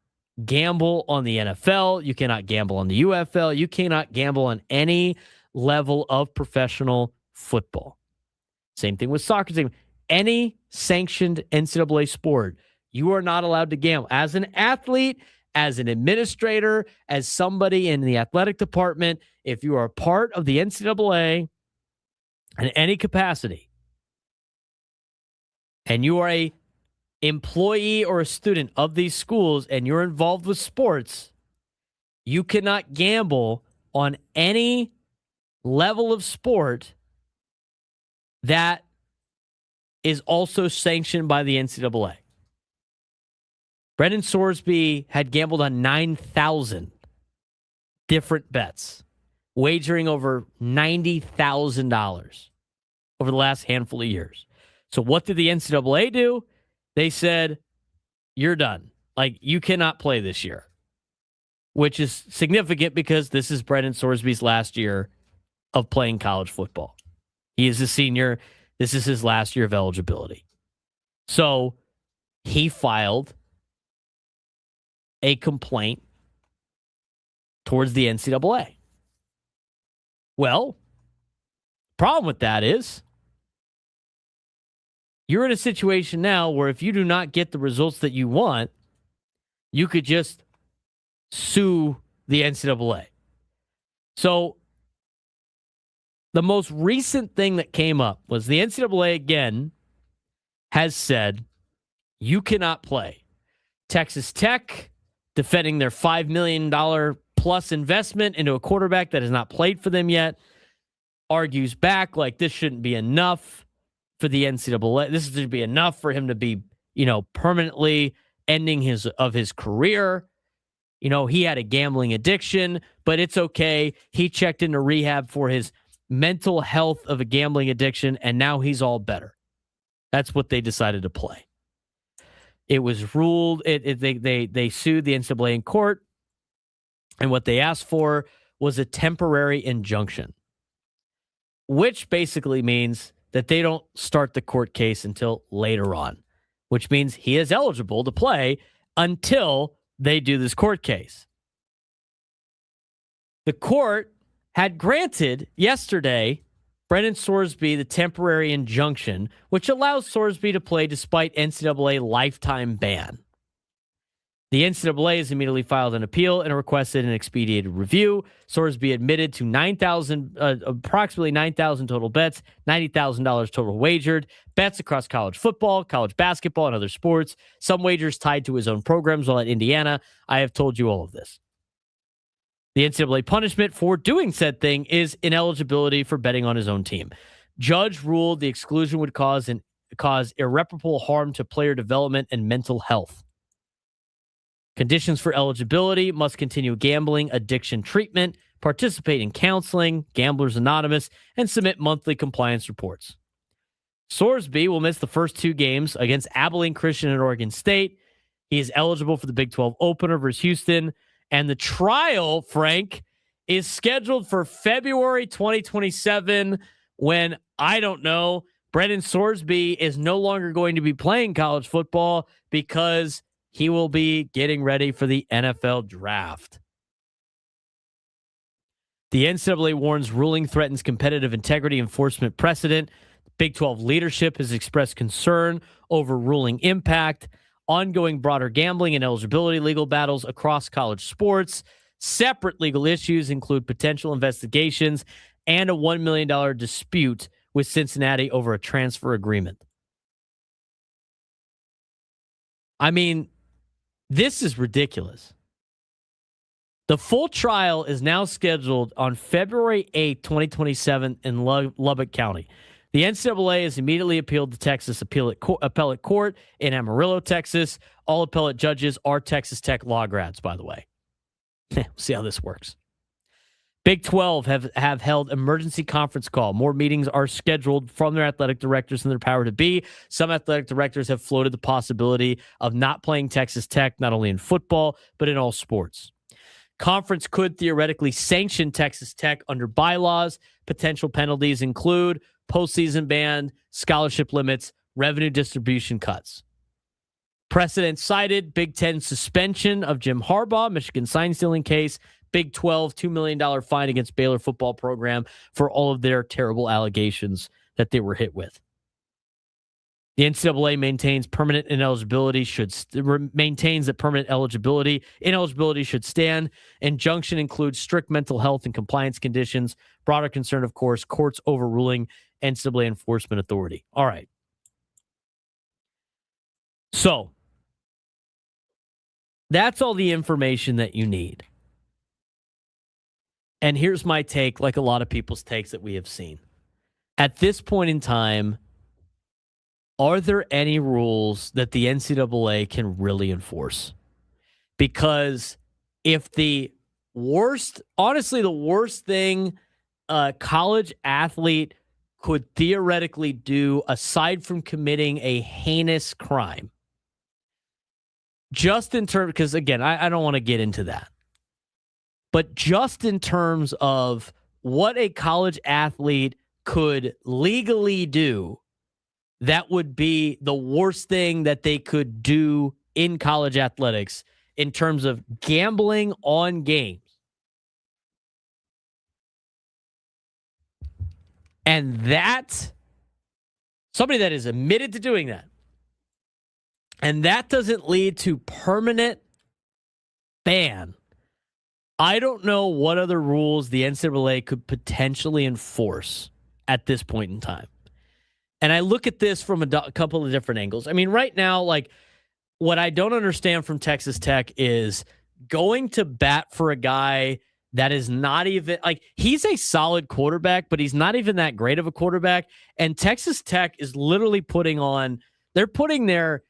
gamble on the NFL. You cannot gamble on the UFL. You cannot gamble on any level of professional football. Same thing with soccer team. Any sanctioned NCAA sport, you are not allowed to gamble. As an athlete, as an administrator, as somebody in the athletic department, if you are a part of the NCAA in any capacity, and you are a employee or a student of these schools and you're involved with sports, you cannot gamble on any level of sport that is also sanctioned by the NCAA. Brendan Sorsby had gambled on 9,000 different bets, wagering over $90,000 over the last handful of years. So what did the NCAA do? They said, you're done. Like, you cannot play this year, which is significant because this is Brendan Sorsby's last year of playing college football. He is a senior. This is his last year of eligibility. So he filed a complaint towards the NCAA. Well, problem with that is you're in a situation now where if you do not get the results that you want, you could just sue the NCAA. So the most recent thing that came up was the NCAA again has said you cannot play. Texas Tech, defending their $5 million plus investment into a quarterback that has not played for them yet, argues back like this shouldn't be enough for the NCAA. This should be enough for him to be, permanently ending his career. He had a gambling addiction, but it's okay. He checked into rehab for his mental health of a gambling addiction, and now he's all better. That's what they decided to play. It was ruled. They sued the NCAA in court, and what they asked for was a temporary injunction, which basically means that they don't start the court case until later on, which means he is eligible to play until they do this court case. The court had granted yesterday Brendan Sorsby the temporary injunction, which allows Sorsby to play despite NCAA lifetime ban. The NCAA has immediately filed an appeal and requested an expedited review. Sorsby admitted to approximately 9,000 total bets, $90,000 total wagered, bets across college football, college basketball, and other sports, some wagers tied to his own programs while at Indiana. I have told you all of this. The NCAA punishment for doing said thing is ineligibility for betting on his own team. Judge ruled the exclusion would cause irreparable harm to player development and mental health. Conditions for eligibility: must continue gambling addiction treatment, participate in counseling, Gamblers Anonymous, and submit monthly compliance reports. Sorsby will miss the first 2 games against Abilene Christian and Oregon State. He is eligible for the Big 12 opener versus Houston. And the trial, Frank, is scheduled for February 2027 when, I don't know, Brendan Sorsby is no longer going to be playing college football because he will be getting ready for the NFL draft. The NCAA warns ruling threatens competitive integrity enforcement precedent. Big 12 leadership has expressed concern over ruling impact. Ongoing broader gambling and eligibility legal battles across college sports. Separate legal issues include potential investigations and a $1 million dispute with Cincinnati over a transfer agreement. I mean, this is ridiculous. The full trial is now scheduled on February 8th, 2027 in Lubbock County. The NCAA has immediately appealed to Texas Appellate Court in Amarillo, Texas. All appellate judges are Texas Tech law grads, by the way. We'll see how this works. Big 12 have held emergency conference call. More meetings are scheduled from their athletic directors and their power to be. Some athletic directors have floated the possibility of not playing Texas Tech, not only in football, but in all sports. Conference could theoretically sanction Texas Tech under bylaws. Potential penalties include postseason ban, scholarship limits, revenue distribution cuts. Precedent cited: Big 10 suspension of Jim Harbaugh, Michigan sign stealing case. Big 12, $2 million fine against Baylor football program for all of their terrible allegations that they were hit with. The NCAA maintains maintains that permanent ineligibility should stand. Injunction includes strict mental health and compliance conditions. Broader concern, of course, courts overruling NCAA enforcement authority. All right. So that's all the information that you need. And here's my take, like a lot of people's takes that we have seen. At this point in time, are there any rules that the NCAA can really enforce? Because if the worst thing a college athlete could theoretically do, aside from committing a heinous crime, just in terms, because again, I don't want to get into that, but just in terms of what a college athlete could legally do, that would be the worst thing that they could do in college athletics in terms of gambling on games. And that, somebody that is admitted to doing that, and that doesn't lead to permanent ban, I don't know what other rules the NCAA could potentially enforce at this point in time. And I look at this from a couple of different angles. I mean, right now, like, what I don't understand from Texas Tech is going to bat for a guy that is not even, like, he's a solid quarterback, but he's not even that great of a quarterback. And Texas Tech is literally putting their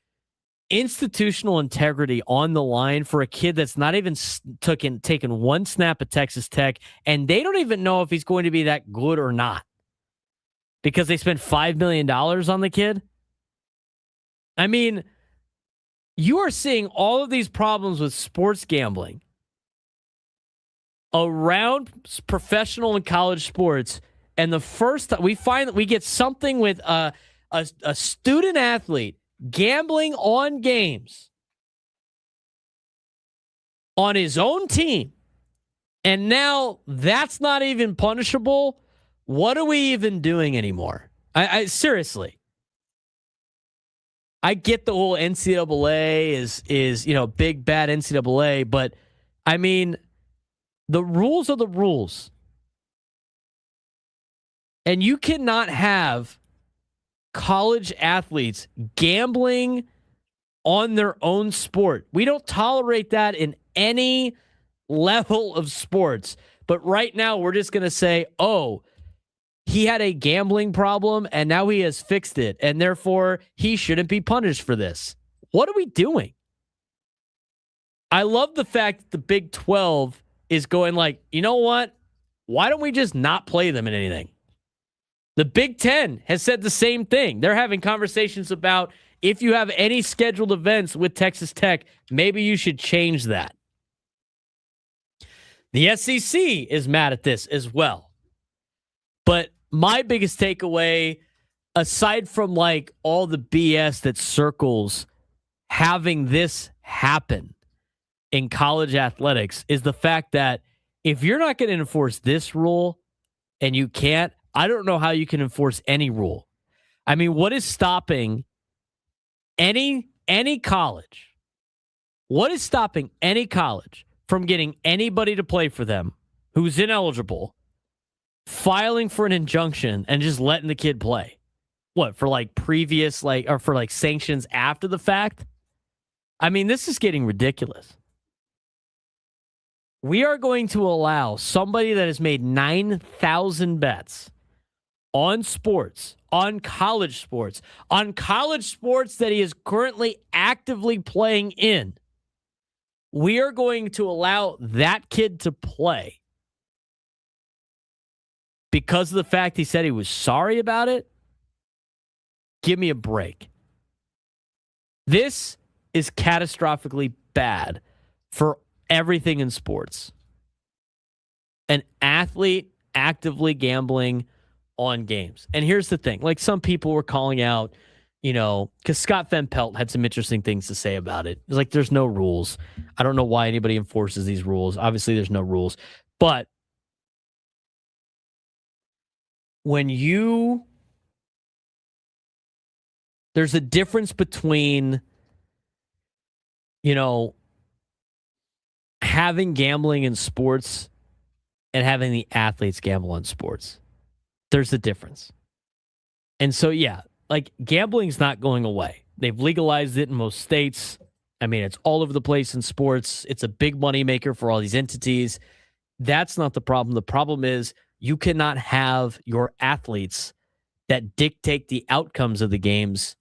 institutional integrity on the line for a kid that's not even taken one snap at Texas Tech, and they don't even know if he's going to be that good or not because they spent $5 million on the kid. I mean, you are seeing all of these problems with sports gambling around professional and college sports, and the first time we find that we get something with a student athlete gambling on games on his own team, and now that's not even punishable. What are we even doing anymore? I seriously, I get the whole NCAA is big bad NCAA, but I mean, the rules are the rules, and you cannot have college athletes gambling on their own sport. We don't tolerate that in any level of sports. But right now, we're just going to say, oh, he had a gambling problem and now he has fixed it, and therefore he shouldn't be punished for this. What are we doing? I love the fact that the Big 12 is going like, you know what? Why don't we just not play them in anything? The Big Ten has said the same thing. They're having conversations about if you have any scheduled events with Texas Tech, maybe you should change that. The SEC is mad at this as well. But my biggest takeaway, aside from like all the BS that circles having this happen in college athletics, is the fact that if you're not going to enforce this rule and you can't, I don't know how you can enforce any rule. I mean, what is stopping any college? What is stopping any college from getting anybody to play for them who's ineligible, filing for an injunction, and just letting the kid play? What, for like previous, like, or for like sanctions after the fact? I mean, this is getting ridiculous. We are going to allow somebody that has made 9,000 bets on sports, on college sports that he is currently actively playing in. We are going to allow that kid to play because of the fact he said he was sorry about it. Give me a break. This is catastrophically bad for everything in sports. An athlete actively gambling on games. And here's the thing. Like, some people were calling out, because Scott Van Pelt had some interesting things to say about it. It's like, there's no rules. I don't know why anybody enforces these rules. Obviously, there's no rules. But there's a difference between, having gambling in sports and having the athletes gamble on sports. There's a difference. And so, yeah, like, gambling's not going away. They've legalized it in most states. I mean, it's all over the place in sports. It's a big moneymaker for all these entities. That's not the problem. The problem is you cannot have your athletes that dictate the outcomes of the games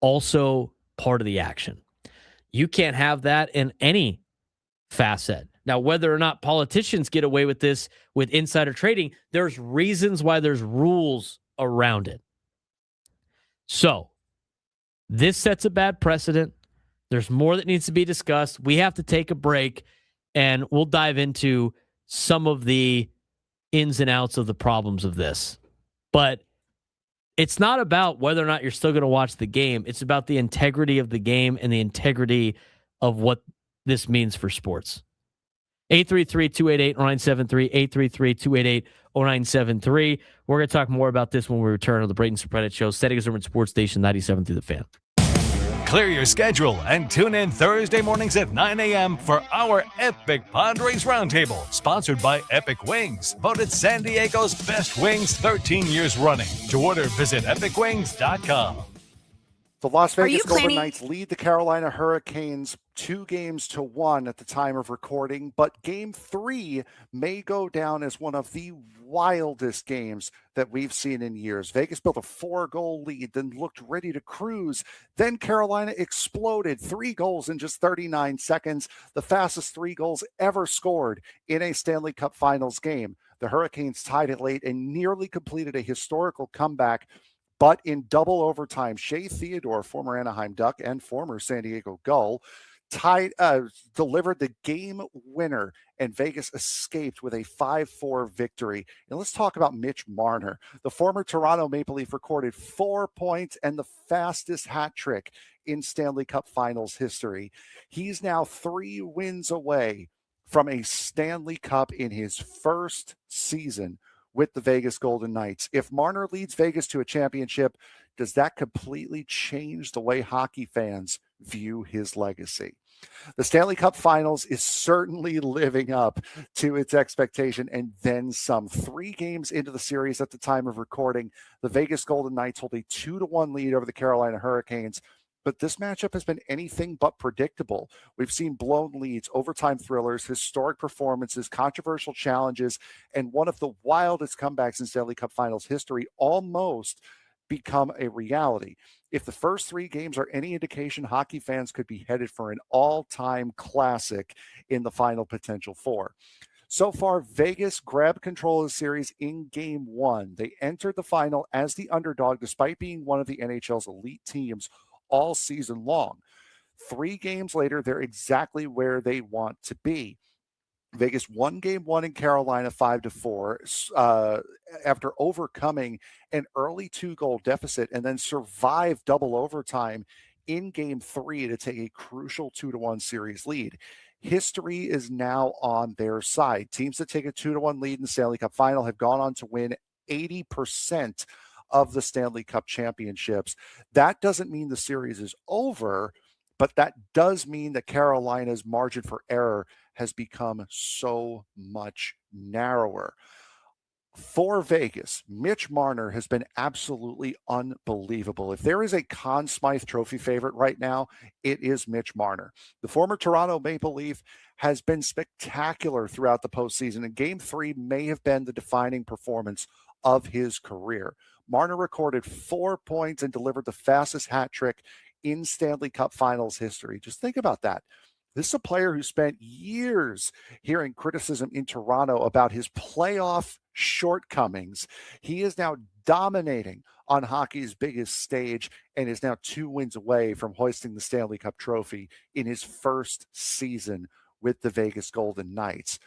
also part of the action. You can't have that in any facet. Now, whether or not politicians get away with this with insider trading, there's reasons why there's rules around it. So, this sets a bad precedent. There's more that needs to be discussed. We have to take a break, and we'll dive into some of the ins and outs of the problems of this. But it's not about whether or not you're still going to watch the game. It's about the integrity of the game and the integrity of what this means for sports. 833-288-0973, 0973. We're going to talk more about this when we return on the Braden Surprenant Show, setting us over at Sports Station 97 through the Fan. Clear your schedule and tune in Thursday mornings at 9 a.m. for our Epic Padres Roundtable, sponsored by Epic Wings, voted San Diego's best wings 13 years running. To order, visit epicwings.com. The Las Vegas Golden Knights lead the Carolina Hurricanes 2-1 at the time of recording, but Game 3 may go down as one of the wildest games that we've seen in years. Vegas built a 4-goal lead, then looked ready to cruise. Then Carolina exploded, 3 goals in just 39 seconds, the fastest 3 goals ever scored in a Stanley Cup Finals game. The Hurricanes tied it late and nearly completed a historical comeback. But in double overtime, Shea Theodore, former Anaheim Duck and former San Diego Gull, delivered the game winner, and Vegas escaped with a 5-4 victory. And let's talk about Mitch Marner. The former Toronto Maple Leaf recorded 4 points and the fastest hat trick in Stanley Cup Finals history. He's now 3 wins away from a Stanley Cup in his first season with the Vegas Golden Knights. If Marner leads Vegas to a championship, does that completely change the way hockey fans view his legacy? The Stanley Cup Finals is certainly living up to its expectation and then some. 3 games into the series at the time of recording, the Vegas Golden Knights hold a 2-1 lead over the Carolina Hurricanes. But this matchup has been anything but predictable. We've seen blown leads, overtime thrillers, historic performances, controversial challenges, and one of the wildest comebacks in Stanley Cup Finals history almost become a reality. If the first 3 games are any indication, hockey fans could be headed for an all-time classic in the final potential 4. So far, Vegas grabbed control of the series in Game 1. They entered the final as the underdog, despite being one of the NHL's elite teams all season long. 3 games later, they're exactly where they want to be. Vegas won Game 1 in Carolina 5-4 after overcoming an early 2-goal deficit and then survived double overtime in Game 3 to take a crucial 2-1 series lead. History is now on their side. Teams that take a 2-1 lead in the Stanley Cup Final have gone on to win 80% of the Stanley Cup championships. That doesn't mean the series is over, but that does mean that Carolina's margin for error has become so much narrower. For Vegas, Mitch Marner has been absolutely unbelievable. If there is a Conn Smythe Trophy favorite right now, it is Mitch Marner. The former Toronto Maple Leaf has been spectacular throughout the postseason, and Game 3 may have been the defining performance of his career. Marner recorded 4 points and delivered the fastest hat trick in Stanley Cup Finals history. Just think about that. This is a player who spent years hearing criticism in Toronto about his playoff shortcomings. He is now dominating on hockey's biggest stage and is now 2 wins away from hoisting the Stanley Cup trophy in his first season with the Vegas Golden Knights.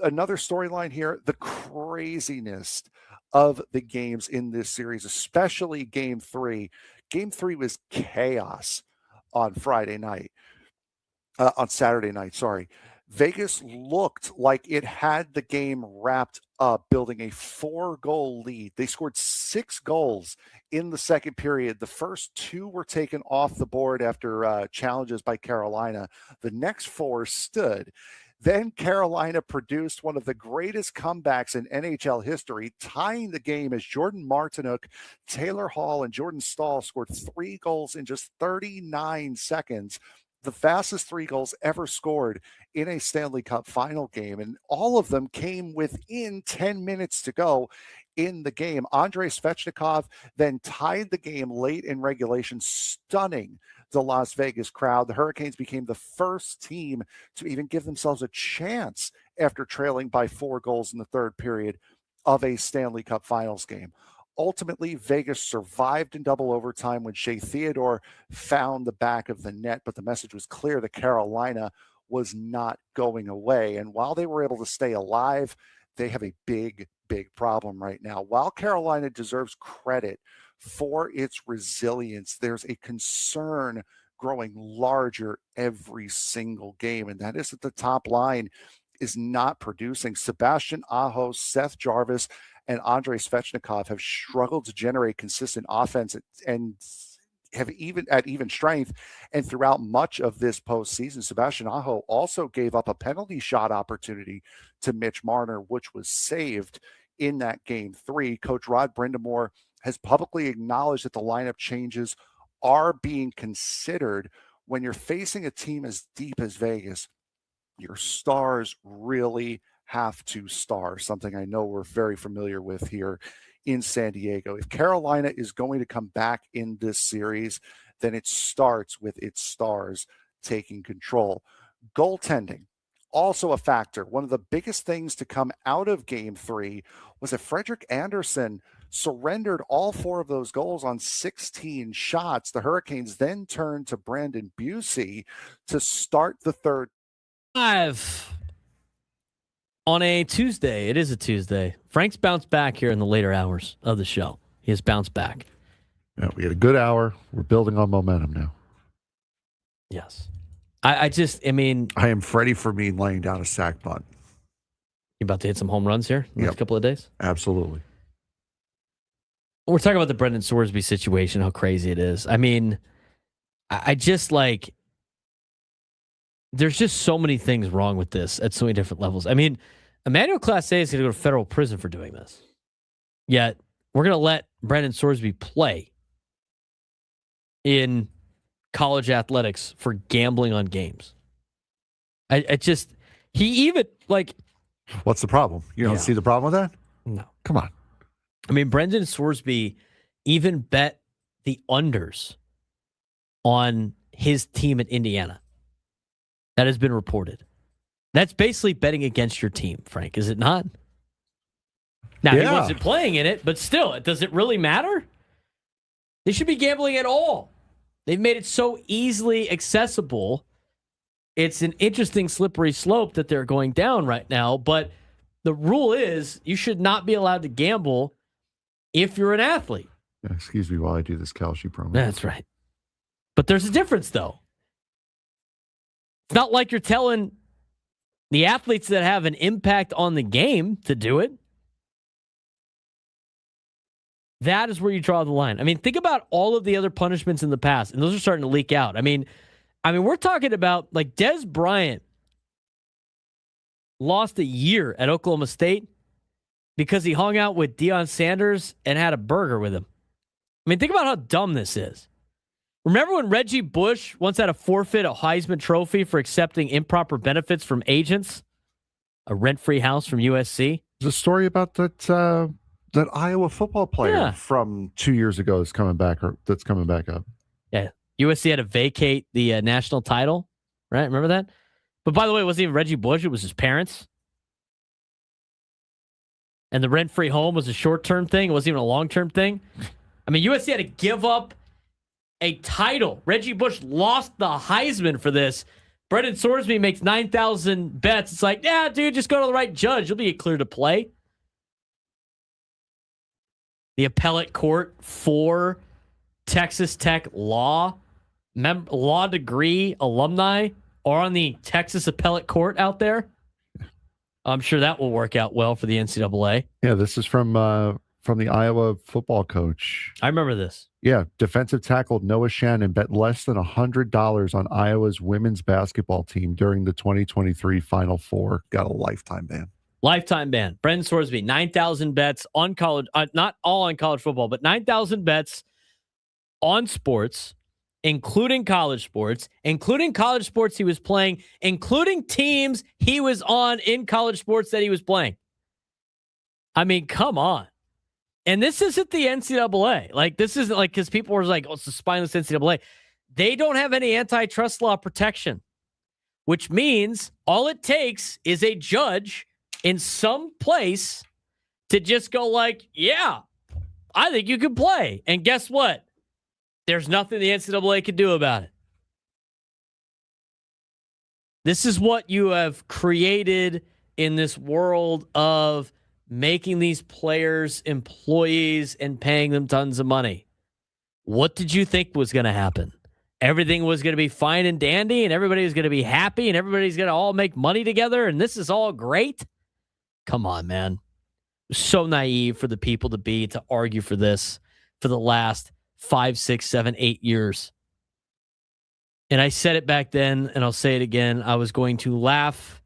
Another storyline here, the craziness of the games in this series, especially Game 3. Game 3 was chaos on Saturday night. Vegas looked like it had the game wrapped up, building a 4-goal lead. They scored 6 goals in the second period. The first 2 were taken off the board after challenges by Carolina. The next 4 stood. Then Carolina produced one of the greatest comebacks in NHL history, tying the game as Jordan Martinook, Taylor Hall, and Jordan Stahl scored 3 goals in just 39 seconds. The fastest 3 goals ever scored in a Stanley Cup final game. And all of them came within 10 minutes to go in the game. Andrei Svechnikov then tied the game late in regulation, stunning the Las Vegas crowd. The Hurricanes became the first team to even give themselves a chance after trailing by 4 goals in the third period of a Stanley Cup Finals game. Ultimately, Vegas survived in double overtime when Shea Theodore found the back of the net, but the message was clear that Carolina was not going away. And while they were able to stay alive, they have a big problem right now. While Carolina deserves credit for its resilience, there's a concern growing larger every single game, and that is that the top line is not producing. Sebastian Aho, Seth Jarvis, and Andrei Svechnikov have struggled to generate consistent offense and have even strength. And throughout much of this postseason, Sebastian Aho also gave up a penalty shot opportunity to Mitch Marner, which was saved in that game 3. Coach Rod Brindamore has publicly acknowledged that the lineup changes are being considered. When you're facing a team as deep as Vegas, your stars really have to star, something I know we're very familiar with here in San Diego. If Carolina is going to come back in this series, then it starts with its stars taking control. Goaltending, also a factor. One of the biggest things to come out of Game 3 was that Frederik Andersen surrendered all 4 of those goals on 16 shots. The Hurricanes then turned to Brandon Busey to start the third. On a Tuesday, it is a Tuesday. Frank's bounced back here in the later hours of the show. He has bounced back. Yeah, we had a good hour. We're building on momentum now. Yes. I am Freddy Fermín laying down a sack bunt. You about to hit some home runs here in the next couple of days? Absolutely. We're talking about the Brendan Sorsby situation, how crazy it is. I mean, there's just so many things wrong with this at so many different levels. I mean, Emmanuel Clase is going to go to federal prison for doing this. Yet, we're going to let Brendan Sorsby play in college athletics for gambling on games. What's the problem? You don't see the problem with that? No. Come on. I mean, Brendan Sorsby even bet the unders on his team at Indiana. That has been reported. That's basically betting against your team, Frank, is it not? Now, he wasn't playing in it, but still, does it really matter? They should be gambling at all. They've made it so easily accessible. It's an interesting slippery slope that they're going down right now, but the rule is you should not be allowed to gamble if you're an athlete. Excuse me while I do this Kalshi promo. That's right. But there's a difference, though. It's not like you're telling the athletes that have an impact on the game to do it. That is where you draw the line. I mean, think about all of the other punishments in the past, and those are starting to leak out. I mean, we're talking about like Des Bryant lost a year at Oklahoma State because he hung out with Deion Sanders and had a burger with him. I mean, think about how dumb this is. Remember when Reggie Bush once had to forfeit a Heisman Trophy for accepting improper benefits from agents? A rent-free house from USC? There's a story about that Iowa football player from 2 years ago that's coming back up. Yeah. USC had to vacate the national title, right? Remember that? But by the way, it wasn't even Reggie Bush. It was his parents. And the rent-free home was a short-term thing. It wasn't even a long-term thing. I mean, USC had to give up a title. Reggie Bush lost the Heisman for this. Brendan Sorsby makes 9,000 bets. It's like, yeah, dude, just go to the right judge. You'll be clear to play. The appellate court for Texas Tech law degree alumni are on the Texas appellate court out there. I'm sure that will work out well for the NCAA. Yeah, this is from the Iowa football coach. I remember this. Yeah, defensive tackle Noah Shannon bet less than $100 on Iowa's women's basketball team during the 2023 Final Four. Got a lifetime ban. Lifetime ban. Brendan Sorsby, 9,000 bets on college, not all on college football, but 9,000 bets on sports, including college sports he was playing, including teams he was on in college sports that he was playing. I mean, come on. And this isn't the NCAA. Like, this isn't like, because people were like, oh, it's the spineless NCAA. They don't have any antitrust law protection, which means all it takes is a judge in some place to just go like, yeah, I think you can play. And guess what? There's nothing the NCAA can do about it. This is what you have created in this world of making these players employees and paying them tons of money. What did you think was going to happen? everything was going to be fine and dandy and everybody was going to be happy and everybody's going to all make money together and this is all great. Come on, man. So naive for the people to argue for this for the last 5, 6, 7, 8 years. And I said it back then, and I'll say it again. I was going to laugh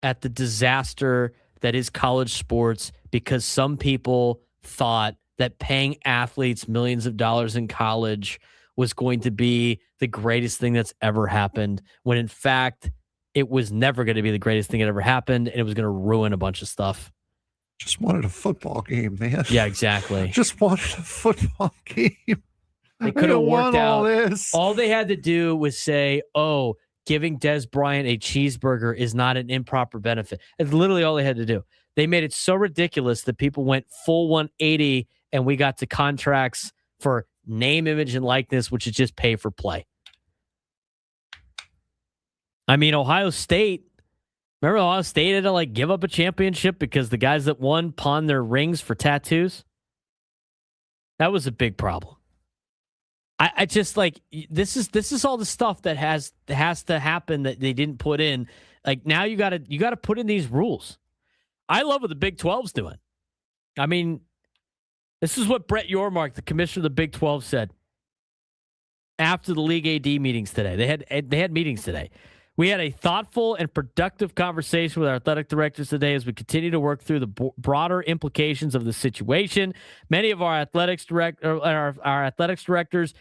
at the disaster that is college sports because some people thought that paying athletes millions of dollars in college was going to be the greatest thing that's ever happened, when in fact, it was never going to be the greatest thing that ever happened, and it was going to ruin a bunch of stuff. Just wanted a football game, man. Yeah, exactly. Just wanted a football game. They could have worked out. All they had to do was say, oh, giving Des Bryant a cheeseburger is not an improper benefit. It's literally all they had to do. They made it so ridiculous that people went full 180 and we got to contracts for name, image, and likeness, which is just pay for play. I mean, Ohio State, remember Ohio State had to give up a championship because the guys that won pawned their rings for tattoos? That was a big problem. I just this is all the stuff that has to happen that they didn't put in. Now you gotta put in these rules. I love what the Big 12's doing. I mean, this is what Brett Yormark, the commissioner of the Big 12, said after the league AD meetings today. They had meetings today. We had a thoughtful and productive conversation with our athletic directors today as we continue to work through the broader implications of the situation. Many of our athletics directors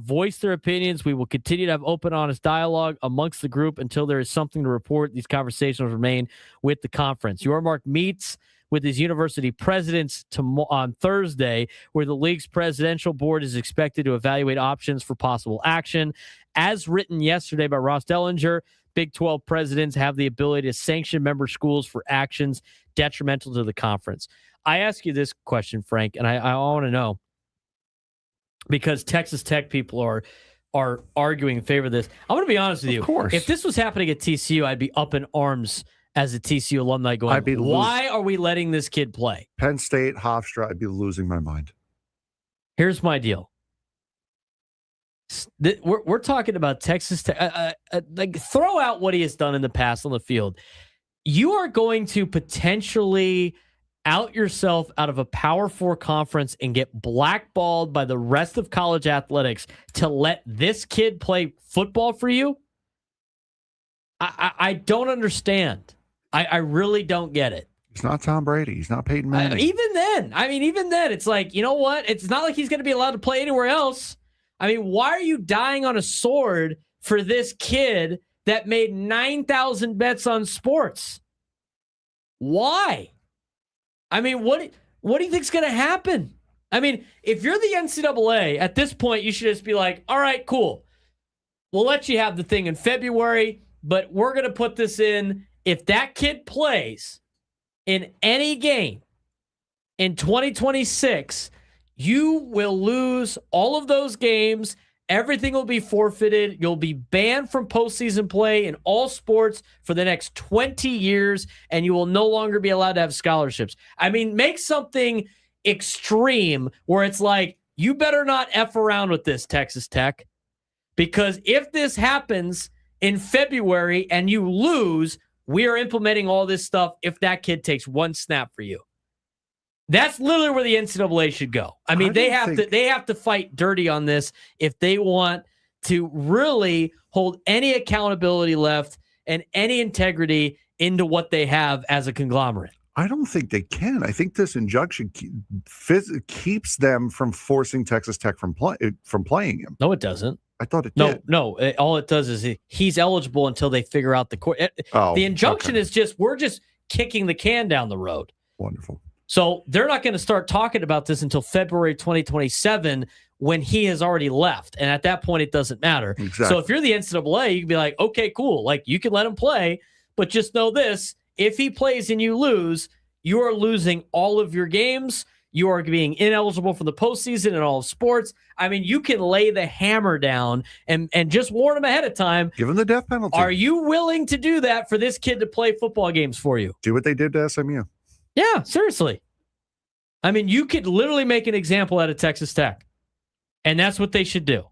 voiced their opinions. We will continue to have open, honest dialogue amongst the group until there is something to report. These conversations remain with the conference. Yormark meets with his university presidents on Thursday, where the league's presidential board is expected to evaluate options for possible action. As written yesterday by Ross Dellinger, Big 12 presidents have the ability to sanction member schools for actions detrimental to the conference. I ask you this question, Frank, and I want to know, because Texas Tech people are arguing in favor of this. I'm going to be honest with you. Of course. If this was happening at TCU, I'd be up in arms as a TCU alumni going, why are we letting this kid play? Penn State, Hofstra, I'd be losing my mind. Here's my deal. We're talking about Texas Tech. Throw out what he has done in the past on the field. You are going to potentially out yourself out of a Power 4 conference and get blackballed by the rest of college athletics to let this kid play football for you? I don't understand. I really don't get it. He's not Tom Brady. He's not Peyton Manning. Even then, it's like, you know what? It's not like he's going to be allowed to play anywhere else. I mean, why are you dying on a sword for this kid that made 9,000 bets on sports? Why? I mean, what do you think's going to happen? I mean, if you're the NCAA, at this point, you should just be like, all right, cool. We'll let you have the thing in February, but we're going to put this in. If that kid plays in any game in 2026, you will lose all of those games. Everything will be forfeited. You'll be banned from postseason play in all sports for the next 20 years, and you will no longer be allowed to have scholarships. I mean, make something extreme where it's like, you better not F around with this, Texas Tech, because if this happens in February and you lose, we are implementing all this stuff if that kid takes one snap for you. That's literally where the NCAA should go. I mean, they have to fight dirty on this if they want to really hold any accountability left and any integrity into what they have as a conglomerate. I don't think they can. I think this injunction keeps them from forcing Texas Tech from playing him. No, it doesn't. I thought it did. No. All it does is he's eligible until they figure out the court. The injunction is we're just kicking the can down the road. Wonderful. So they're not going to start talking about this until February 2027 when he has already left. And at that point, it doesn't matter. Exactly. So if you're the NCAA, you can be like, okay, cool. Like, you can let him play, but just know this. If he plays and you lose, you are losing all of your games. You are being ineligible for the postseason in all of sports. I mean, you can lay the hammer down and just warn him ahead of time. Give him the death penalty. Are you willing to do that for this kid to play football games for you? Do what they did to SMU. Yeah, seriously. I mean, you could literally make an example out of Texas Tech, and that's what they should do.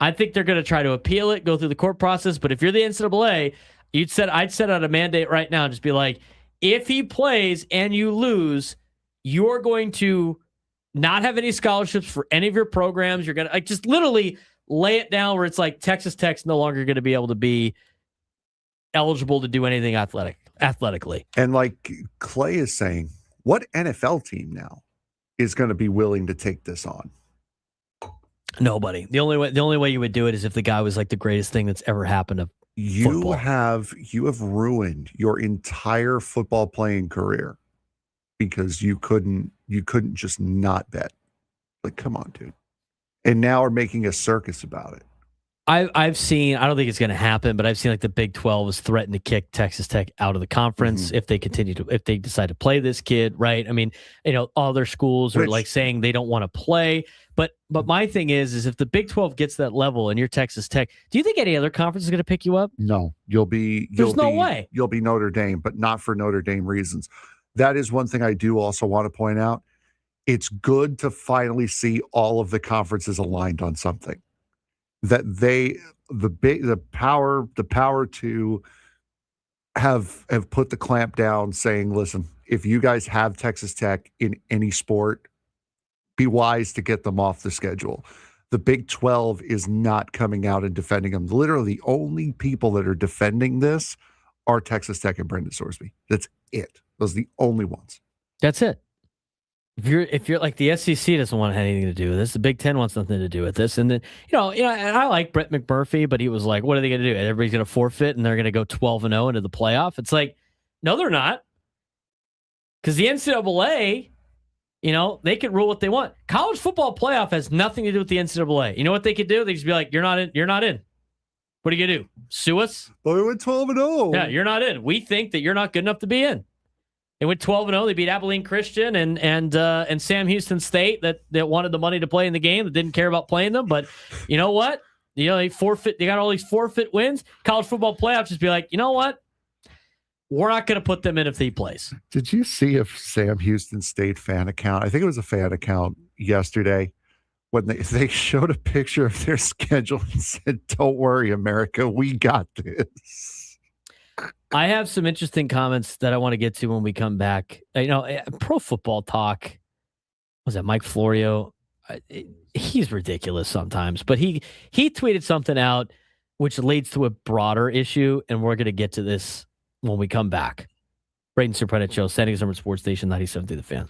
I think they're going to try to appeal it, go through the court process. But if you're the NCAA, I'd set out a mandate right now. Just be like, if he plays and you lose, you're going to not have any scholarships for any of your programs. You're going to just literally lay it down where it's like Texas Tech's no longer going to be able to be eligible to do anything athletically. And like Clay is saying, what NFL team now is going to be willing to take this on? Nobody. The only way you would do it is if the guy was like the greatest thing that's ever happened to football. You have ruined your entire football playing career because you couldn't just not bet. Like, come on, dude. And now are making a circus about it. I've seen, I don't think it's going to happen, but I've seen like the Big 12 has threatened to kick Texas Tech out of the conference if they decide to play this kid, right? I mean, all their schools are like saying they don't want to play. But my thing is if the Big 12 gets that level and you're Texas Tech, do you think any other conference is going to pick you up? No, There's no way. You'll be Notre Dame, but not for Notre Dame reasons. That is one thing I do also want to point out. It's good to finally see all of the conferences aligned on something. That the power to have put the clamp down, saying, listen, if you guys have Texas Tech in any sport, be wise to get them off the schedule. The Big 12 is not coming out and defending them. Literally, the only people that are defending this are Texas Tech and Brendan Sorsby. That's it. Those are the only ones. That's it. If you're like the SEC doesn't want anything to do with this, the Big Ten wants nothing to do with this, and then and I like Brett McMurphy, but he was like, "What are they going to do? Everybody's going to forfeit, and they're going to go 12-0 into the playoff." It's like, no, they're not, because the NCAA, they can rule what they want. College football playoff has nothing to do with the NCAA. You know what they could do? They just be like, "You're not in. You're not in. What are you going to do? Sue us?" But we went 12-0. Yeah, you're not in. We think that you're not good enough to be in. They went 12-0. They beat Abilene Christian and Sam Houston State that wanted the money to play in the game, that didn't care about playing them. But you know what? They forfeit. They got all these forfeit wins. College football playoffs just be like, you know what? We're not going to put them in if he plays. Did you see a Sam Houston State fan account? I think it was a fan account yesterday when they showed a picture of their schedule and said, "Don't worry, America, we got this." I have some interesting comments that I want to get to when we come back. Pro Football Talk, was that Mike Florio? He's ridiculous sometimes, but he tweeted something out which leads to a broader issue, and we're going to get to this when we come back. Braden Surprenant Show, San Diego Sports Station 97.3 The Fan.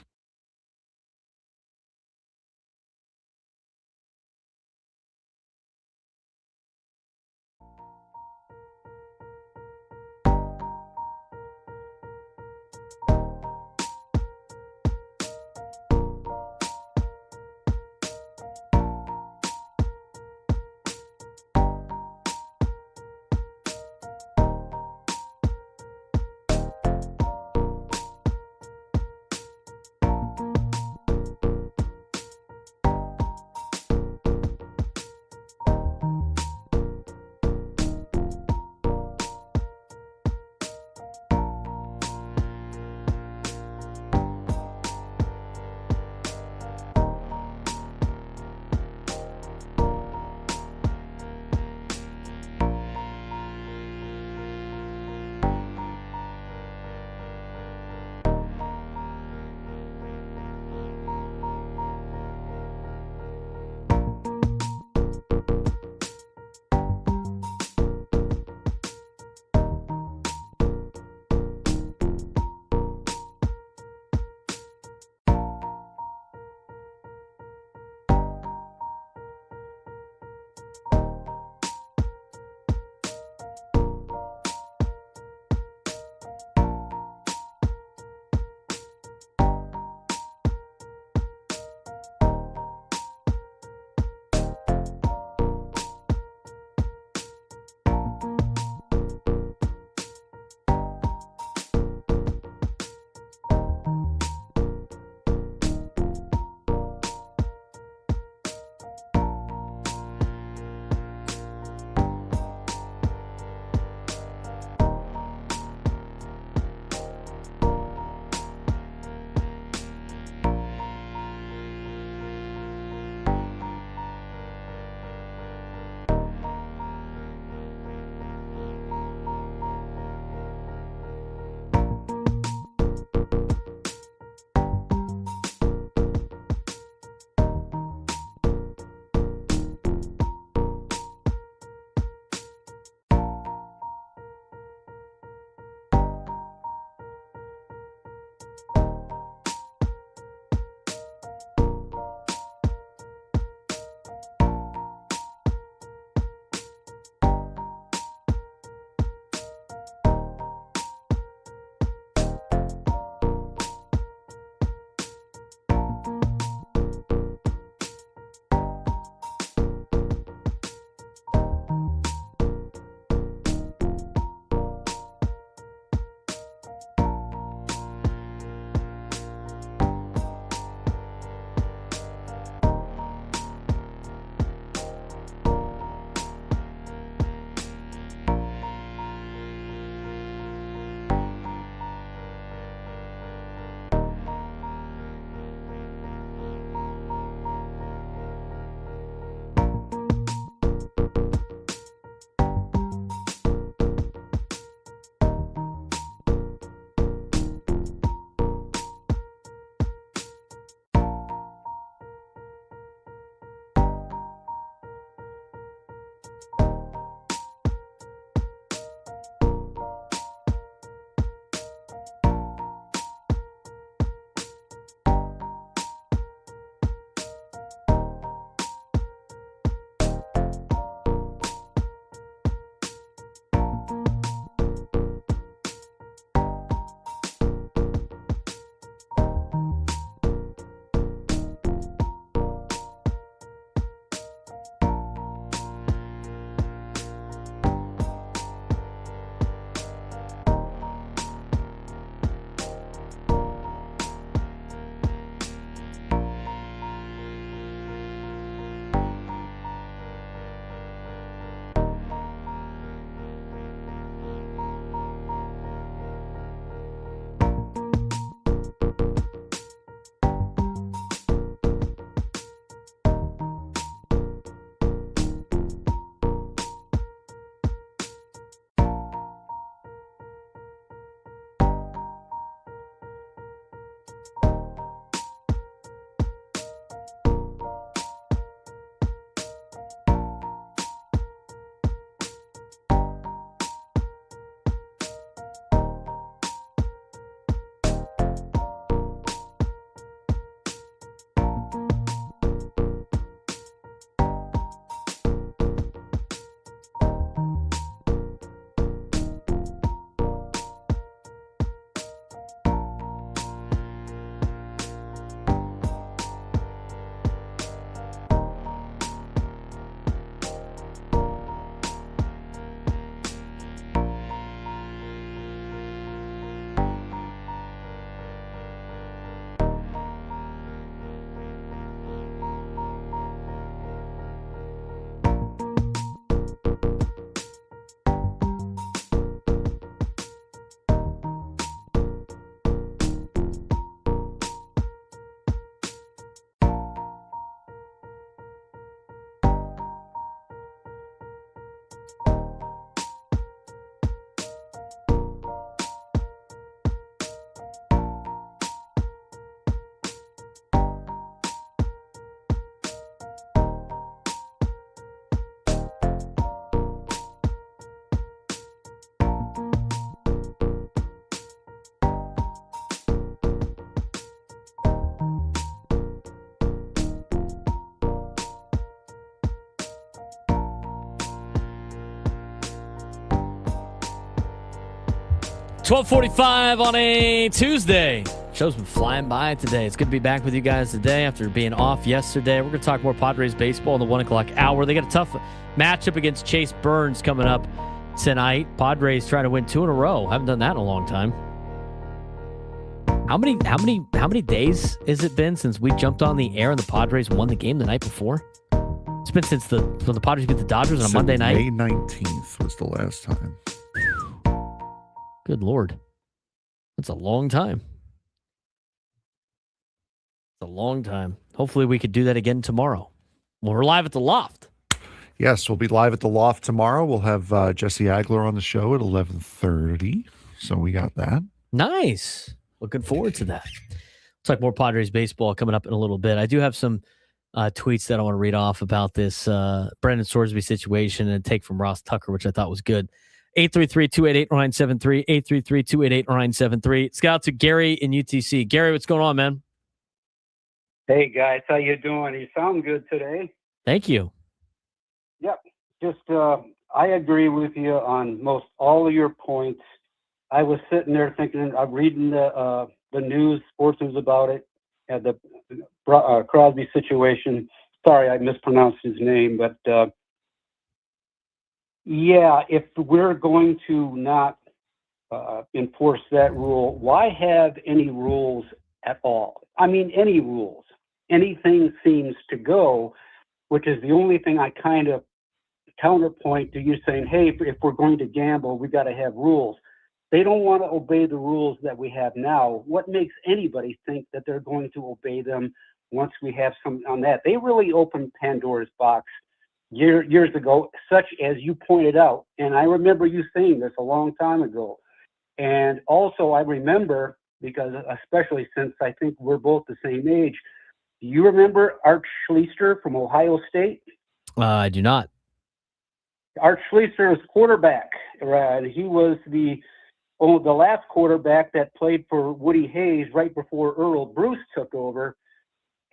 12:45 on a Tuesday. Show's been flying by today. It's good to be back with you guys today after being off yesterday. We're going to talk more Padres baseball in the 1 o'clock hour. They got a tough matchup against Chase Burns coming up tonight. Padres trying to win 2 in a row. Haven't done that in a long time. How many days has it been since we jumped on the air and the Padres won the game the night before? It's been since when the Padres beat the Dodgers on a Monday night. May 19th was the last time. Good Lord. That's a long time. It's a long time. Hopefully we could do that again tomorrow. Well, we're live at the Loft. Yes, we'll be live at the Loft tomorrow. We'll have Jesse Agler on the show at 11:30. So we got that. Nice. Looking forward to that. Looks like more Padres baseball coming up in a little bit. I do have some tweets that I want to read off about this Brendan Sorsby situation and a take from Ross Tucker, which I thought was good. 833-288-0973, 833-288-0973. Let's get out to Gary in UTC. Gary, what's going on, man? Hey, guys. How you doing? You sound good today. Thank you. Yep. Just, I agree with you on most all of your points. I was sitting there thinking, I'm reading the news, sports news about it, the Crosby situation. Sorry, I mispronounced his name, but yeah, if we're going to not enforce that rule, why have any rules at all? I mean, any rules. Anything seems to go, which is the only thing I kind of counterpoint to you saying, hey, if we're going to gamble, we got to have rules. They don't want to obey the rules that we have now. What makes anybody think that they're going to obey them once we have some on that? They really opened Pandora's box years ago, such as you pointed out. And I remember you saying this a long time ago. And also I remember, because especially since I think we're both the same age, do you remember Art Schleister from Ohio State? I do not. Art Schleister was quarterback. He was the last quarterback that played for Woody Hayes right before Earl Bruce took over.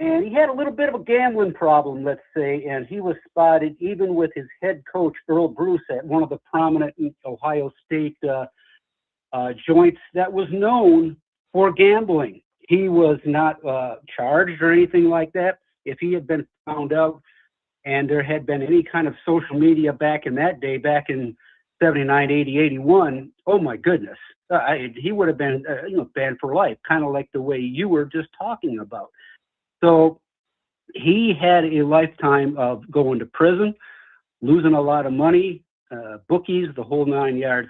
And he had a little bit of a gambling problem, let's say, and he was spotted even with his head coach, Earl Bruce, at one of the prominent Ohio State joints that was known for gambling. He was not charged or anything like that. If he had been found out and there had been any kind of social media back in that day, back in 79, 80, 81, oh my goodness, he would have been banned for life, kind of like the way you were just talking about. So he had a lifetime of going to prison, losing a lot of money, bookies, the whole 9 yards.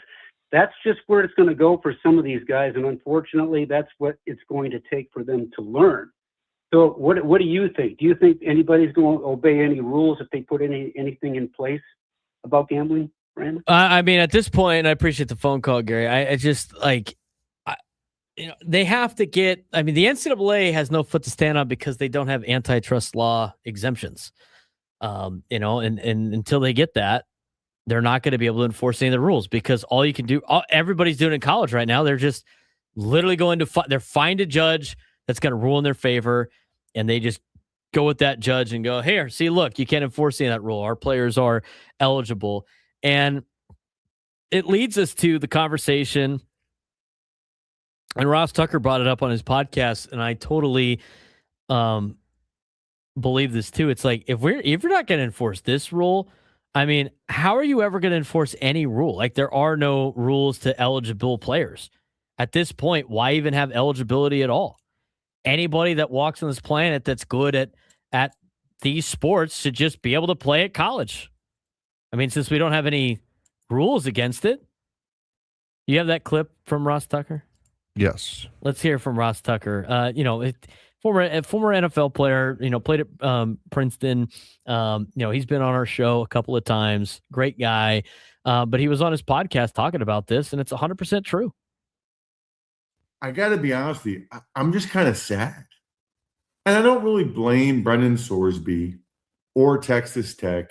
That's just where it's going to go for some of these guys, and unfortunately, that's what it's going to take for them to learn. So what do you think? Do you think anybody's going to obey any rules if they put anything in place about gambling, Brandon? I mean, at this point, I appreciate the phone call, Gary. I just they have to get. I mean, the NCAA has no foot to stand on because they don't have antitrust law exemptions. And until they get that, they're not going to be able to enforce any of the rules because all you can do, everybody's doing in college right now. They're just literally going to find a judge that's going to rule in their favor, and they just go with that judge and go, here, see, look, you can't enforce any of that rule. Our players are eligible. And it leads us to the conversation, and Ross Tucker brought it up on his podcast, and I totally believe this too. It's like, if you're not going to enforce this rule, I mean, how are you ever going to enforce any rule? Like, there are no rules to eligible players. At this point, why even have eligibility at all? Anybody that walks on this planet that's good at these sports should just be able to play at college. I mean, since we don't have any rules against it. You have that clip from Ross Tucker? Yes. Let's hear from Ross Tucker. Former NFL player, played at Princeton. He's been on our show a couple of times. Great guy. But he was on his podcast talking about this, and it's 100% true. I got to be honest with you. I'm just kind of sad. And I don't really blame Brendan Sorsby or Texas Tech.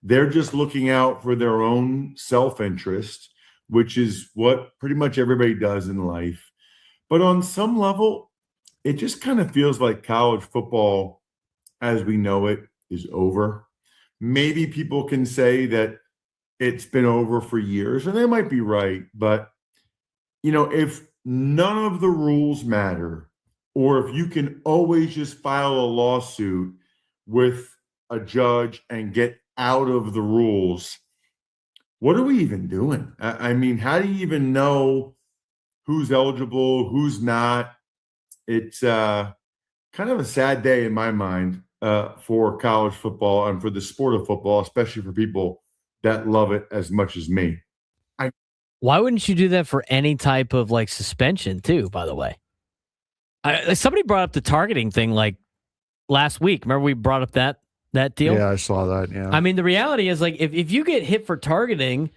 They're just looking out for their own self-interest, which is what pretty much everybody does in life. But on some level, it just kind of feels like college football as we know it is over. Maybe people can say that it's been over for years, and they might be right. But, if none of the rules matter, or if you can always just file a lawsuit with a judge and get out of the rules, what are we even doing? I mean, how do you even know who's eligible, who's not? It's kind of a sad day in my mind for college football and for the sport of football, especially for people that love it as much as me. Why wouldn't you do that for any type of like suspension too, by the way? Somebody brought up the targeting thing like last week. Remember we brought up that deal? Yeah, I saw that. Yeah. I mean, the reality is like if you get hit for targeting,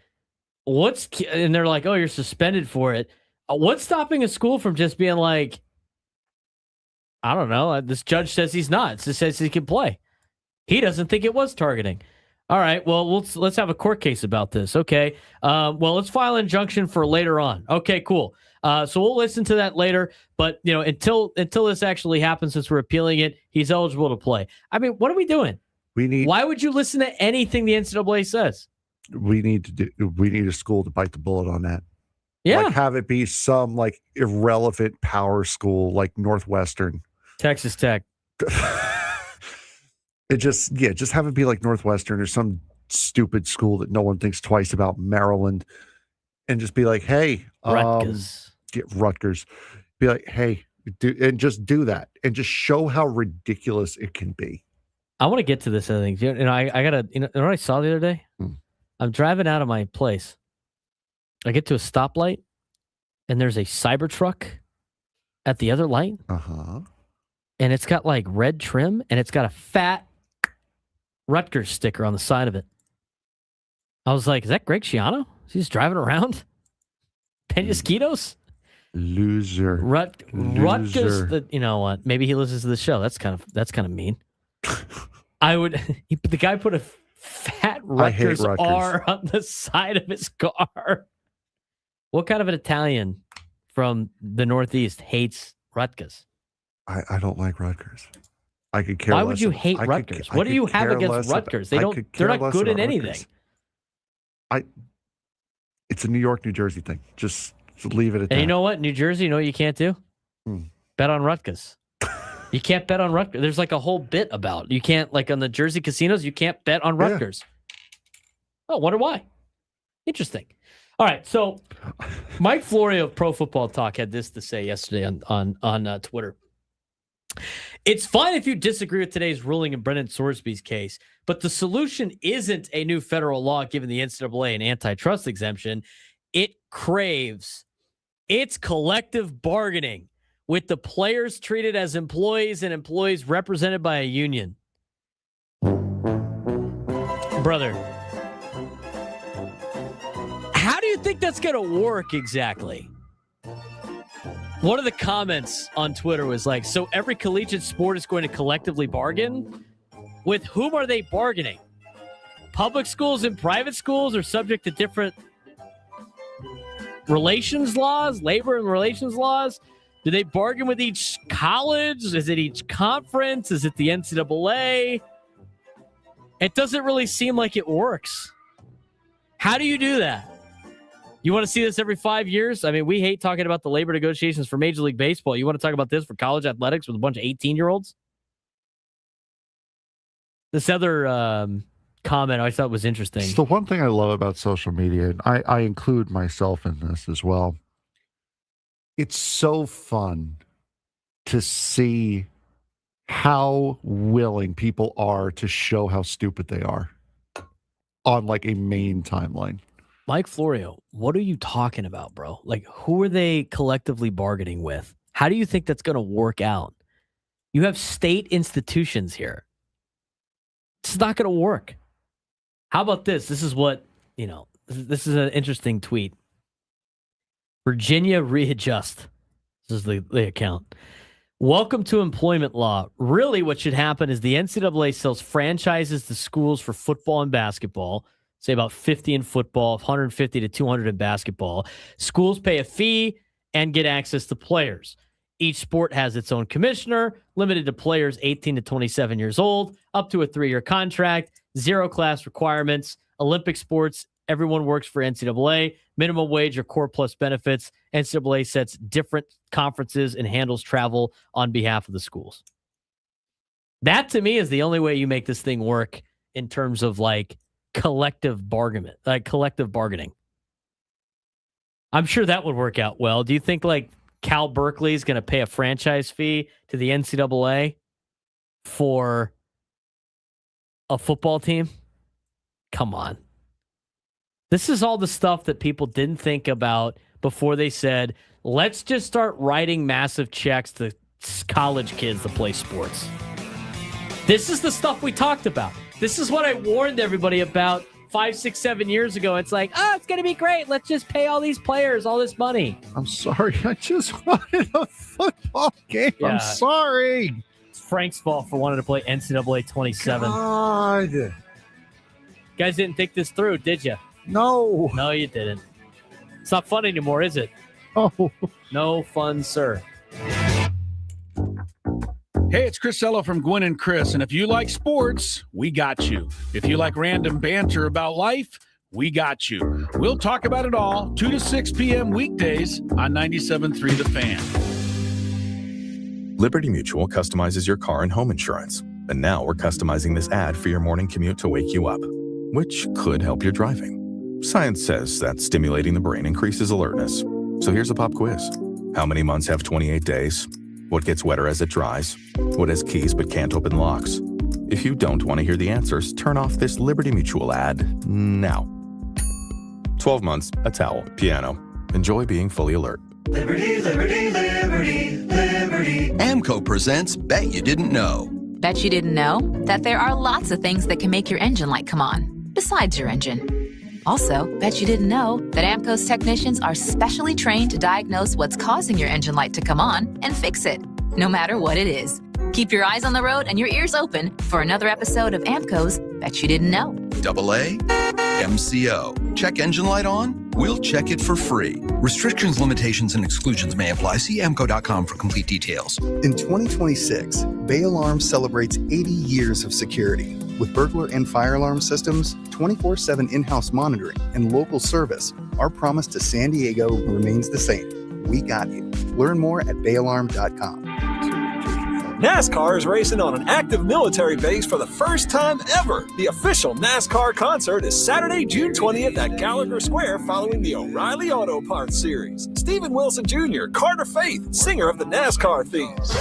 and they're like, oh, you're suspended for it. What's stopping a school from just being like, I don't know, this judge says he's not. It just says he can play. He doesn't think it was targeting. All right, well, let's have a court case about this. Okay. Well, let's file an injunction for later on. Okay, cool. So we'll listen to that later. But, until this actually happens, since we're appealing it, he's eligible to play. I mean, what are we doing? Why would you listen to anything the NCAA says? We need a school to bite the bullet on that. Yeah. Like have it be some like irrelevant power school like Northwestern. Texas Tech. Just have it be like Northwestern or some stupid school that no one thinks twice about, Maryland, and just be like, hey, Rutgers. Get Rutgers. Be like, hey, just do that and just show how ridiculous it can be. I want to get to this other thing. I gotta. You know what I saw the other day? I'm driving out of my place. I get to a stoplight, and there's a Cybertruck at the other light. And it's got like red trim, and it's got a fat Rutgers sticker on the side of it. I was like, is that Greg Schiano? Is he just driving around? Penasquitos? Loser. Rutgers. You know what? Maybe he listens to the show. That's kind of mean. The guy put a fat Rutgers R on the side of his car. What kind of an Italian from the Northeast hates Rutgers? I don't like Rutgers. I could care less. Why would you hate Rutgers? What do you have against Rutgers? They're not good at anything. It's a New York, New Jersey thing. Just leave it at that. And you know what? New Jersey, you know what you can't do? Bet on Rutgers. You can't bet on Rutgers. There's like a whole bit about you can't, like on the Jersey casinos, you can't bet on Rutgers. Yeah. Oh, wonder why. Interesting. All right, so Mike Florio of Pro Football Talk had this to say yesterday on Twitter. It's fine if you disagree with today's ruling in Brendan Sorsby's case, but the solution isn't a new federal law giving the NCAA an antitrust exemption. It craves its collective bargaining with the players treated as employees and employees represented by a union. Brother, how do you think that's going to work exactly? One of the comments on Twitter was like, so every collegiate sport is going to collectively bargain? With whom are they bargaining? Public schools and private schools are subject to different relations laws, labor and relations laws. Do they bargain with each college? Is it each conference? Is it the NCAA? It doesn't really seem like it works. How do you do that? You want to see this every 5 years? I mean, we hate talking about the labor negotiations for Major League Baseball. You want to talk about this for college athletics with a bunch of 18-year-olds? This other comment I thought was interesting. It's the one thing I love about social media, and I include myself in this as well. It's so fun to see how willing people are to show how stupid they are on like a main timeline. Mike Florio, what are you talking about, bro? Like, who are they collectively bargaining with? How do you think that's going to work out? You have state institutions here. It's not going to work. How about this? This is what, this is an interesting tweet. Virginia Readjust. This is the account. Welcome to employment law. Really, what should happen is the NCAA sells franchises to schools for football and basketball. Say about 50 in football, 150 to 200 in basketball. Schools pay a fee and get access to players. Each sport has its own commissioner, limited to players 18 to 27 years old, up to a 3-year contract, 0 class requirements. Olympic sports Everyone works for NCAA. Minimum wage or core plus benefits. NCAA sets different conferences and handles travel on behalf of the schools. That, to me, is the only way you make this thing work in terms of like collective bargaining. I'm sure that would work out well. Do you think like Cal Berkeley is going to pay a franchise fee to the NCAA for a football team? Come on. This is all the stuff that people didn't think about before they said, let's just start writing massive checks to college kids to play sports. This is the stuff we talked about. This is what I warned everybody about 5, 6, 7 years ago. It's like, oh, it's going to be great. Let's just pay all these players all this money. I'm sorry. I just wanted a football game. Yeah. I'm sorry. It's Frank's fault for wanting to play NCAA 27. God. Guys didn't think this through, did you? No. No, you didn't. It's not fun anymore, is it? Oh. No fun, sir. Hey, it's Chris Ello from Gwen and Chris, and if you like sports, we got you. If you like random banter about life, we got you. We'll talk about it all, 2 to 6 p.m. weekdays on 97.3 The Fan. Liberty Mutual customizes your car and home insurance, and now we're customizing this ad for your morning commute to wake you up, which could help your driving. Science says that stimulating the brain increases alertness. So here's a pop quiz. How many months have 28 days? What gets wetter as it dries? What has keys but can't open locks? If you don't want to hear the answers, turn off this Liberty Mutual ad now. 12 months, a towel, piano. Enjoy being fully alert. Liberty, liberty, liberty, liberty. AMCO presents Bet You Didn't Know. Bet you didn't know that there are lots of things that can make your engine light come on, besides your engine. Also, bet you didn't know that AMCO's technicians are specially trained to diagnose what's causing your engine light to come on and fix it, no matter what it is. Keep your eyes on the road and your ears open for another episode of AMCO's Bet You Didn't Know. AA, MCO. Check engine light on? We'll check it for free. Restrictions, limitations, and exclusions may apply. See AMCO.com for complete details. In 2026, Bay Alarm celebrates 80 years of security. With burglar and fire alarm systems, 24/7 in-house monitoring, and local service, our promise to San Diego remains the same. We got you. Learn more at bayalarm.com. NASCAR is racing on an active military base for the first time ever. The official NASCAR concert is Saturday, June 20th at Gallagher Square following the O'Reilly Auto Parts Series. Stephen Wilson Jr., Carter Faith, singer of the NASCAR themes.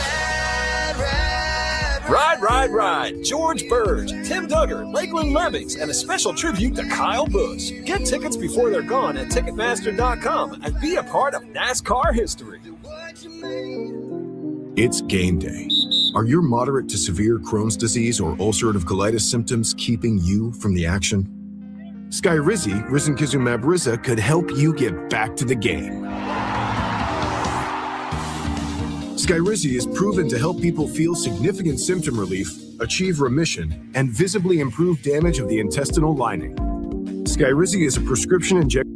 Ride, Ride, Ride, George Burge, Tim Duggar, Lakeland Lemmings, and a special tribute to Kyle Busch. Get tickets before they're gone at Ticketmaster.com and be a part of NASCAR history. It's game day. Are your moderate to severe Crohn's disease or ulcerative colitis symptoms keeping you from the action? Skyrizi, risankizumab Riza, could help you get back to the game. Skyrizi is proven to help people feel significant symptom relief, achieve remission, and visibly improve damage of the intestinal lining. Skyrizi is a prescription injection.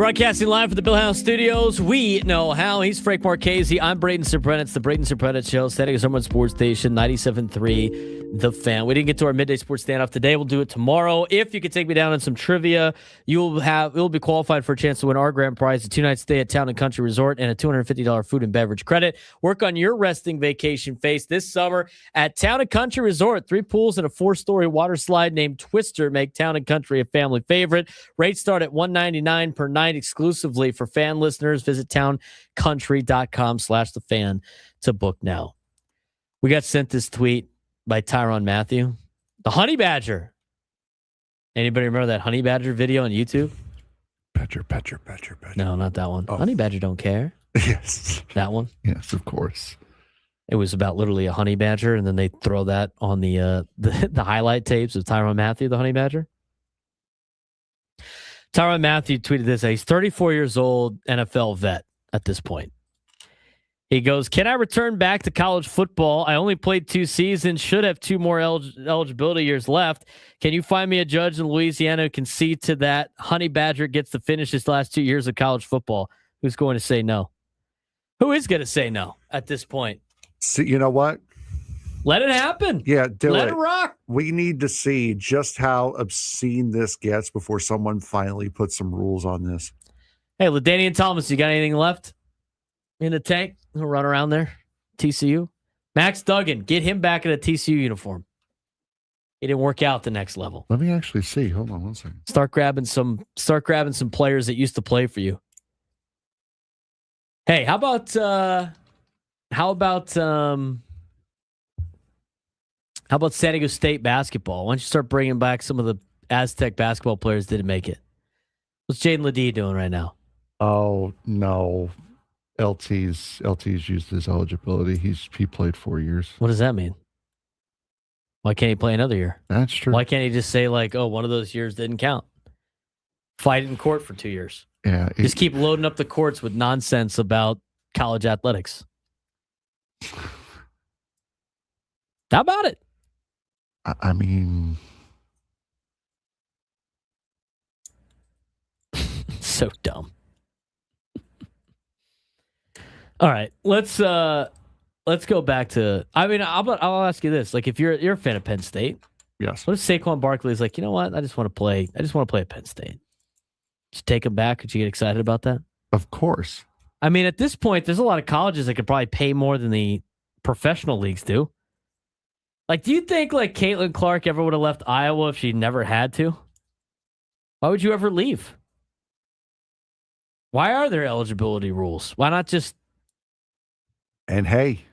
Broadcasting live from the Bill House Studios. We know how. He's Frank Marchese. I'm Braden Surprenant. It's the Braden Surprenant Show. Standing as Homeruns Sports Station, 97.3 The Fan. We didn't get to our midday sports standoff today. We'll do it tomorrow. If you could take me down on some trivia, you'll be qualified for a chance to win our grand prize, a 2-night stay at Town and Country Resort, and a $250 food and beverage credit. Work on your resting vacation face this summer at Town and Country Resort. 3 pools and a 4-story water slide named Twister make Town and Country a family favorite. Rates start at $199 per night exclusively for fan listeners. Visit towncountry.com/thefan to book now. We got sent this tweet by Tyrann Mathieu. The Honey Badger. Anybody remember that Honey Badger video on YouTube? Badger. No, not that one. Oh. Honey Badger don't care. Yes. That one? Yes, of course. It was about literally a honey badger, and then they throw that on the highlight tapes of Tyrann Mathieu, the Honey Badger. Tyrann Mathieu tweeted this. He's 34 years old, NFL vet at this point. He goes, "Can I return back to college football? I only played 2 seasons, should have 2 more eligibility years left. Can you find me a judge in Louisiana who can see to that Honey Badger gets to finish his last 2 years of college football? Who's going to say no? Who is going to say no at this point? See, you know what? Let it happen. Yeah, Let it rock. We need to see just how obscene this gets before someone finally puts some rules on this. Hey, LaDainian Thomas, you got anything left in the tank? He'll run around there. TCU. Max Duggan, get him back in a TCU uniform. He didn't work out the next level. Let me actually see. Hold on one second. Start grabbing some players that used to play for you. Hey, how about San Diego State basketball? Why don't you start bringing back some of the Aztec basketball players that didn't make it? What's Jaden Ledee doing right now? Oh no, LT's used his eligibility. He played 4 years. What does that mean? Why can't he play another year? That's true. Why can't he just say like, oh, one of those years didn't count? Fight it in court for 2 years. Yeah, just keep loading up the courts with nonsense about college athletics. How about it? I mean, so dumb. All right, let's go back to. I mean, I'll ask you this: like, if you're a fan of Penn State, yes. What if Saquon Barkley is like, you know what? I just want to play at Penn State. Just take him back. Could you get excited about that? Of course. I mean, at this point, there's a lot of colleges that could probably pay more than the professional leagues do. Like, do you think like Caitlin Clark ever would have left Iowa if she never had to? Why would you ever leave? Why are there eligibility rules? Why not just? And hey,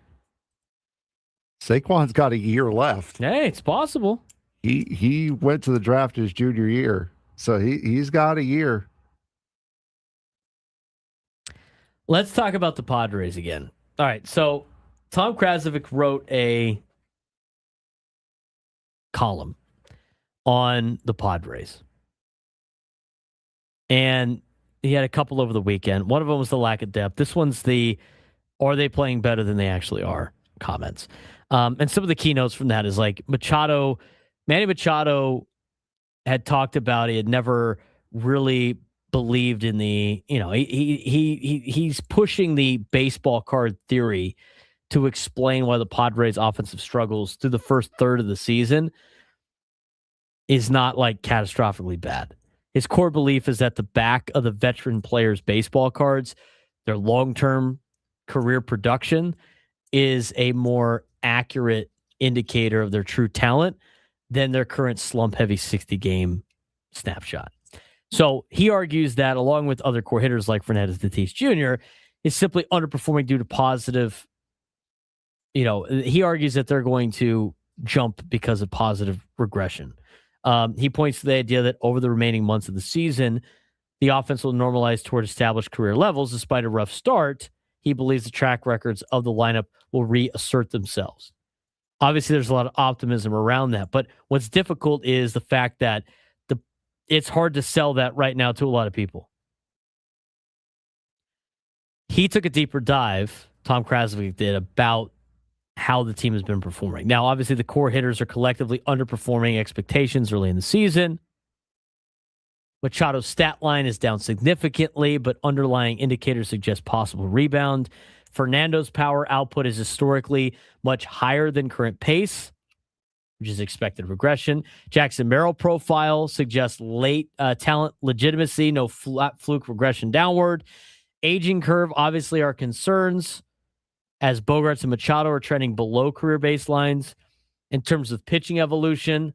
Saquon's got a year left. Hey, it's possible. He went to the draft his junior year, so he's got a year. Let's talk about the Padres again. All right, so Tom Krasovic wrote a column on the Padres. And he had a couple over the weekend. One of them was the lack of depth. This one's the, are they playing better than they actually are comments. And some of the keynotes from that is like Manny Machado had talked about, he had never really believed in the, he's pushing the baseball card theory to explain why the Padres offensive struggles through the first third of the season is not like catastrophically bad. His core belief is that the back of the veteran players' baseball cards, their long-term career production is a more accurate indicator of their true talent than their current slump-heavy 60-game snapshot. So he argues that, along with other core hitters like Fernandez Tatis Jr., is simply underperforming due to positive. He argues that they're going to jump because of positive regression. He points to the idea that over the remaining months of the season, the offense will normalize toward established career levels. Despite a rough start, he believes the track records of the lineup will reassert themselves. Obviously, there's a lot of optimism around that, but what's difficult is the fact that it's hard to sell that right now to a lot of people. He took a deeper dive, Tom Krasovic did, about how the team has been performing. Now, obviously, the core hitters are collectively underperforming expectations early in the season. Machado's stat line is down significantly, but underlying indicators suggest possible rebound. Fernando's power output is historically much higher than current pace, which is expected regression. Jackson Merrill profile suggests late talent legitimacy, no flat fluke regression downward. Aging curve obviously are concerns, as Bogaerts and Machado are trending below career baselines. In terms of pitching evolution,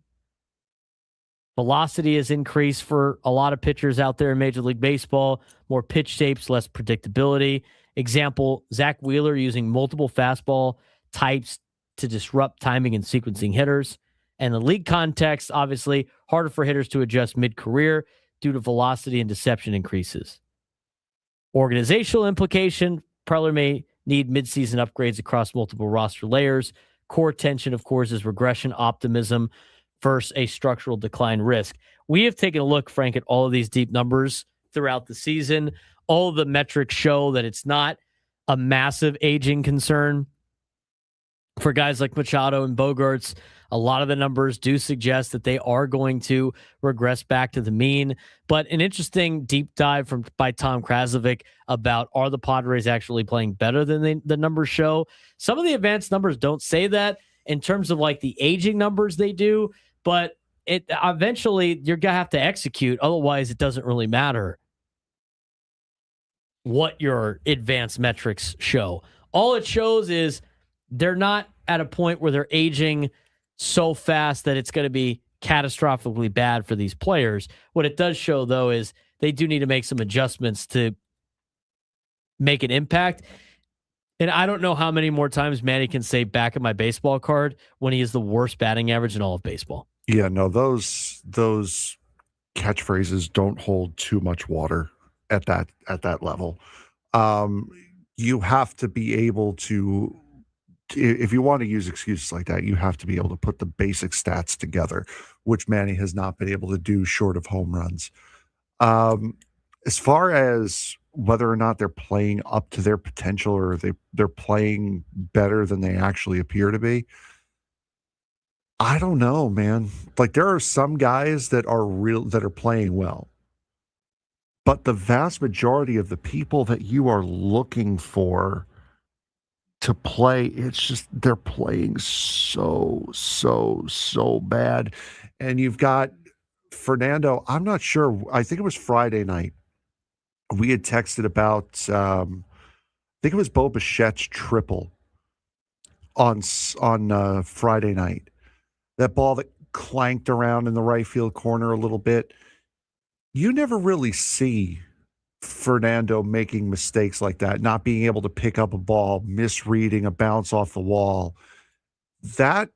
velocity has increased for a lot of pitchers out there in Major League Baseball. More pitch shapes, less predictability. Example, Zach Wheeler using multiple fastball types to disrupt timing and sequencing hitters. And the league context, obviously, harder for hitters to adjust mid-career due to velocity and deception increases. Organizational implication, Preller may need midseason upgrades across multiple roster layers. Core tension, of course, is regression optimism versus a structural decline risk. We have taken a look, Frank, at all of these deep numbers throughout the season. All of the metrics show that it's not a massive aging concern for guys like Machado and Bogaerts. A lot of the numbers do suggest that they are going to regress back to the mean. But an interesting deep dive by Tom Krasovic about, are the Padres actually playing better than the numbers show? Some of the advanced numbers don't say that. In terms of like the aging numbers, they do. But it eventually you're going to have to execute. Otherwise, it doesn't really matter what your advanced metrics show. All it shows is they're not at a point where they're aging so fast that it's going to be catastrophically bad for these players. What it does show, though, is they do need to make some adjustments to make an impact. And I don't know how many more times Manny can say back of my baseball card when he is the worst batting average in all of baseball. Yeah, no, those catchphrases don't hold too much water at that level. You have to be able to, if you want to use excuses like that, you have to be able to put the basic stats together, which Manny has not been able to do short of home runs. As far as whether or not they're playing up to their potential or they're playing better than they actually appear to be, I don't know, man. Like, there are some guys that are playing well. But the vast majority of the people that you are looking for to play, it's just they're playing so bad. And you've got Fernando. I'm not sure. I think it was Friday night. We had texted about, I think it was Bo Bichette's triple on Friday night. That ball that clanked around in the right field corner a little bit. You never really see Fernando making mistakes like that, not being able to pick up a ball, misreading a bounce off the wall. This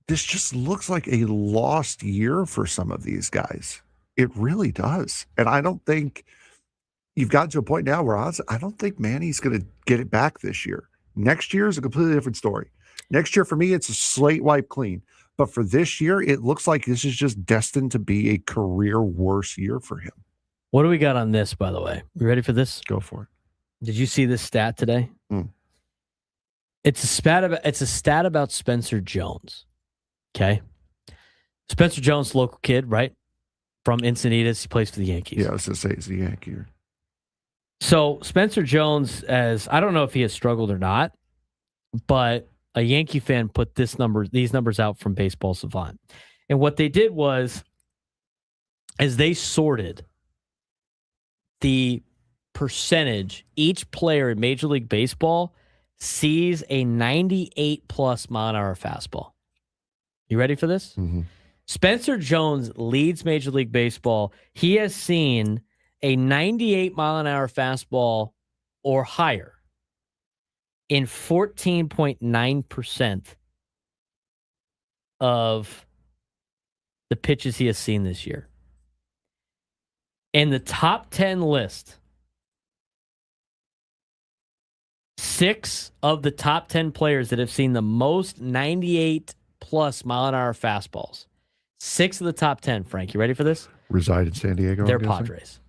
just looks like a lost year for some of these guys. It really does. And I don't think you've gotten to a point now where I don't think Manny's going to get it back this year. Next year is a completely different story. Next year, for me, it's a slate wipe clean. But for this year, it looks like this is just destined to be a career worse year for him. What do we got on this, by the way? You ready for this? Go for it. Did you see this stat today? It's a stat about Spencer Jones. Okay. Spencer Jones, local kid, right? From Encinitas. He plays for the Yankees. Yeah, I was going to say it's the Yankee. So Spencer Jones, I don't know if he has struggled or not, but a Yankee fan put these numbers out from Baseball Savant. And what they did was, as they sorted the percentage each player in Major League Baseball sees a 98 plus mile an hour fastball. You ready for this? Mm-hmm. Spencer Jones leads Major League Baseball. He has seen a 98 mile an hour fastball or higher in 14.9% of the pitches he has seen this year. In the top 10 list, 6 of the top 10 players that have seen the most 98 plus mile an hour fastballs, 6 of the top 10, Frank, you ready for this? Reside in San Diego. They're Padres.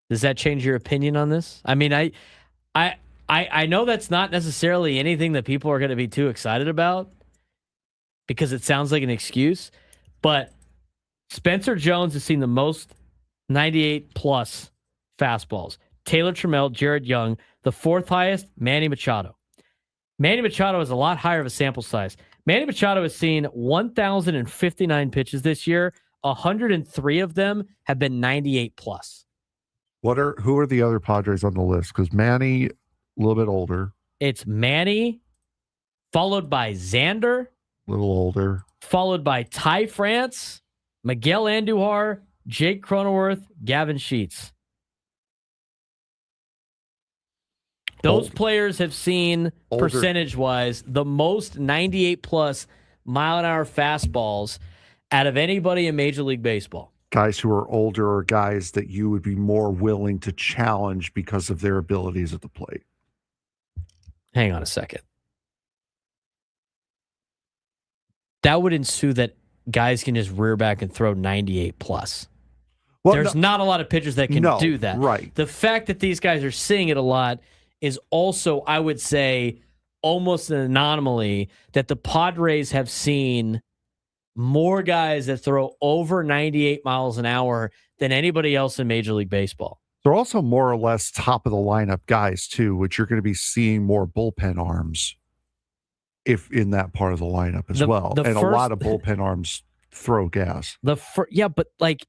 Does that change your opinion on this? I mean, I know that's not necessarily anything that people are going to be too excited about because it sounds like an excuse, But Spencer Jones has seen the most 98-plus fastballs. Taylor Trammell, Jared Young, the fourth highest, Manny Machado. Manny Machado has a lot higher of a sample size. Manny Machado has seen 1,059 pitches this year. 103 of them have been 98-plus. Who are the other Padres on the list? Because Manny, a little bit older. It's Manny, followed by Xander. A little older. Followed by Ty France, Miguel Andujar, Jake Cronenworth, Gavin Sheets. Those players have seen, percentage-wise, the most 98-plus mile-an-hour fastballs out of anybody in Major League Baseball. Guys who are older or guys that you would be more willing to challenge because of their abilities at the plate. Hang on a second. That would ensue that guys can just rear back and throw 98-plus. Well, there's not a lot of pitchers that can do that. Right. The fact that these guys are seeing it a lot is also, I would say, almost an anomaly that the Padres have seen more guys that throw over 98 miles an hour than anybody else in Major League Baseball. They're also more or less top of the lineup guys too, which you're going to be seeing more bullpen arms if in that part of the lineup as well. And a lot of bullpen arms throw gas. Yeah, but like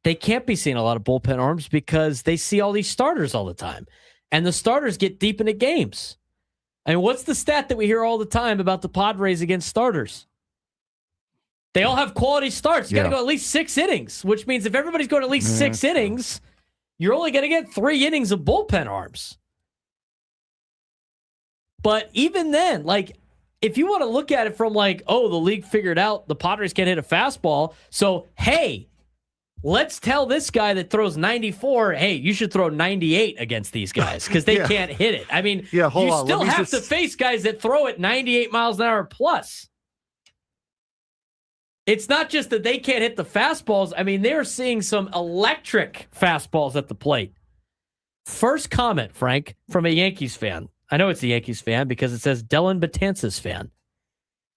they can't be seeing a lot of bullpen arms because they see all these starters all the time. And the starters get deep into games. I mean, what's the stat that we hear all the time about the Padres against starters? They all have quality starts. You got to go at least 6 innings, which means if everybody's going at least 6 innings, you're only going to get 3 innings of bullpen arms. But even then, like, if you want to look at it from like, oh, the league figured out the Padres can't hit a fastball, so, hey, let's tell this guy that throws 94, hey, you should throw 98 against these guys because they can't hit it. I mean, you still have to face guys that throw it 98 miles an hour plus. It's not just that they can't hit the fastballs. I mean, they're seeing some electric fastballs at the plate. First comment, Frank, from a Yankees fan. I know it's a Yankees fan because it says Dylan Betances fan.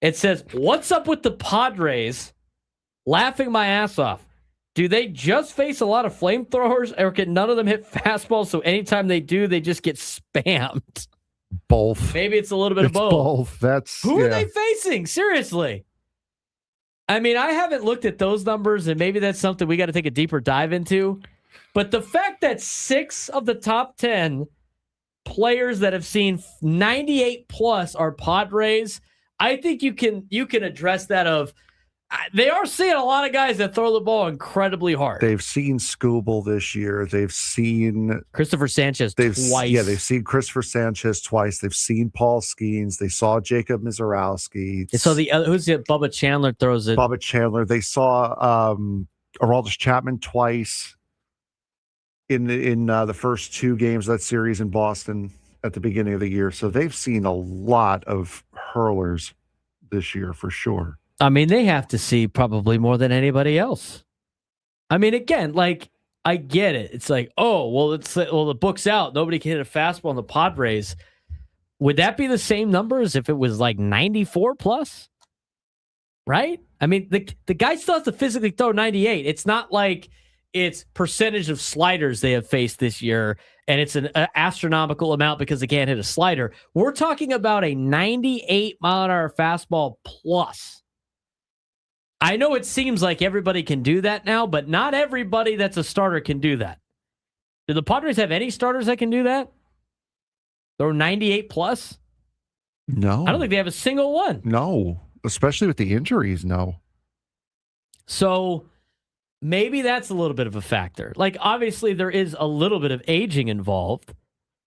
It says, what's up with the Padres? Laughing my ass off. Do they just face a lot of flamethrowers, or can none of them hit fastballs, so anytime they do, they just get spammed? Both. Maybe it's a little bit of both. Who are they facing? Seriously. I mean, I haven't looked at those numbers, and maybe that's something we got to take a deeper dive into. But the fact that 6 of the top 10 players that have seen 98 plus are Padres, I think you can address that of they are seeing a lot of guys that throw the ball incredibly hard. They've seen Skubal this year. They've seen Christopher Sanchez twice. Yeah, they've seen Christopher Sanchez twice. They've seen Paul Skeens. They saw Jacob Mizorowski. They saw who's it? Bubba Chandler throws it. Bubba Chandler. They saw Aroldis Chapman twice in the first 2 games of that series in Boston at the beginning of the year. So they've seen a lot of hurlers this year for sure. I mean, they have to see probably more than anybody else. I mean, again, like, I get it. It's like, oh, well, the book's out. Nobody can hit a fastball in the Padres. Would that be the same number as if it was like 94 plus? Right? I mean, the guy still has to physically throw 98. It's not like it's percentage of sliders they have faced this year, and it's an astronomical amount because they can't hit a slider. We're talking about a 98 mile an hour fastball plus. I know it seems like everybody can do that now, but not everybody that's a starter can do that. Do the Padres have any starters that can do that? They're 98 plus? No. I don't think they have a single one. No, especially with the injuries, no. So maybe that's a little bit of a factor. Like, obviously, there is a little bit of aging involved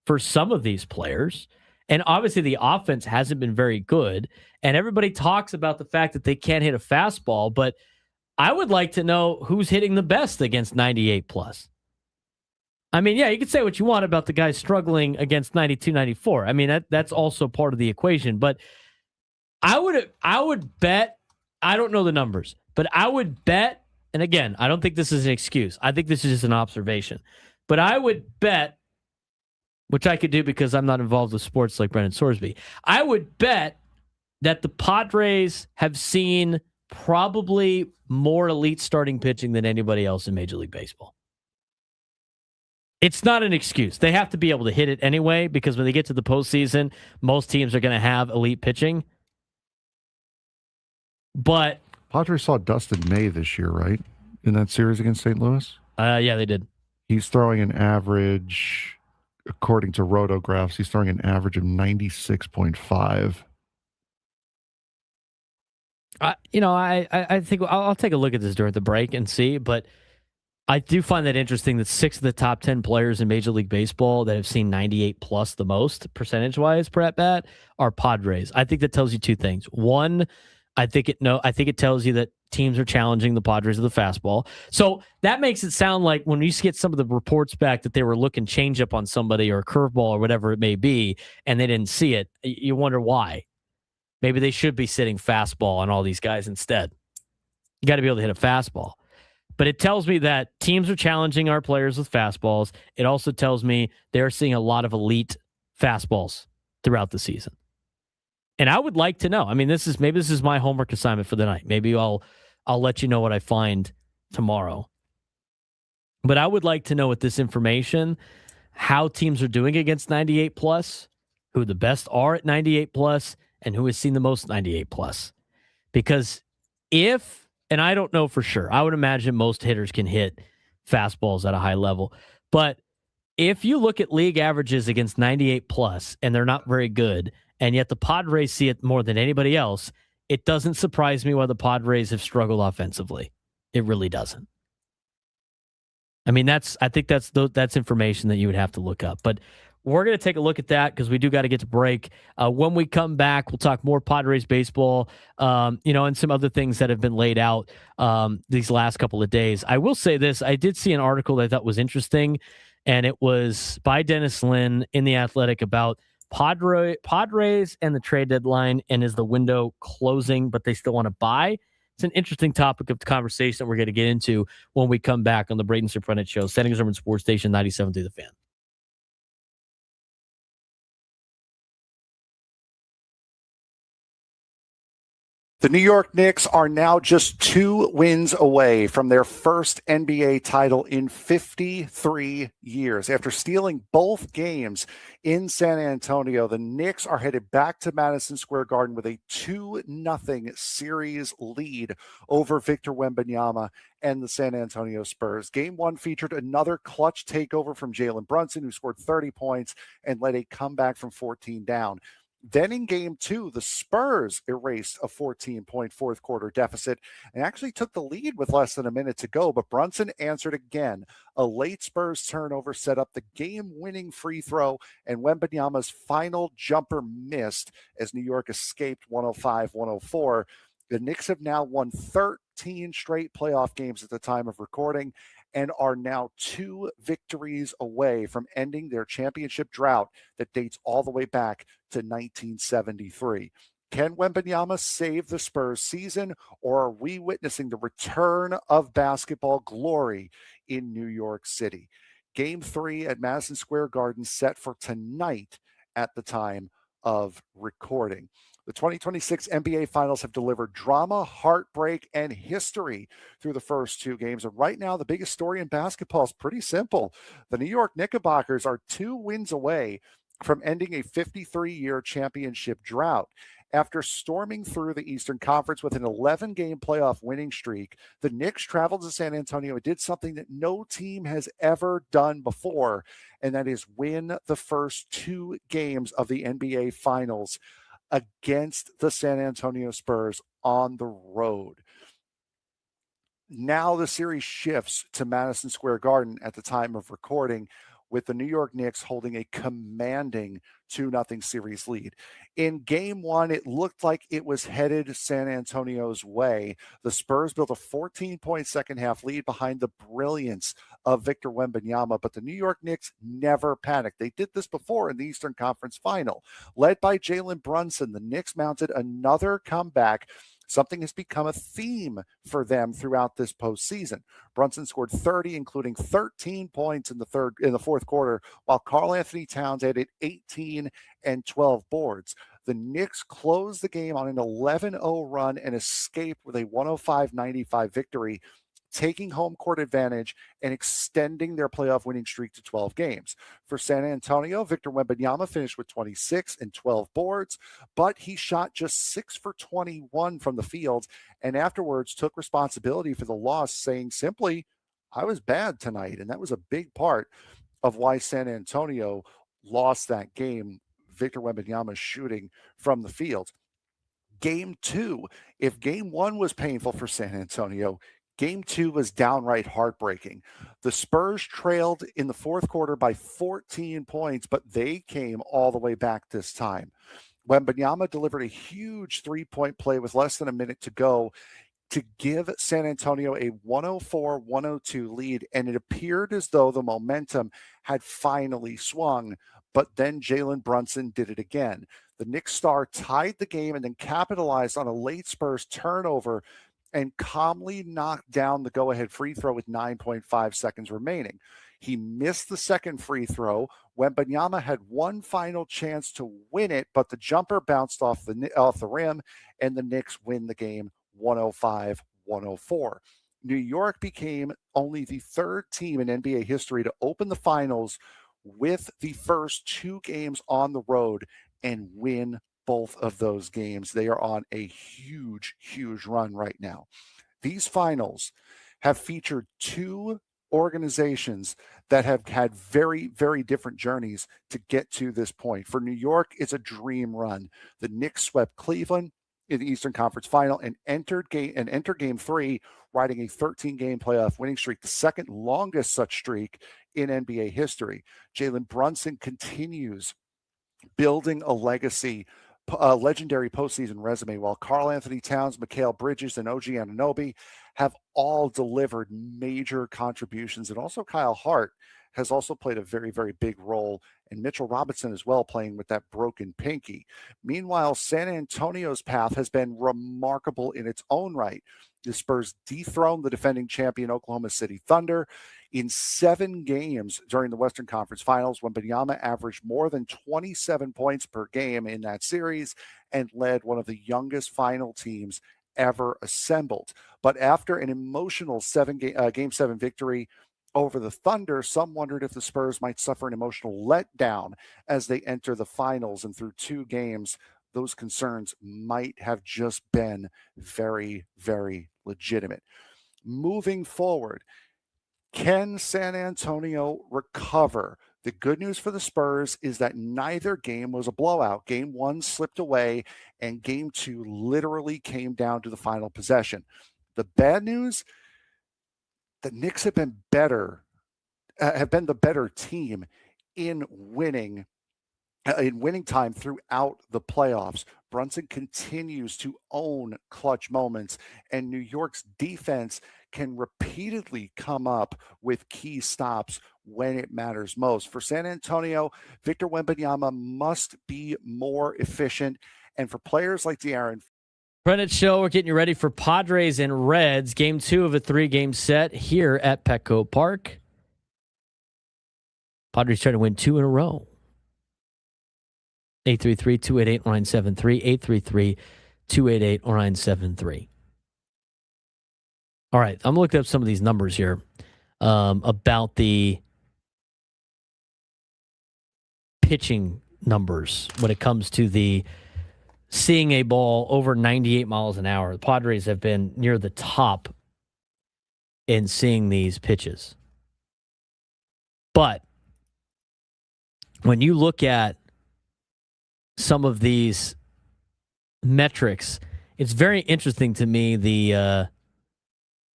for some of these players. And obviously, the offense hasn't been very good. And everybody talks about the fact that they can't hit a fastball. But I would like to know who's hitting the best against 98 plus. I mean, yeah, you could say what you want about the guys struggling against 92, 94. I mean, that's also part of the equation. But I would bet, I don't know the numbers, but I would bet, and again, I don't think this is an excuse. I think this is just an observation. But I would bet, which I could do because I'm not involved with sports like Brendan Sorsby, I would bet that the Padres have seen probably more elite starting pitching than anybody else in Major League Baseball. It's not an excuse. They have to be able to hit it anyway, because when they get to the postseason, most teams are going to have elite pitching. But Padres saw Dustin May this year, right? In that series against St. Louis? Yeah, they did. He's throwing an average, according to Rotographs, he's throwing an average of 96.5. I think I'll take a look at this during the break and see, but I do find that interesting that 6 of the top 10 players in Major League Baseball that have seen 98 plus the most percentage-wise per at-bat are Padres. I think that tells you two things. One, I think it tells you that teams are challenging the Padres with the fastball. So that makes it sound like when you get some of the reports back that they were looking changeup on somebody or a curveball or whatever it may be, and they didn't see it, you wonder why. Maybe they should be sitting fastball on all these guys instead. You got to be able to hit a fastball. But it tells me that teams are challenging our players with fastballs. It also tells me they're seeing a lot of elite fastballs throughout the season. And I would like to know. I mean, this is my homework assignment for the night. Maybe I'll let you know what I find tomorrow. But I would like to know with this information how teams are doing against 98 plus, who the best are at 98 plus, and who has seen the most 98 plus. Because and I don't know for sure, I would imagine most hitters can hit fastballs at a high level. But if you look at league averages against 98 plus and they're not very good, and yet the Padres see it more than anybody else, it doesn't surprise me why the Padres have struggled offensively. It really doesn't. I mean, I think that's information that you would have to look up. But we're going to take a look at that because we do got to get to break. When we come back, we'll talk more Padres baseball, and some other things that have been laid out these last couple of days. I will say this. I did see an article that I thought was interesting, and it was by Dennis Lin in The Athletic about Padres and the trade deadline, and is the window closing, but they still want to buy? It's an interesting topic of the conversation that we're going to get into when we come back on the Braden Surprenant Show, Settings Urban Sports Station 97 through the Fan. The New York Knicks are now just 2 wins away from their first NBA title in 53 years. After stealing both games in San Antonio, the Knicks are headed back to Madison Square Garden with a 2-0 series lead over Victor Wembanyama and the San Antonio Spurs. Game 1 featured another clutch takeover from Jalen Brunson, who scored 30 points and led a comeback from 14 down. Then in Game 2, the Spurs erased a 14-point fourth quarter deficit and actually took the lead with less than a minute to go, but Brunson answered again. A late Spurs turnover set up the game-winning free throw, and Wembanyama's final jumper missed as New York escaped 105-104. The Knicks have now won 13 straight playoff games at the time of recording and are now 2 victories away from ending their championship drought that dates all the way back to 1973. Can Wembanyama save the Spurs season, or are we witnessing the return of basketball glory in New York City? Game 3 at Madison Square Garden set for tonight at the time of recording. The 2026 NBA Finals have delivered drama, heartbreak, and history through the first 2 games. And right now, the biggest story in basketball is pretty simple. The New York Knickerbockers are 2 wins away from ending a 53-year championship drought. After storming through the Eastern Conference with an 11-game playoff winning streak, the Knicks traveled to San Antonio and did something that no team has ever done before, and that is win the first 2 games of the NBA Finals against the San Antonio Spurs on the road. Now the series shifts to Madison Square Garden at the time of recording, with the New York Knicks holding a commanding 2-0 series lead. In Game 1, it looked like it was headed San Antonio's way. The Spurs built a 14-point second-half lead behind the brilliance of Victor Wembanyama, but the New York Knicks never panicked. They did this before in the Eastern Conference Final. Led by Jalen Brunson, the Knicks mounted another comeback Something has become a theme for them throughout this postseason. Brunson scored 30, including 13 points in the fourth quarter, while Karl-Anthony Towns added 18 and 12 boards. The Knicks closed the game on an 11-0 run and escaped with a 105-95 victory, taking home court advantage and extending their playoff winning streak to 12 games. For San Antonio, Victor Wembanyama finished with 26 and 12 boards, but he shot just 6 for 21 from the field, and afterwards took responsibility for the loss, saying simply, "I was bad tonight," and that was a big part of why San Antonio lost that game. Victor Wembanyama shooting from the field. Game 2, if Game 1 was painful for San Antonio, Game 2 was downright heartbreaking. The Spurs trailed in the fourth quarter by 14 points, but they came all the way back this time. Wembanyama delivered a huge three-point play with less than a minute to go to give San Antonio a 104-102 lead, and it appeared as though the momentum had finally swung, but then Jalen Brunson did it again. The Knicks star tied the game and then capitalized on a late Spurs turnover and calmly knocked down the go-ahead free throw with 9.5 seconds remaining. He missed the second free throw. Wembanyama had one final chance to win it, but the jumper bounced off the rim, and the Knicks win the game 105-104. New York became only the third team in NBA history to open the finals with the first 2 games on the road and win both of those games. They are on a huge, huge run right now. These finals have featured 2 organizations that have had very, very different journeys to get to this point. For New York, it's a dream run. The Knicks swept Cleveland in the Eastern Conference Final and enter Game 3, riding a 13-game playoff winning streak, the second longest such streak in NBA history. Jalen Brunson continues building a legacy, a legendary postseason resume, while Karl-Anthony Towns, Mikal Bridges, and OG Anunoby have all delivered major contributions. And also Kyle Hart has also played a very, very big role, and Mitchell Robinson as well, playing with that broken pinky. Meanwhile, San Antonio's path has been remarkable in its own right. The Spurs dethroned the defending champion Oklahoma City Thunder. In 7 games during the Western Conference Finals, Wembanyama averaged more than 27 points per game in that series and led one of the youngest final teams ever assembled. But after an emotional Game 7 victory over the Thunder, some wondered if the Spurs might suffer an emotional letdown as they enter the finals. And through 2 games, those concerns might have just been very, very legitimate. Moving forward, can San Antonio recover? The good news for the Spurs is that neither game was a blowout. Game 1 slipped away, and Game 2 literally came down to the final possession. The bad news, the Knicks have been the better team in winning time throughout the playoffs. Brunson continues to own clutch moments, and New York's defense can repeatedly come up with key stops when it matters most. For San Antonio, Victor Wembanyama must be more efficient, and for players like De'Aaron Brennan Show, we're getting you ready for Padres and Reds, Game 2 of a 3-game set here at Petco Park. Padres trying to win 2 in a row. 833-288-0973, 833-288-0973. All right, I'm looking up some of these numbers here about the pitching numbers when it comes to the seeing a ball over 98 miles an hour. The Padres have been near the top in seeing these pitches. But when you look at some of these metrics, it's very interesting to me the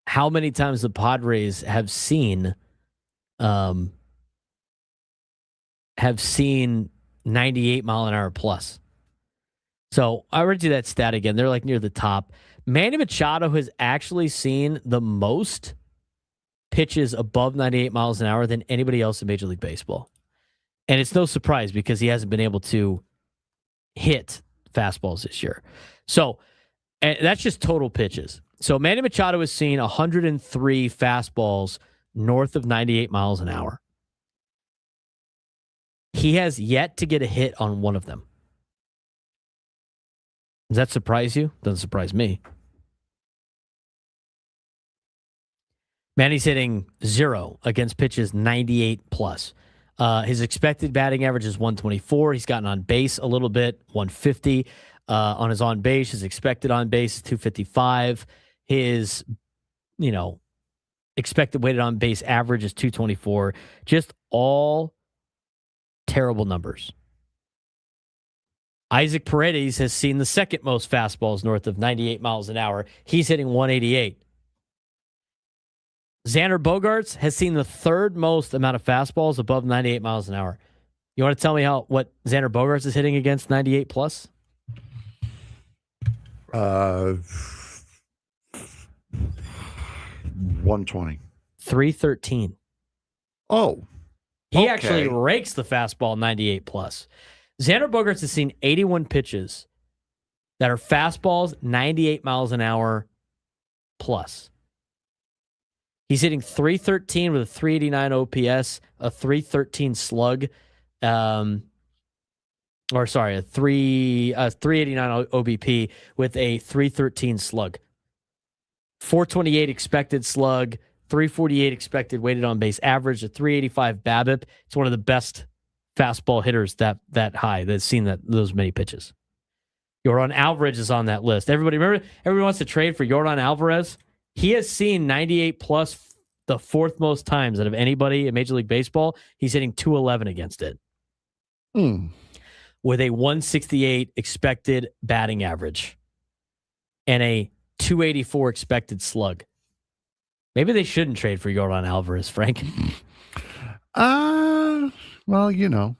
how many times the Padres have seen 98 mile an hour plus. So I read you that stat again. They're like near the top. Manny Machado has actually seen the most pitches above 98 miles an hour than anybody else in Major League Baseball. And it's no surprise because he hasn't been able to hit fastballs this year. So And that's just total pitches. So Manny Machado has seen 103 fastballs north of 98 miles an hour. He has yet to get a hit on one of them. Does that surprise you? Doesn't surprise me. Manny's hitting 0 against pitches 98 plus. His expected batting average is 124. He's gotten on base a little bit, 150. On his on base, his expected on base is 255. His, expected weighted on base average is 224. Just all terrible numbers. Isaac Paredes has seen the second most fastballs north of 98 miles an hour. He's hitting 188. Xander Bogaerts has seen the third most amount of fastballs above 98 miles an hour. You want to tell me what Xander Bogaerts is hitting against 98 plus? 120. 313. Oh. He actually rakes the fastball 98 plus. Xander Bogaerts has seen 81 pitches that are fastballs 98 miles an hour plus. He's hitting 313 with a 389 OPS, a 313 slug, a 389 OBP with a 313 slug. 428 expected slug, 348 expected weighted on base average, a 385 BABIP. It's one of the best fastball hitters that high that's seen those many pitches. Yordan Alvarez is on that list. Everybody wants to trade for Yordan Alvarez. He has seen 98 plus the fourth most times out of anybody in Major League Baseball. He's hitting 211 against it. With a 168 expected batting average and a 284 expected slug. Maybe they shouldn't trade for Yordan Alvarez, Frank. Well, How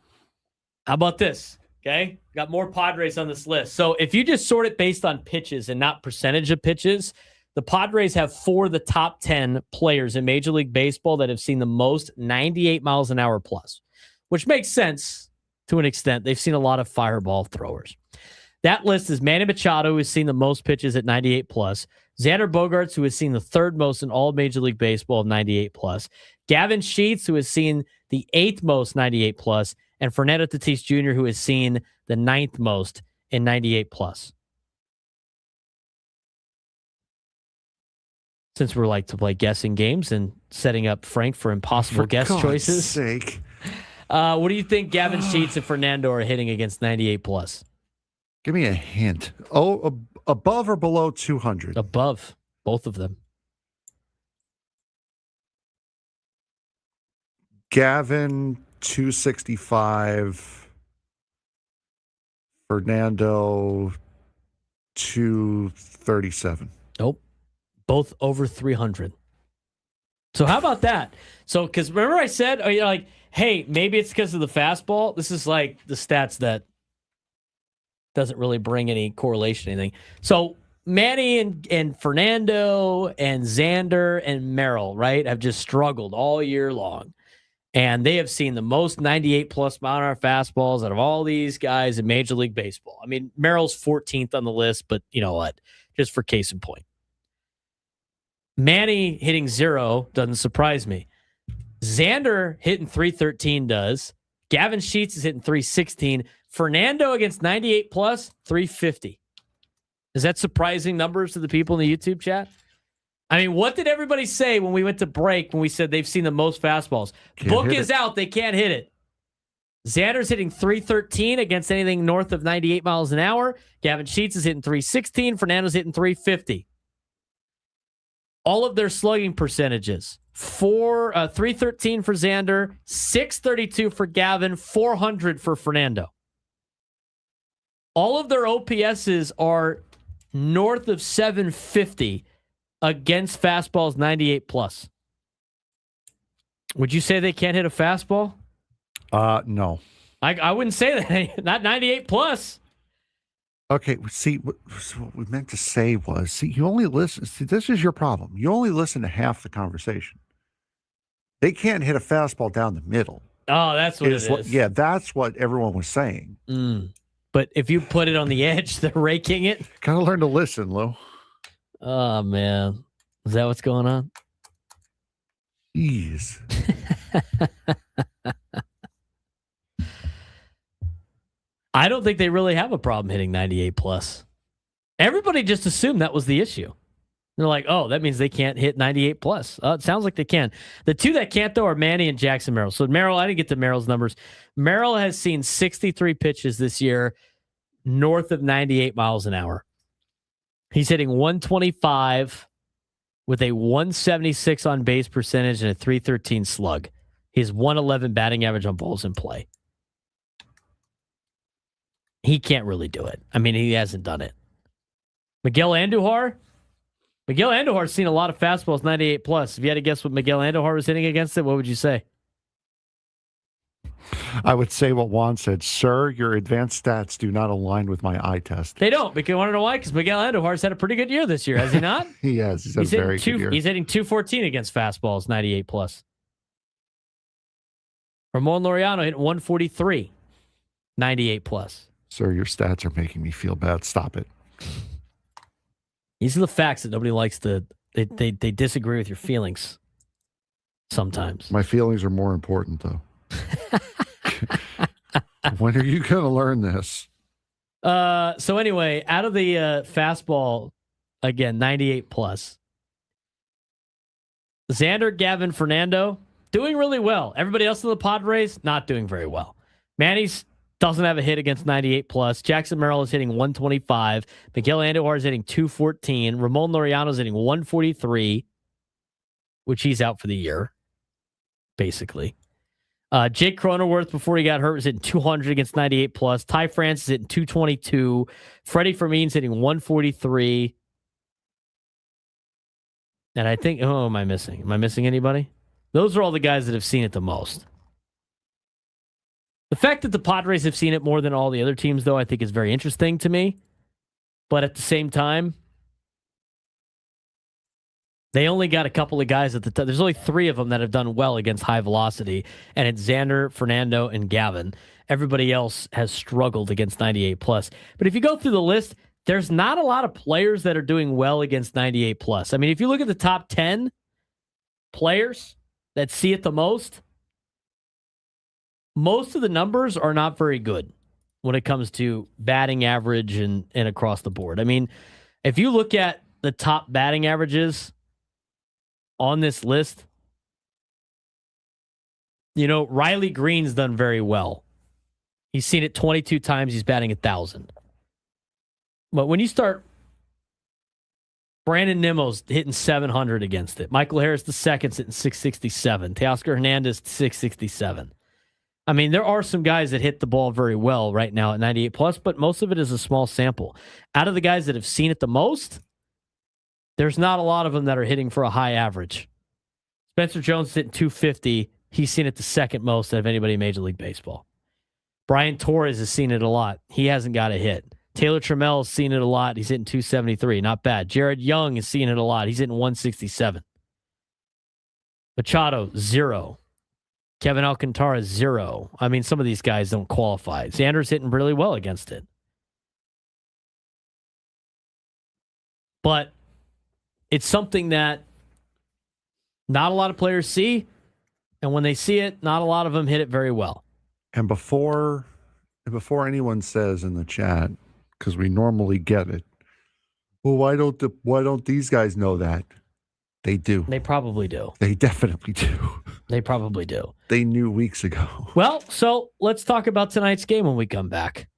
about this? Okay. Got more Padres on this list. So if you just sort it based on pitches and not percentage of pitches, the Padres have 4 of the top 10 players in Major League Baseball that have seen the most 98 miles an hour plus, which makes sense to an extent. They've seen a lot of fireball throwers. That list is Manny Machado, who has seen the most pitches at 98 plus, Xander Bogaerts, who has seen the third most in all Major League Baseball of 98 plus, Gavin Sheets, who has seen the 8th most 98 plus, and Fernando Tatis Jr., who has seen the 9th most in 98 plus. Since we're like to play guessing games and setting up Frank for impossible guess choices. Sake. What do you think Gavin Sheets and Fernando are hitting against 98 plus? Give me a hint. Above or below 200? Above, both of them. Gavin, 265. Fernando, 237. Nope. Both over 300. So how about that? So, because remember I said, hey, maybe it's because of the fastball. This is like the stats that doesn't really bring any correlation to anything. So Manny and Fernando and Xander and Merrill, right, have just struggled all year long. And they have seen the most 98 plus mile an hour fastballs out of all these guys in Major League Baseball. I mean, Merrill's 14th on the list, but you know what? Just for case in point. Manny hitting 0 doesn't surprise me. Xander hitting 313 does. Gavin Sheets is hitting 316. Fernando against 98 plus, 350. Is that surprising numbers to the people in the YouTube chat? I mean, what did everybody say when we went to break when we said they've seen the most fastballs? Book is out. They can't hit it. Xander's hitting 313 against anything north of 98 miles an hour. Gavin Sheets is hitting 316. Fernando's hitting 350. All of their slugging percentages. 313 for Xander, 632 for Gavin, 400 for Fernando. All of their OPSs are north of 750 against fastballs 98 plus. Would you say they can't hit a fastball? No. I wouldn't say that. Not 98 plus. Okay, see, what we meant to say was, you only listen. See, this is your problem. You only listen to half the conversation. They can't hit a fastball down the middle. Oh, that's what it is. Yeah, that's what everyone was saying. But if you put it on the edge, they're raking it. Gotta learn to listen, Lou. Oh, man. Is that what's going on? Jeez. I don't think they really have a problem hitting 98 plus. Everybody just assumed that was the issue. They're like, oh, that means they can't hit 98 plus. It sounds like they can. The two that can't, though, are Manny and Jackson Merrill. So Merrill, I didn't get to Merrill's numbers. Merrill has seen 63 pitches this year, north of 98 miles an hour. He's hitting 125 with a 176 on base percentage and a 313 slug. His 111 batting average on balls in play. He can't really do it. I mean, he hasn't done it. Miguel Andujar's seen a lot of fastballs, 98 plus. If you had to guess what Miguel Andujar was hitting against it, what would you say? I would say what Juan said. Sir, your advanced stats do not align with my eye test. They don't. Because you want to know why? Because Miguel Andujar's had a pretty good year this year, has he not? He has. He's had a very good year. He's hitting 214 against fastballs, 98 plus. Ramón Laureano hit 143, 98 plus. Sir, your stats are making me feel bad. Stop it. These are the facts that nobody likes to. They disagree with your feelings sometimes. My feelings are more important, though. When are you going to learn this? So anyway, out of the fastball, again, 98 plus. Xander, Gavin, Fernando, doing really well. Everybody else in the Padres, not doing very well. Manny's doesn't have a hit against 98 plus. Jackson Merrill is hitting 125. Miguel Andujar is hitting 214. Ramón Laureano is hitting 143, which he's out for the year, basically. Jake Cronenworth, before he got hurt, was hitting 200 against 98 plus. Ty France is hitting 222. Freddy Fermín is hitting 143. And I think, who am I missing? Am I missing anybody? Those are all the guys that have seen it the most. The fact that the Padres have seen it more than all the other teams, though, I think is very interesting to me. But at the same time, they only got a couple of guys at the top. There's only 3 of them that have done well against high velocity, and it's Xander, Fernando, and Gavin. Everybody else has struggled against 98 plus. But if you go through the list, there's not a lot of players that are doing well against 98 plus. I mean, if you look at the top 10 players that see it the most of the numbers are not very good when it comes to batting average and across the board. I mean, if you look at the top batting averages on this list, you know, Riley Green's done very well. He's seen it 22 times. He's batting 1,000. But when you start, Brandon Nimmo's hitting 700 against it. Michael Harris the second's hitting 667. Teoscar Hernandez 667. I mean, there are some guys that hit the ball very well right now at 98 plus, but most of it is a small sample. Out of the guys that have seen it the most, there's not a lot of them that are hitting for a high average. Spencer Jones is hitting 250. He's seen it the second most out of anybody in Major League Baseball. Brian Torres has seen it a lot. He hasn't got a hit. Taylor Trammell has seen it a lot. He's hitting 273. Not bad. Jared Young has seen it a lot. He's hitting 167. Machado, 0. Kevin Alcantara, 0. I mean, some of these guys don't qualify. Xander's hitting really well against it. But it's something that not a lot of players see, and when they see it, not a lot of them hit it very well. And before anyone says in the chat, because we normally get it, well, why don't these guys know that? They do. They probably do. They definitely do. They probably do. They knew weeks ago. Well, so let's talk about tonight's game when we come back.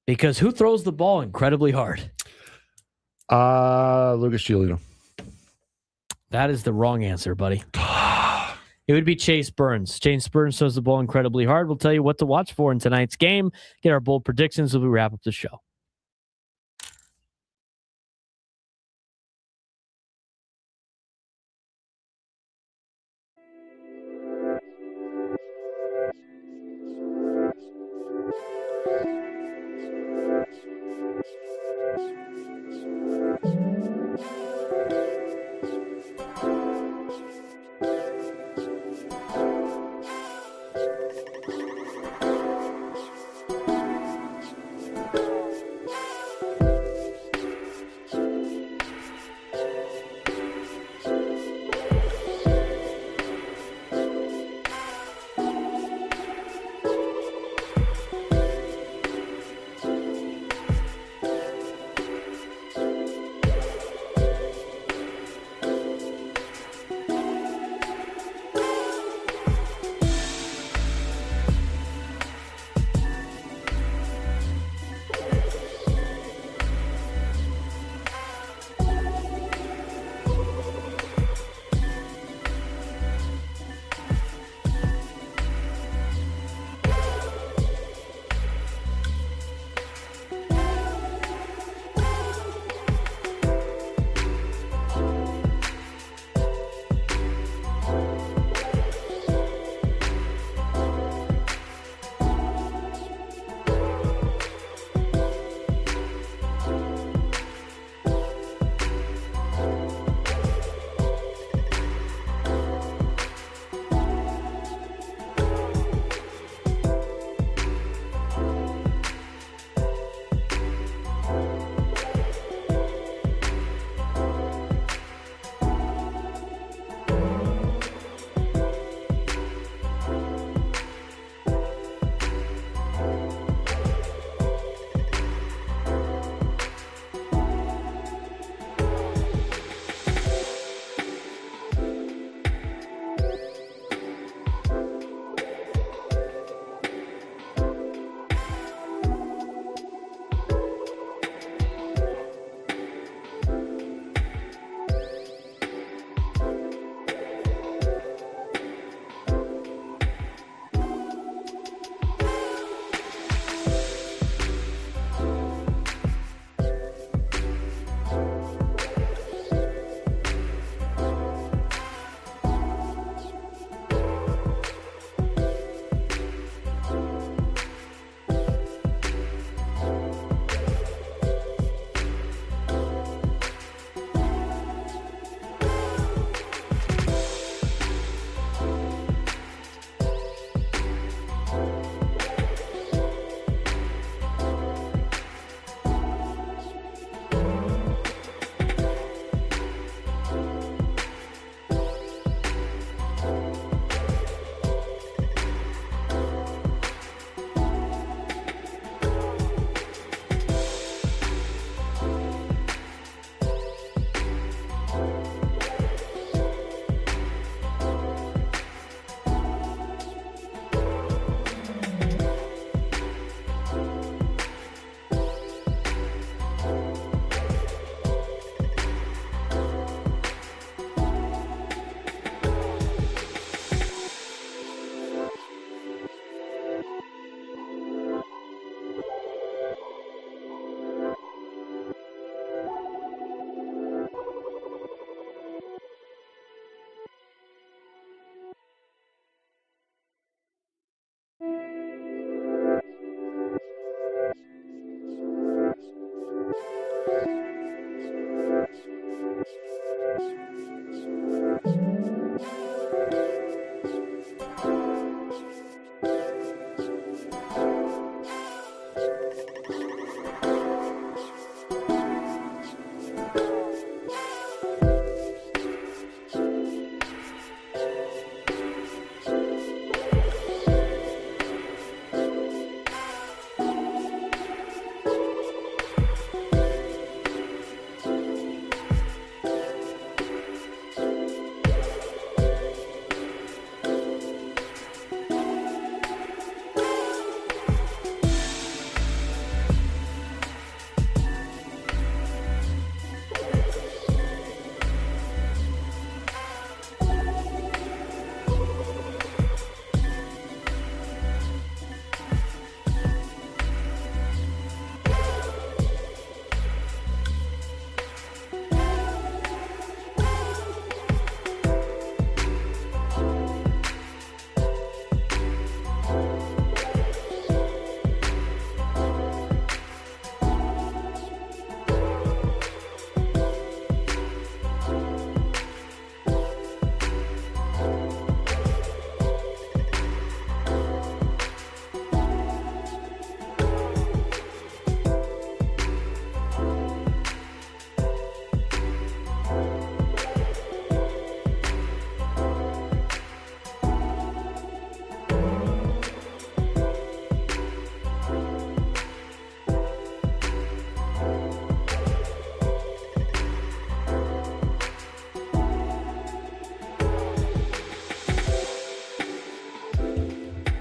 Because who throws the ball incredibly hard? Lucas Giolito. That is the wrong answer, buddy. It would be Chase Burns. Chase Burns throws the ball incredibly hard. We'll tell you what to watch for in tonight's game. Get our bold predictions as we wrap up the show.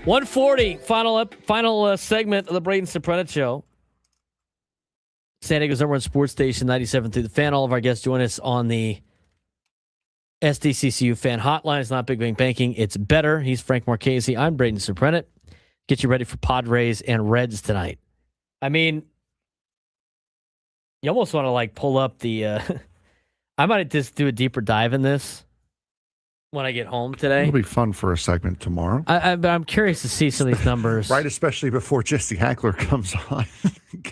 140, final segment of the Braden Surprenant Show. San Diego's number one sports station, 97.3 The Fan. All of our guests join us on the SDCCU Fan Hotline. It's not Big Bang Banking. It's better. He's Frank Marchese. I'm Braden Surprenant. Get you ready for Padres and Reds tonight. I mean, you almost want to pull up the... I might just do a deeper dive in this when I get home today. It'll be fun for a segment tomorrow. But I'm curious to see some of these numbers. Right, especially before Jesse Hackler comes on.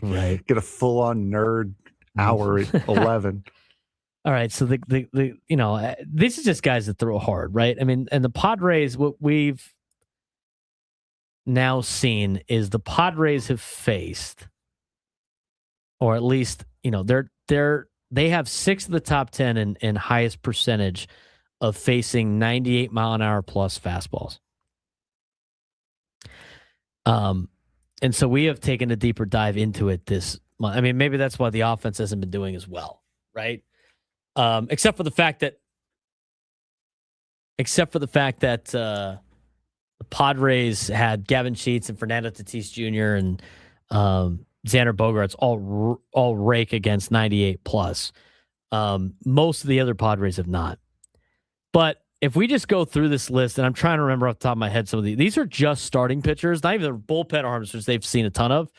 Right. Get a full-on nerd hour at 11. All right, so this is just guys that throw hard, right? I mean, and the Padres, what we've now seen is the Padres have faced, or at least, they have 6 of the top 10 in highest percentage of facing 98 mile an hour plus fastballs. And so we have taken a deeper dive into it this month. I mean, maybe that's why the offense hasn't been doing as well, right? Except for the fact that the Padres had Gavin Sheets and Fernando Tatis Jr. and Xander Bogaerts all rake against 98 plus. Most of the other Padres have not. But if we just go through this list, and I'm trying to remember off the top of my head some of these are just starting pitchers, not even the bullpen arms, which they've seen a ton of,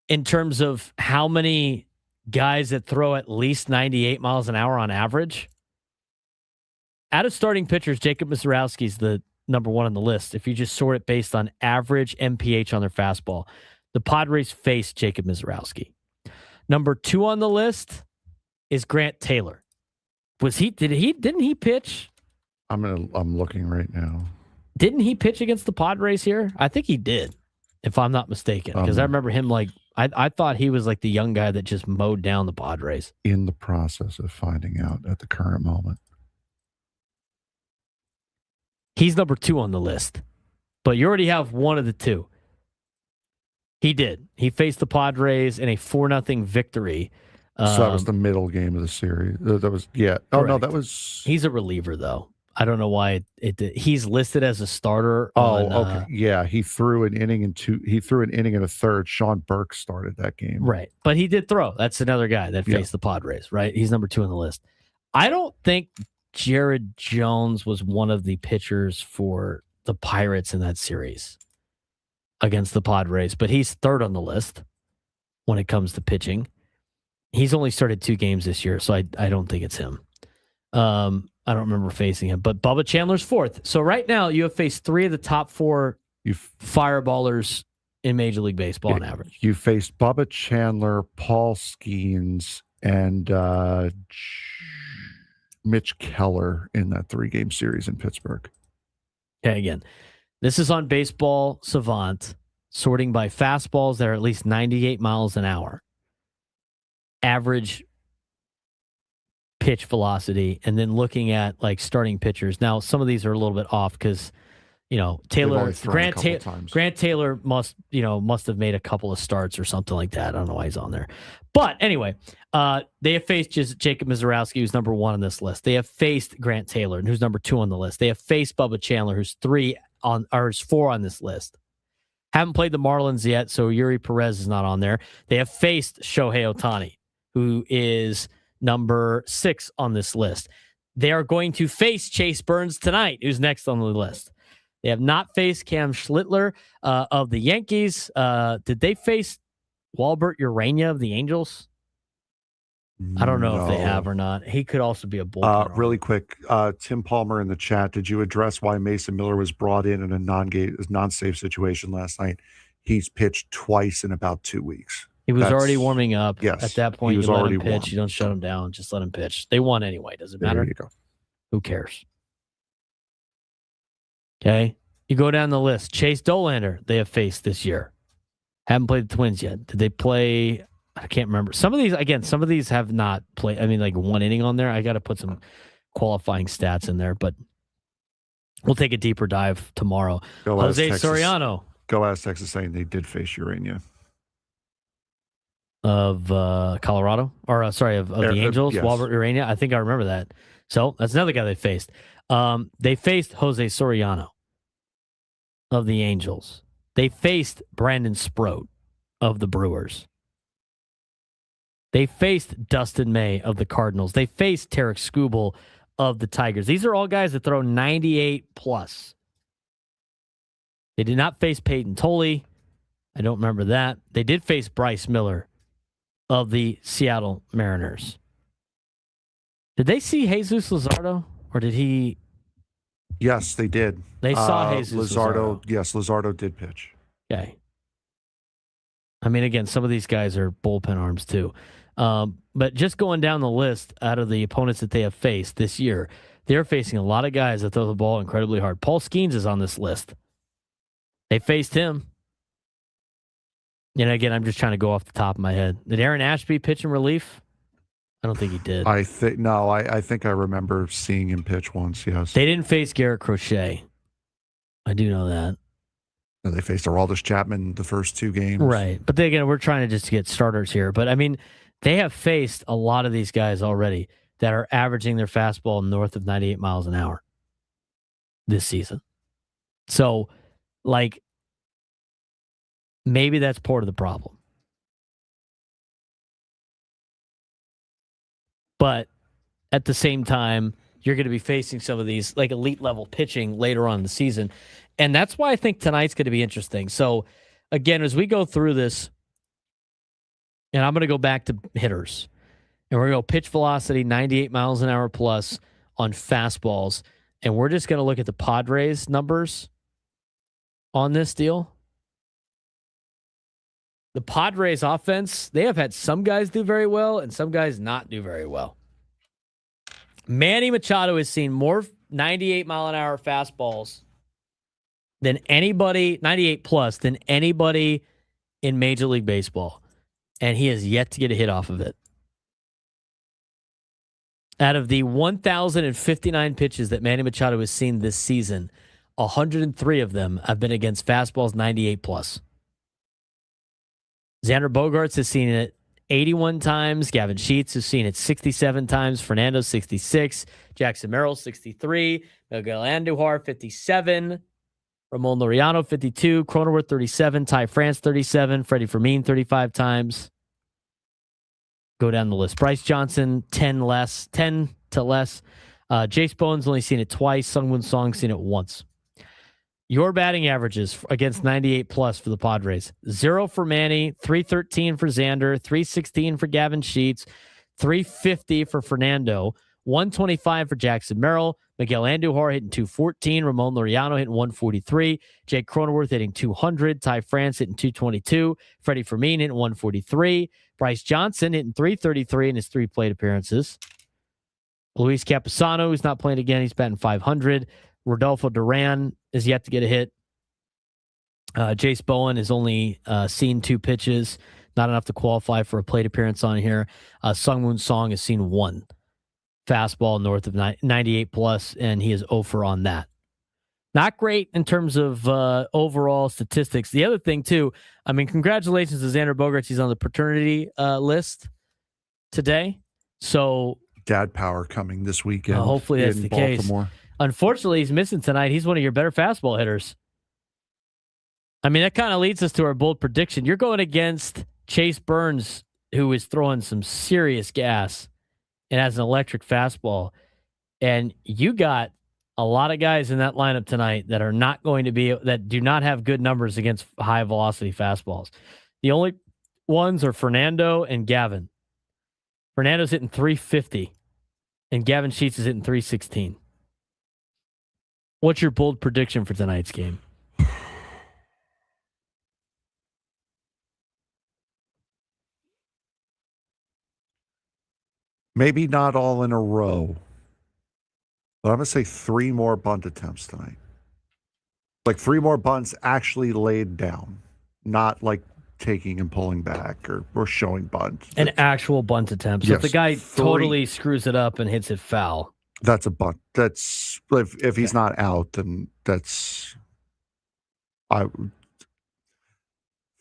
in terms of how many guys that throw at least 98 miles an hour on average. Out of starting pitchers, Jacob Misiorowski's the number one on the list. If you just sort it based on average MPH on their fastball, the Padres face Jacob Misiorowski. Number 2 on the list is Grant Taylor. Didn't he pitch? I'm looking right now. Didn't he pitch against the Padres here? I think he did, if I'm not mistaken. Because I remember him I thought he was like the young guy that just mowed down the Padres. In the process of finding out at the current moment. He's number 2 on the list. But you already have one of the two. He did. He faced the Padres in a 4-0 victory. So that was the middle game of the series. That was, yeah. Oh, correct. no, that was... He's a reliever, though. I don't know why it did. He's listed as a starter. Okay. Yeah, he threw an inning and a third. Sean Burke started that game. Right. But he did throw. That's another guy that faced the Padres, right? He's number 2 on the list. I don't think Jared Jones was one of the pitchers for the Pirates in that series against the Padres, but he's 3rd on the list when it comes to pitching. He's only started 2 games this year, so I don't think it's him. I don't remember facing him, but Bubba Chandler's 4th. So right now you have faced 3 of the top 4 fireballers in Major League Baseball on average. You faced Bubba Chandler, Paul Skeens, and Mitch Keller in that 3-game series in Pittsburgh. Okay, again, this is on Baseball Savant, sorting by fastballs that are at least 98 miles an hour. Average pitch velocity, and then looking at starting pitchers. Now, some of these are a little bit off because, Grant Taylor must have made a couple of starts or something like that. I don't know why he's on there. But anyway, they have faced Jacob Misiorowski, who's number 1 on this list. They have faced Grant Taylor, who's number 2 on the list. They have faced Bubba Chandler, who's 4 on this list. Haven't played the Marlins yet, so Yuri Perez is not on there. They have faced Shohei Ohtani, who is number 6 on this list. They are going to face Chase Burns tonight, who's next on the list. They have not faced Cam Schlittler of the Yankees. Did they face Walbert Urania of the Angels? I don't know if they have or not. He could also be a bullpen. Really quick, Tim Palmer in the chat, did you address why Mason Miller was brought in a non-safe situation last night? He's pitched twice in about 2 weeks. He was already warming up. Yes, at that point, you let him pitch. You don't shut him down. Just let him pitch. They won anyway. Does it matter? There you go. Who cares? Okay. You go down the list. Chase Dolander, they have faced this year. Haven't played the Twins yet. Did they play? I can't remember. Some of these have not played. I mean, 1 inning on there. I got to put some qualifying stats in there, but we'll take a deeper dive tomorrow. Jose Soriano. Go ask Texas saying they did face Urania. Of Colorado, or of the Angels, yes. Walbert Urania. I think I remember that. So that's another guy they faced. They faced Jose Soriano. of the Angels. They faced Brandon Sproat of the Brewers. They faced Dustin May of the Cardinals. They faced Tarek Skubal of the Tigers. These are all guys that throw 98 plus. They did not face Peyton Tolley. I don't remember that. They did face Bryce Miller of the Seattle Mariners. Did they see Jesus Luzardo, or did he? Yes, they did. They saw Jesus Luzardo. Yes, Luzardo did pitch. Okay. I mean, again, some of these guys are bullpen arms too. But just going down the list out of the opponents that they have faced this year, they're facing a lot of guys that throw the ball incredibly hard. Paul Skeens is on this list. They faced him. And again, I'm just trying to go off the top of my head. Did Aaron Ashby pitch in relief? I don't think he did. I think I remember seeing him pitch once, yes. They didn't face Garrett Crochet. I do know that. And they faced Aroldis Chapman the first two games. Right. But again, we're trying to just get starters here. But I mean, they have faced a lot of these guys already that are averaging their fastball north of 98 miles an hour this season. So, like, maybe that's part of the problem. But at the same time, you're going to be facing some of these like elite level pitching later on in the season. And that's why I think tonight's going to be interesting. So again, as we go through this, and I'm going to go back to hitters, and we're going to go pitch velocity, 98 miles an hour plus on fastballs. And we're just going to look at the Padres numbers on this deal. The Padres offense, they have had some guys do very well and some guys not do very well. Manny Machado has seen more 98 mile an hour fastballs than anybody, 98 plus, than anybody in Major League Baseball. And he has yet to get a hit off of it. Out of the 1,059 pitches that Manny Machado has seen this season, 103 of them have been against fastballs 98 plus. Xander Bogaerts has seen it 81 times. Gavin Sheets has seen it 67 times. Fernando, 66. Jackson Merrill, 63. Miguel Andujar, 57. Ramón Laureano, 52. Cronenworth, 37. Ty France, 37. Freddy Fermín, 35 times. Go down the list. Bryce Johnson, 10 to less. Jase Bowen's only seen it twice. Sungwon Song's seen it once. Your batting averages against 98 plus for the Padres. 0 for Manny, 313 for Xander, 316 for Gavin Sheets, 350 for Fernando, 125 for Jackson Merrill, Miguel Andujar hitting 214, Ramón Laureano hitting 143, Jake Cronenworth hitting 200, Ty France hitting 222, Freddie Fermín hitting 143, Bryce Johnson hitting 333 in his 3 plate appearances. Luis Campusano, who's not playing again, he's batting 500. Rodolfo Duran is yet to get a hit. Jase Bowen has only seen 2 pitches, not enough to qualify for a plate appearance on here. Sungwon Song has seen 1 fastball north of 98 plus, and he is 0 for on that. Not great in terms of overall statistics. The other thing, too, I mean, congratulations to Xander Bogaerts. He's on the paternity list today. So Dad power coming this weekend. Hopefully that's the Baltimore case. Unfortunately, he's missing tonight. He's one of your better fastball hitters. I mean, that kind of leads us to our bold prediction. You're going against Chase Burns, who is throwing some serious gas and has an electric fastball. And you got a lot of guys in that lineup tonight that are not going to be, that do not have good numbers against high velocity fastballs. The only ones are Fernando and Gavin. Fernando's hitting 350 and Gavin Sheets is hitting 316. What's your bold prediction for tonight's game? Maybe not all in a row, but I'm going to say 3 more bunt attempts tonight. Like 3 more bunts actually laid down, not like taking and pulling back or showing bunt. An actual bunt attempt. So yes, if the guy totally screws it up and hits it foul. That's a bunt. That's if he's not out, then that's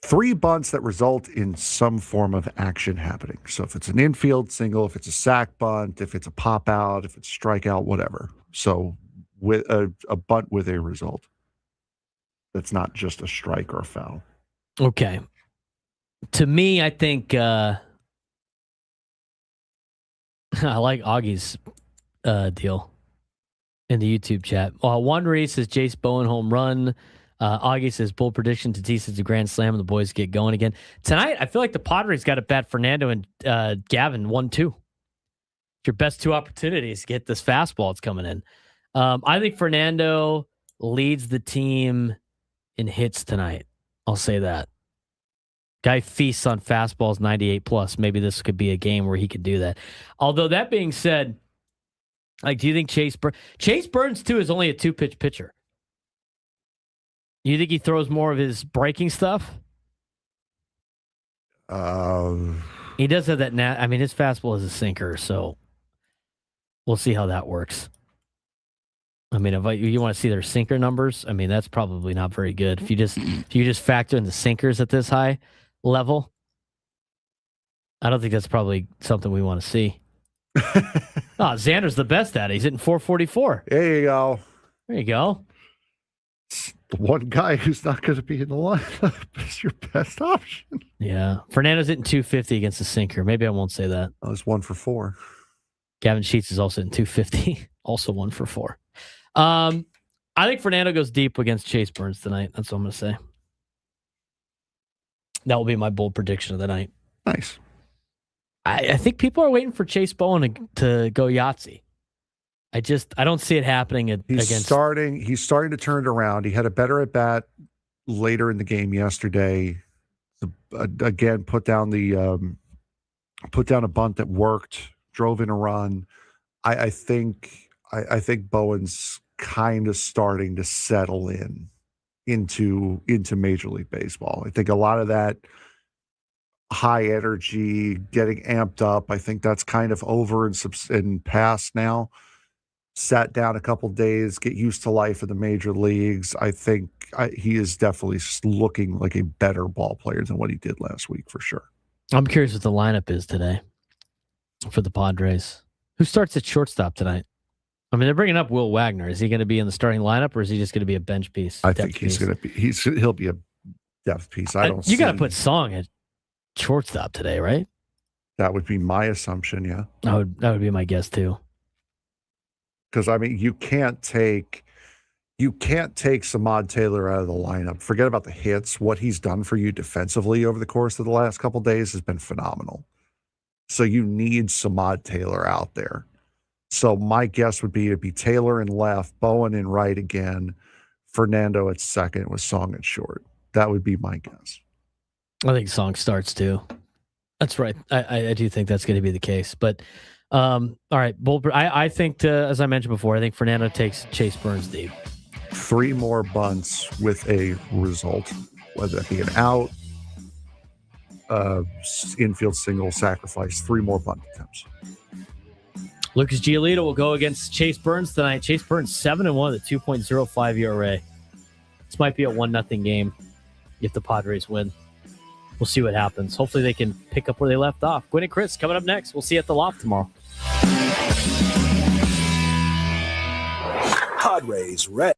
3 bunts that result in some form of action happening. So if it's an infield single, if it's a sac bunt, if it's a pop out, if it's strikeout, whatever. So with a bunt with a result. that's not just a strike or a foul. Okay. To me, I think I like Augie's deal in the YouTube chat. Juan Reese says Jase Bowen home run. Augie says bold prediction. Tatis is a grand slam and the boys get going again. Tonight, I feel like the Padres got to bat Fernando and Gavin 1-2. Your best two opportunities to get this fastball that's coming in. I think Fernando leads the team in hits tonight. I'll say that. Guy feasts on fastballs 98 plus. Maybe this could be a game where he could do that. Although that being said, like, do you think Chase Burns too is only a 2-pitch pitcher? You think he throws more of his breaking stuff? He does have that. His fastball is a sinker, so we'll see how that works. I mean, if you want to see their sinker numbers, I mean, that's probably not very good. If you just factor in the sinkers at this high level, I don't think that's probably something we want to see. Xander's the best at it. He's hitting 444. There you go. There you go. The one guy who's not going to be in the lineup is your best option. Yeah. Fernando's hitting 250 against the sinker. Maybe I won't say that. Oh, it's 1 for 4. Gavin Sheets is also hitting 250. Also 1 for 4. I think Fernando goes deep against Chase Burns tonight. That's what I'm going to say. That will be my bold prediction of the night. Nice. I think people are waiting for Chase Bowen to go Yahtzee. I don't see it happening He's starting to turn it around. He had a better at bat later in the game yesterday. Again, put down a bunt that worked, drove in a run. I think Bowen's kind of starting to settle into Major League Baseball. I think a lot of that high energy, getting amped up, I think that's kind of over and past now. Sat down a couple days, get used to life in the major leagues. I think he is definitely looking like a better ball player than what he did last week, for sure. I'm curious what the lineup is today for the Padres. Who starts at shortstop tonight? I mean, they're bringing up Will Wagner. Is he going to be in the starting lineup, or is he just going to be a bench piece? I think he's going to be. He'll be a depth piece. You got to put Song at shortstop today, right? That would be my assumption. Yeah, that would be my guess too. Because I mean, you can't take Samad Taylor out of the lineup. Forget about the hits. What he's done for you defensively over the course of the last couple of days has been phenomenal. So you need Samad Taylor out there. So my guess would be it'd be Taylor in left, Bowen in right again, Fernando at second with Song at short. That would be my guess. I think Song starts too. That's right. I do think that's going to be the case. But all right, I think as I mentioned before, I think Fernando takes Chase Burns deep. 3 more bunts with a result, whether that be an out, infield single, sacrifice. 3 more bunt attempts. Lucas Giolito will go against Chase Burns tonight. Chase Burns 7-1 at 2.05 ERA. This might be a 1-0 game if the Padres win. We'll see what happens. Hopefully they can pick up where they left off. Gwynn and Chris coming up next. We'll see you at the Loft tomorrow. Padres Red.